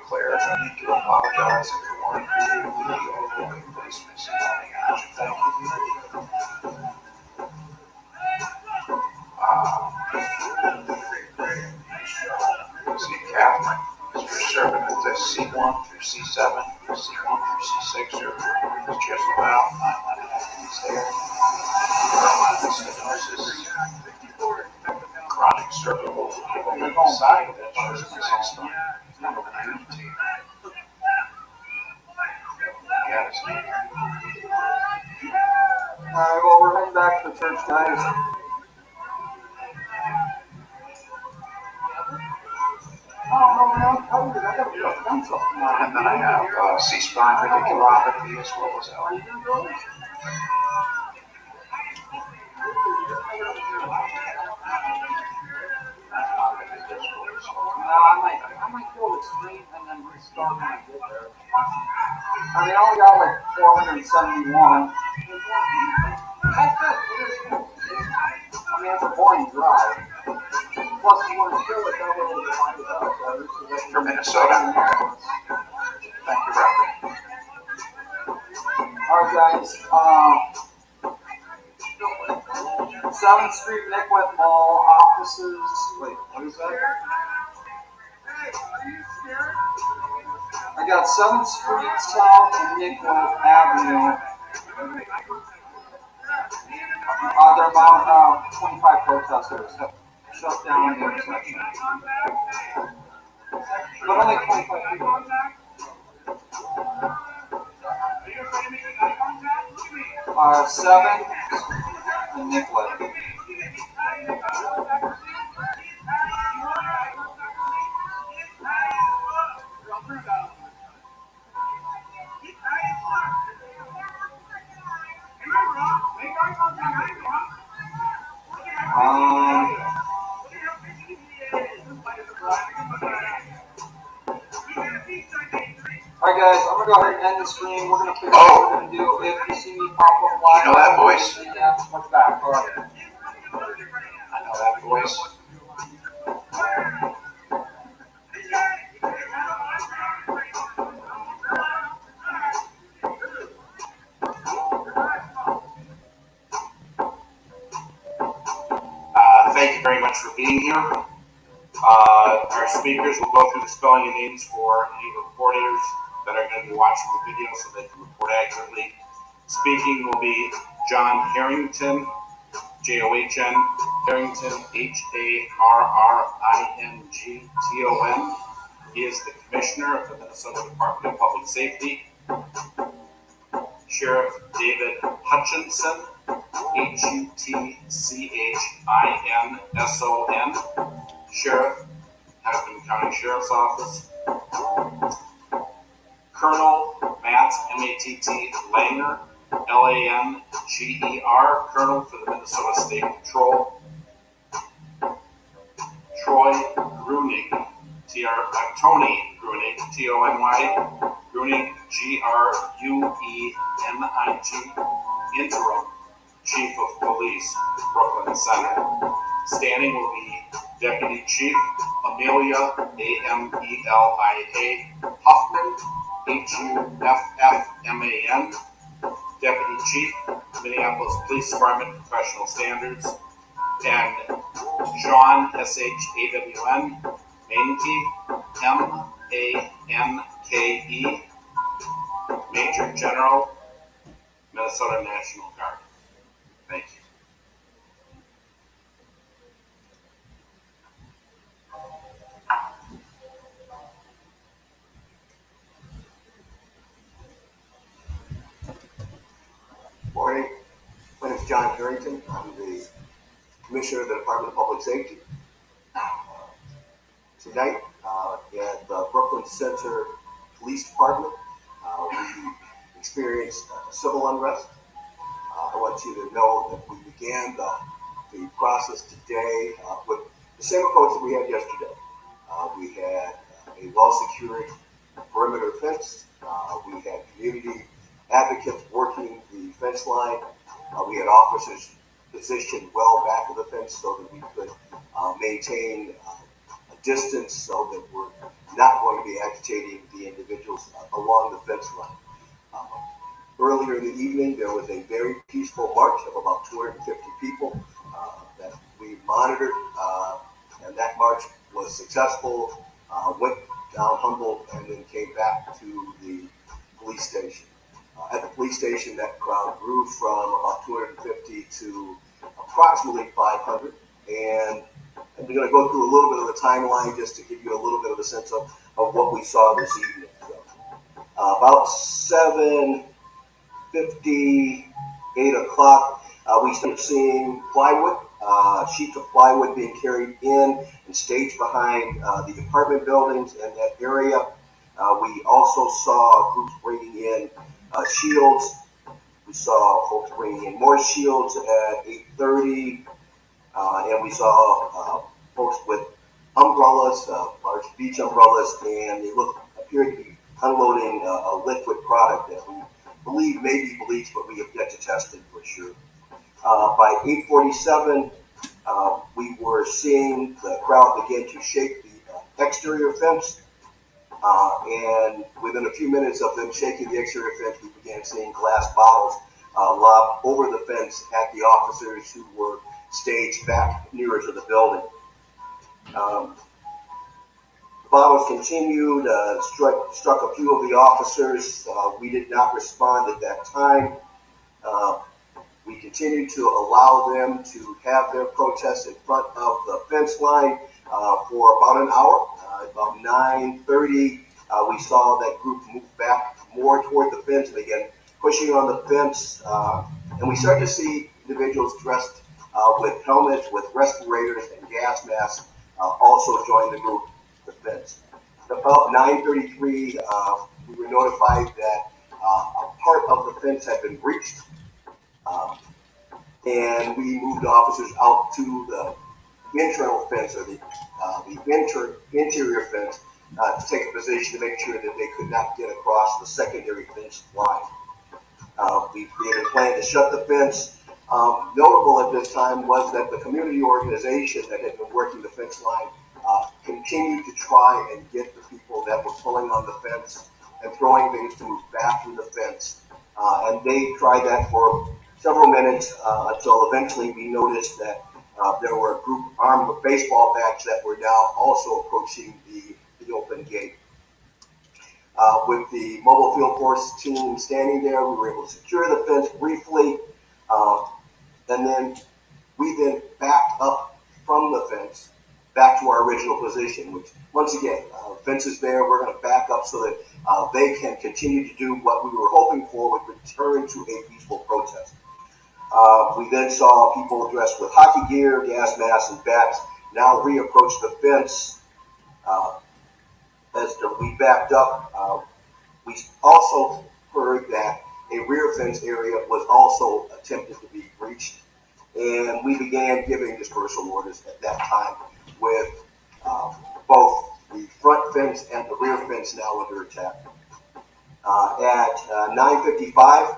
Claire, I need to apologize everyone for the police missing morning action. Thank you. See Catherine, you're serving at the C1 through C7, C1 through C6, you're just about 9 months there. Stenosis, chronic cervical side that shows missing spine. Alright, well, we're heading back to the church, guys. And then I have C-spine radiculopathy as well as L. I might go extreme and then restart when I get there. I mean, I only got like 471. That's good. I mean, it's a boring drive. Plus, you want to kill it, that way it'll find it out. For Minnesota. Thank you, Robert. Alright, guys. 7th Street, Nicollet Mall, offices. Wait, what is that? I got 7th Street South and Nicollet Avenue. There are about 25 protesters that shut down the intersection. But only 25 people. 7 and Nicollet. Alright guys, I'm gonna go ahead and end the stream. We're gonna figure out what we're gonna do. If you see me pop up live, you know that voice? Yeah, what's that? Alright. I know that voice. Thank you very much for being here. Our speakers will go through the spelling of names for any reporters that are going to be watching the video so they can report accurately. Speaking will be John Harrington, John Harrington, Harrington. He is the Commissioner of the Minnesota Department of Public Safety. Sheriff David Hutchinson, Hutchinson, Sheriff, Hennepin County Sheriff's Office. Colonel Matt, M-A-T-T, Langer, Langer, Colonel for the Minnesota State Patrol. Troy Gruening, Tony Gruening, T-O-N-Y, Gruening, G-R-U-E-N-I-G, Interim Chief of Police, Brooklyn Center. Standing will be Deputy Chief Amelia, A-M-E-L-I-A, Huffman, H-U-F-F-M-A-N, Deputy Chief, Minneapolis Police Department Professional Standards, and Sean, S-H-A-W-N, Mainke, M-A-N-K-E, Major General, Minnesota National Guard. Thank you. Morning. My name is John Harrington. I'm the Commissioner of the Department of Public Safety. Tonight, we had the Brooklyn Center Police Department. We experienced civil unrest. I want you to know that we began the process today with the same approach that we had yesterday. We had a well-secured perimeter fence. We had community advocates working the fence line. We had officers positioned well back of the fence so that we could maintain a distance so that we're not going to be agitating the individuals along the fence line. Earlier in the evening, there was a very peaceful march of about 250 people that we monitored, and that march was successful, went down Humboldt, and then came back to the police station. At the police station, that crowd grew from about 250 to approximately 500, and we're going to go through a little bit of the timeline just to give you a little bit of a sense of what we saw this evening. So, about 7:58 o'clock, we started seeing plywood, sheets of plywood being carried in and staged behind the apartment buildings in that area. We also saw groups bringing in shields. We saw folks bringing in more shields at 8:30, and we saw folks with umbrellas, large beach umbrellas, and they appeared to be unloading a liquid product that we believe may be bleach, but we have yet to test it for sure. By 8:47, we were seeing the crowd begin to shake the exterior fence, and within a few minutes of them shaking the exterior fence, we began seeing glass bottles lobbed over the fence at the officers who were staged back nearer to the building. The bottles continued, struck a few of the officers. We did not respond at that time. We continued to allow them to have their protests in front of the fence line for about an hour. About 9:30, we saw that group move back more toward the fence and began pushing on the fence. And we started to see individuals dressed with helmets, with respirators and gas masks also join the group, the fence. About 9:33, we were notified that a part of the fence had been breached. And we moved officers out to the internal fence, or the interior fence, to take a position to make sure that they could not get across the secondary fence line. We created a plan to shut the fence. Notable at this time was that the community organization that had been working the fence line continued to try and get the people that were pulling on the fence and throwing things to move back through the fence. And they tried that for several minutes until eventually we noticed that there were a group armed with baseball bats that were now also approaching the open gate. With the mobile field force team standing there, we were able to secure the fence briefly, and then we backed up from the fence back to our original position, which once again, fence is there, we're going to back up so that they can continue to do what we were hoping for, would return to a peaceful protest. We then saw people dressed with hockey gear, gas masks, and bats now reapproach the fence. As we backed up, we also heard that a rear fence area was also attempted to be breached, and we began giving dispersal orders at that time with both the front fence and the rear fence now under attack. At 9:55,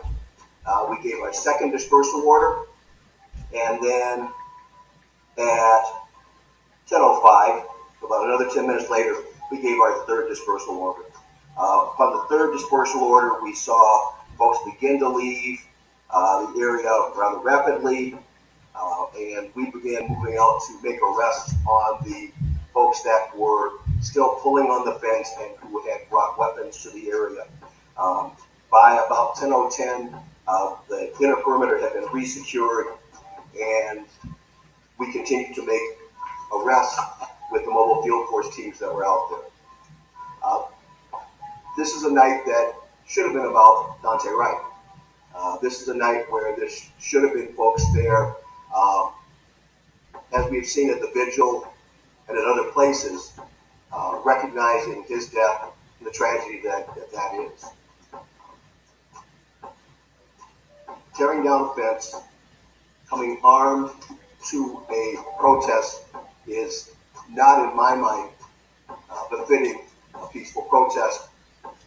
we gave our second dispersal order, and then at 10:05, about another 10 minutes later, we gave our third dispersal order. Upon the third dispersal order, we saw folks begin to leave the area rather rapidly, and we began moving out to make arrests on the folks that were still pulling on the fence and who had brought weapons to the area. By about 10:10, the inner perimeter had been resecured, and we continued to make arrests with the mobile field force teams that were out there. This is a night that should have been about Dante Wright. This is a night where there should have been folks there, as we've seen at the vigil and at other places. recognizing his death and the tragedy that is. Tearing down a fence, coming armed to a protest is not, in my mind, befitting a peaceful protest.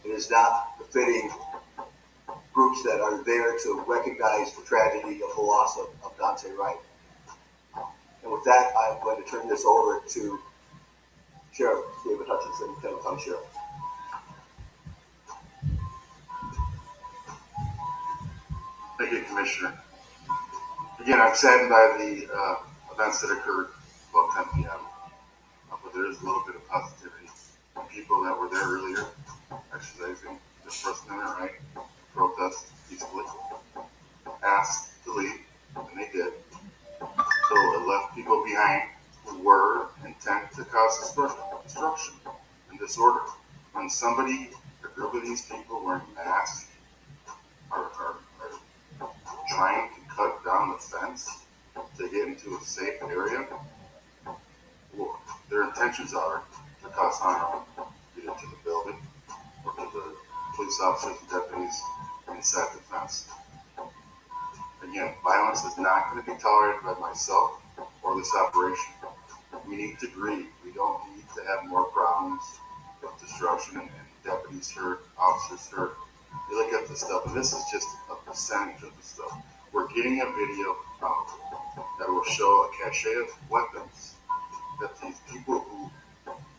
It is not befitting groups that are there to recognize the tragedy of the loss of Dante Wright. And with that, I'm going to turn this over to Sheriff David Hutchinson, Kendall County Sheriff. Thank you, Commissioner. Again, I'm saddened by the events that occurred about 10 p.m. But there is a little bit of positivity. The people that were there earlier, exercising their First Amendment right to protest peacefully, asked to leave, and they did. So it left people behind who were intent to cause destruction and disorder. When somebody, a group of these people wearing masks, are trying to cut down the fence to get into a safe area, well, their intentions are to cause harm either to the building or to the police officers and deputies inside the fence. Again, violence is not going to be tolerated by myself or this operation. We need to grieve. We don't need to have more problems with destruction and deputies hurt, officers hurt. You look at the stuff, and this is just a percentage of the stuff. We're getting a video out that will show a cache of weapons that these people who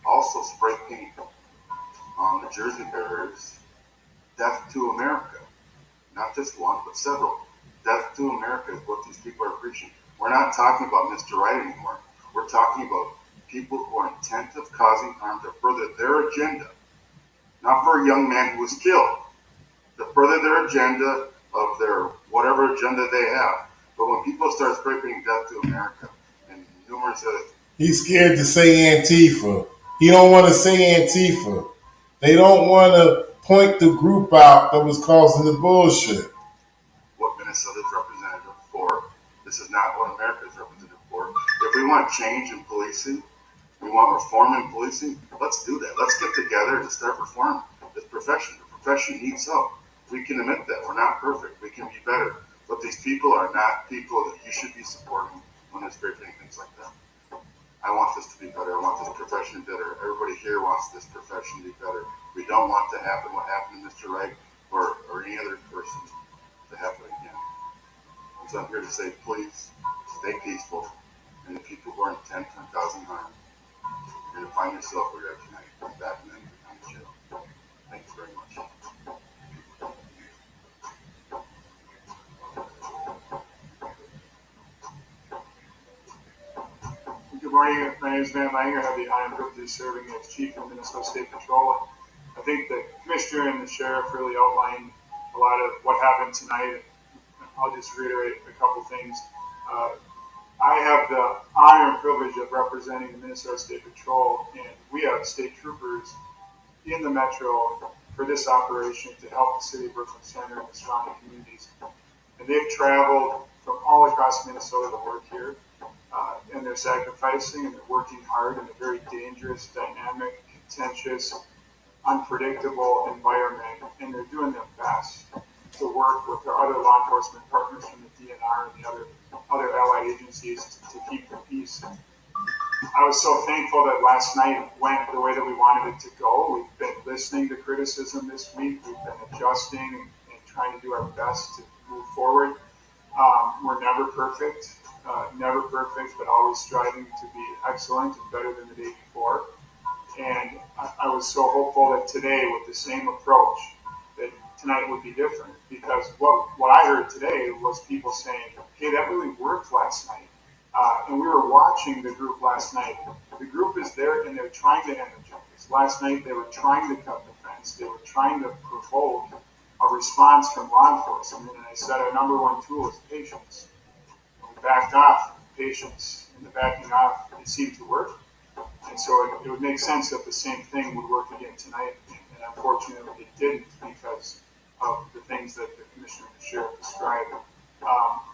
also spray paint on the jersey bearers, Death to America. Not just one, but several. Death to America is what these people are preaching. We're not talking about Mr. Right anymore. We're talking about people who are intent of causing harm to further their agenda. Not for a young man who was killed. To further their agenda of their whatever agenda they have. But when people start spray painting Death to America and numerous other things. He's scared to say Antifa. He don't want to say Antifa. They don't want to point the group out that was causing the bullshit. What Minnesota's representative for. This is not what America's representative for. If we want change in policing, we want reform in policing, let's do that. Let's get together and start reforming this profession. The profession needs help. We can admit that. We're not perfect. We can be better. But these people are not people that you should be supporting when they're spray painting things like that. I want this to be better. I want this profession better. Everybody here wants this profession to be better. We don't want to happen what happened to Mr. Wright or any other person to happen again. So I'm here to say, please, stay peaceful. And the people who are intent on causing harm, you're going to find yourself where you're at tonight. Back in the county jail. Thank you very much. Good morning. My name is Matt Langer. I have the honor and privilege of serving as Chief of Minnesota State Patrol. I think the Commissioner and the Sheriff really outlined a lot of what happened tonight. I'll just reiterate a couple things. I have the honor and privilege of representing the Minnesota State Patrol, and we have state troopers in the metro for this operation to help the city of Brooklyn Center and the surrounding communities. And they've traveled from all across Minnesota to work here. And they're sacrificing and they're working hard in a very dangerous, dynamic, contentious, unpredictable environment. And they're doing their best to work with their other law enforcement partners from the DNR and the other allied agencies to keep the peace. I was so thankful that last night went the way that we wanted it to go. We've been listening to criticism this week. We've been adjusting and trying to do our best to move forward. We're never perfect. But always striving to be excellent and better than the day before. And I was so hopeful that today, with the same approach, that tonight would be different. Because what I heard today was people saying, hey, that really worked last night. And we were watching the group last night. The group is there and they're trying to energize. Last night they were trying to cut the fence. They were trying to provoke a response from law enforcement. And I said our number one tool is patience. Backed off patience, and the backing off, it seemed to work. And so it would make sense that the same thing would work again tonight. And unfortunately, it didn't because of the things that the Commissioner and the Sheriff described.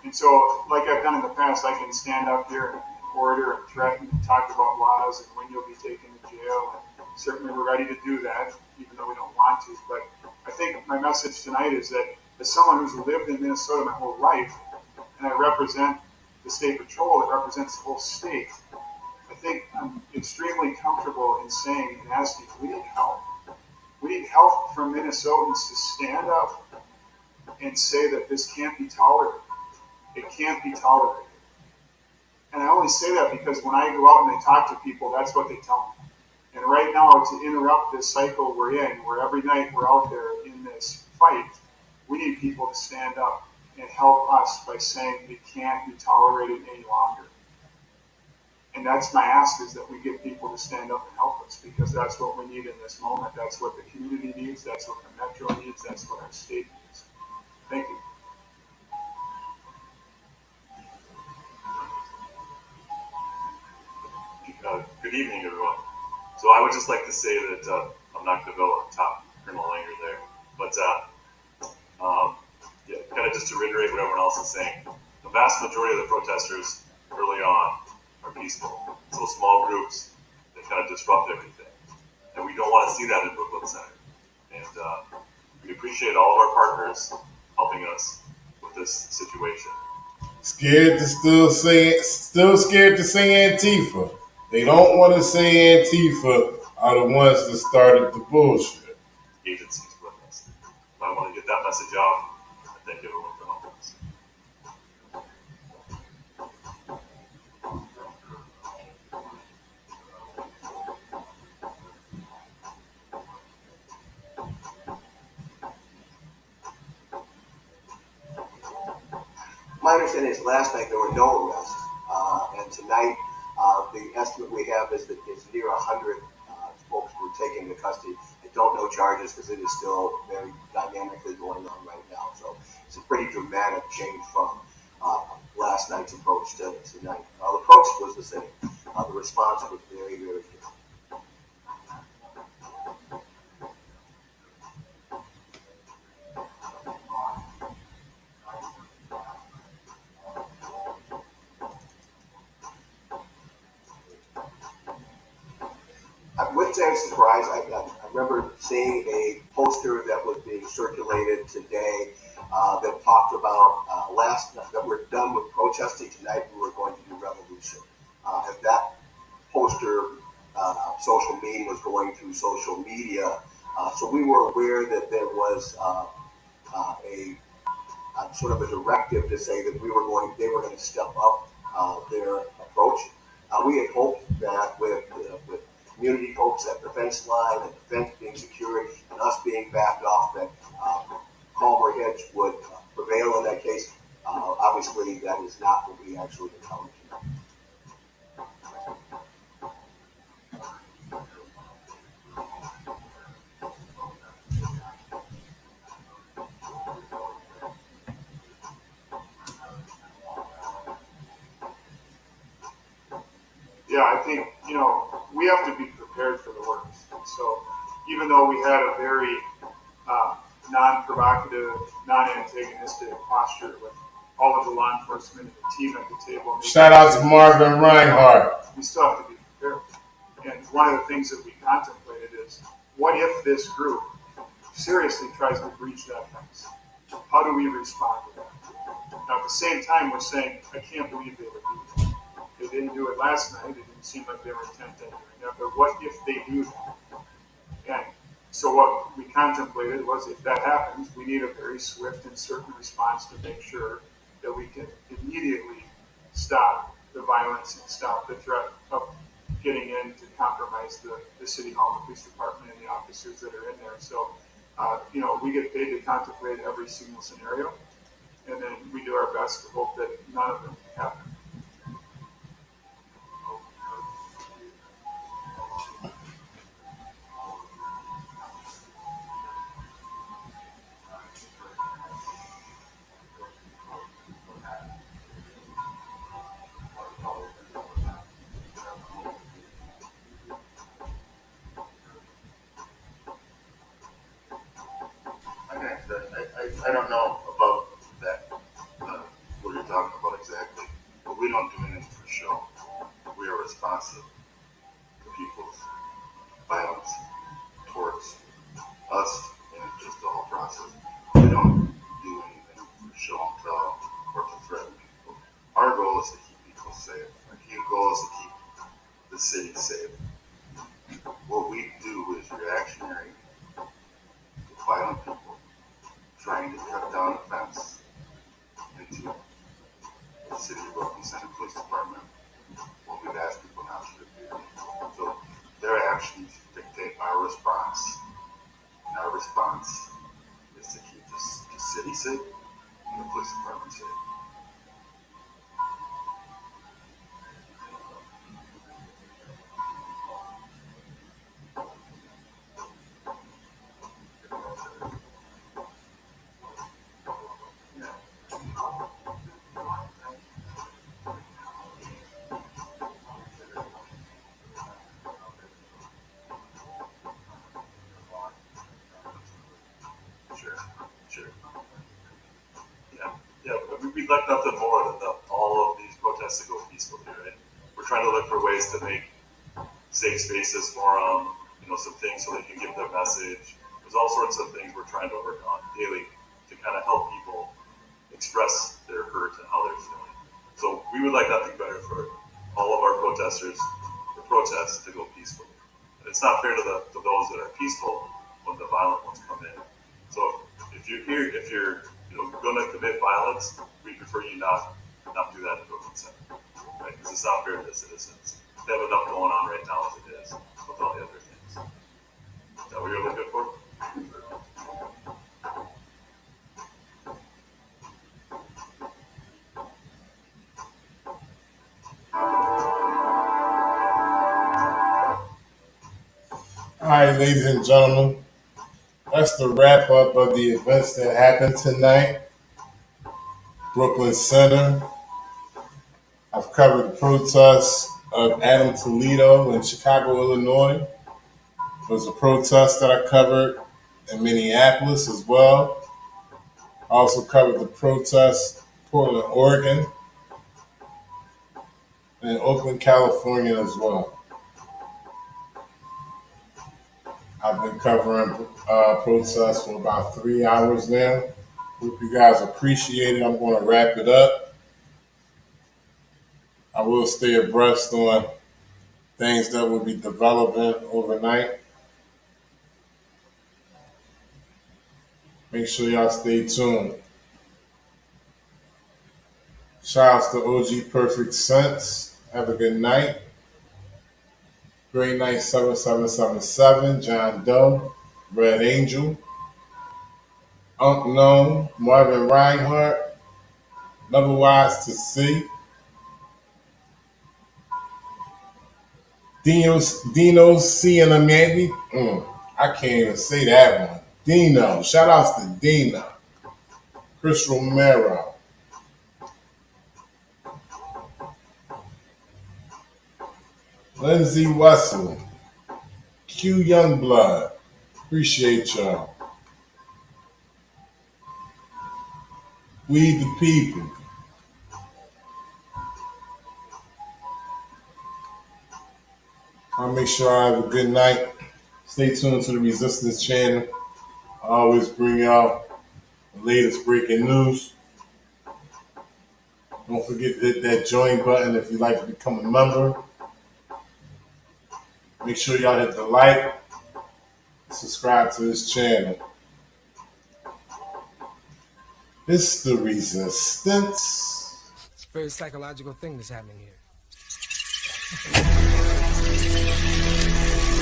And so, like I've done in the past, I can stand up here and order and threaten and talk about laws and when you'll be taken to jail certainly we're ready to do that, even though we don't want to. But I think my message tonight is that as someone who's lived in Minnesota my whole life, and I represent the state patrol that represents the whole state, I think I'm extremely comfortable in saying and asking, we need help. We need help from Minnesotans to stand up and say that this can't be tolerated. It can't be tolerated. And I only say that because when I go out and I talk to people, that's what they tell me. And right now, to interrupt this cycle we're in, where every night we're out there in this fight, we need people to stand up and help us by saying it can't be tolerated any longer. And that's my ask, is that we get people to stand up and help us, because that's what we need in this moment. That's what the community needs. That's what the metro needs. That's what our state needs. Thank you. Good evening, everyone. So I would just like to say that I'm not going to go on top criminal anger there, but yeah, kind of just to reiterate what everyone else is saying, the vast majority of the protesters early on are peaceful. So small groups that kind of disrupt everything, and we don't want to see that in Brooklyn Center. And we appreciate all of our partners helping us with this situation. Scared to still scared to say Antifa. They don't want to say Antifa are the ones that started the bullshit. Agencies with us. But I want to get that message out, and thank everyone for helping us. My understanding is last night there were no arrests, and tonight the estimate we have is that it's near 100 folks were taken into custody. I don't know charges because it is still very dynamically going on right now. So it's a pretty dramatic change from last night's approach to tonight. The approach was the same. The response was very, very good. I wouldn't say I'm surprised. I remember seeing a poster that was being circulated today that talked about that we're done with protesting tonight. We were going to do revolution. And that poster, social media was going through social media, so we were aware that there was a sort of a directive to say that they were going to step up their approach. We had hoped that with community folks at the fence line and the fence being secured and us being backed off, that calmer heads would prevail in that case. Obviously, that is not what we actually encountered. Yeah, I think, we have to be prepared for the worst. So even though we had a very non-provocative, non-antagonistic posture with all of the law enforcement and the team at the table. Shout out to Marvin Reinhardt. We still have to be prepared. And one of the things that we contemplated is, what if this group seriously tries to breach that fence? How do we respond to that? Now, at the same time, we're saying, I can't believe they would do that. They didn't do it last night. It didn't seem like they were intent on doing that. But what if they do that? And so what we contemplated was, if that happens, we need a very swift and certain response to make sure that we can immediately stop the violence and stop the threat of getting in to compromise the city hall, the police department, and the officers that are in there. So, we get paid to contemplate every single scenario, and then we do our best to hope that none of them happen. I don't know about that, what you're talking about exactly, but we don't do anything for show. We are responsive to people's violence. responsive. They don't do anything to show and tell or to threaten people. Our goal is to keep people safe. Our goal is to keep the city safe. What we do is reactionary to violent people trying to cut down a fence into the city of Oakland Center Police Department. What we've asked people not to do. So their actions dictate our response. And our response is to keep the city safe and the police department safe. Sure. Yeah, we'd like nothing more than all of these protests to go peacefully, right? We're trying to look for ways to make safe spaces for them, some things so they can give their message. There's all sorts of things we're trying to work on daily to kind of help people express their hurt and how they're feeling. So we would like nothing better for all of our protesters, the protests, to go peacefully. And it's not fair to those that are peaceful when the violent ones come in. So if you're going to commit violence, we prefer you not do that in Oakland Center, right? Because it's not fair to the citizens. They have enough going on right now as it is with all the other things. Is that what you're looking for? All right, ladies and gentlemen, that's the wrap up of the events that happened tonight. Brooklyn Center. I've covered the protests of Adam Toledo in Chicago, Illinois. There was a protest that I covered in Minneapolis as well. I also covered the protest in Portland, Oregon, and in Oakland, California as well. I've been covering protests for about 3 hours now. Hope you guys appreciate it. I'm going to wrap it up. I will stay abreast on things that will be developing overnight. Make sure y'all stay tuned. Shout outs to OG Perfect Sense. Have a good night. Great Night 7777, John Doe, Red Angel, Unknown, Marvin Reinhardt, Never Wise to See, Dino C and Amandi. I can't even say that one. Dino. Shout outs to Dino. Chris Romero. Lindsay Wessel. Q Youngblood. Appreciate y'all. We the people. I'll make sure I have a good night. Stay tuned to the Resistance channel. I always bring y'all the latest breaking news. Don't forget to hit that join button if you'd like to become a member. Make sure y'all hit the like, subscribe to this channel. It's the Resistance. It's a very psychological thing that's happening here.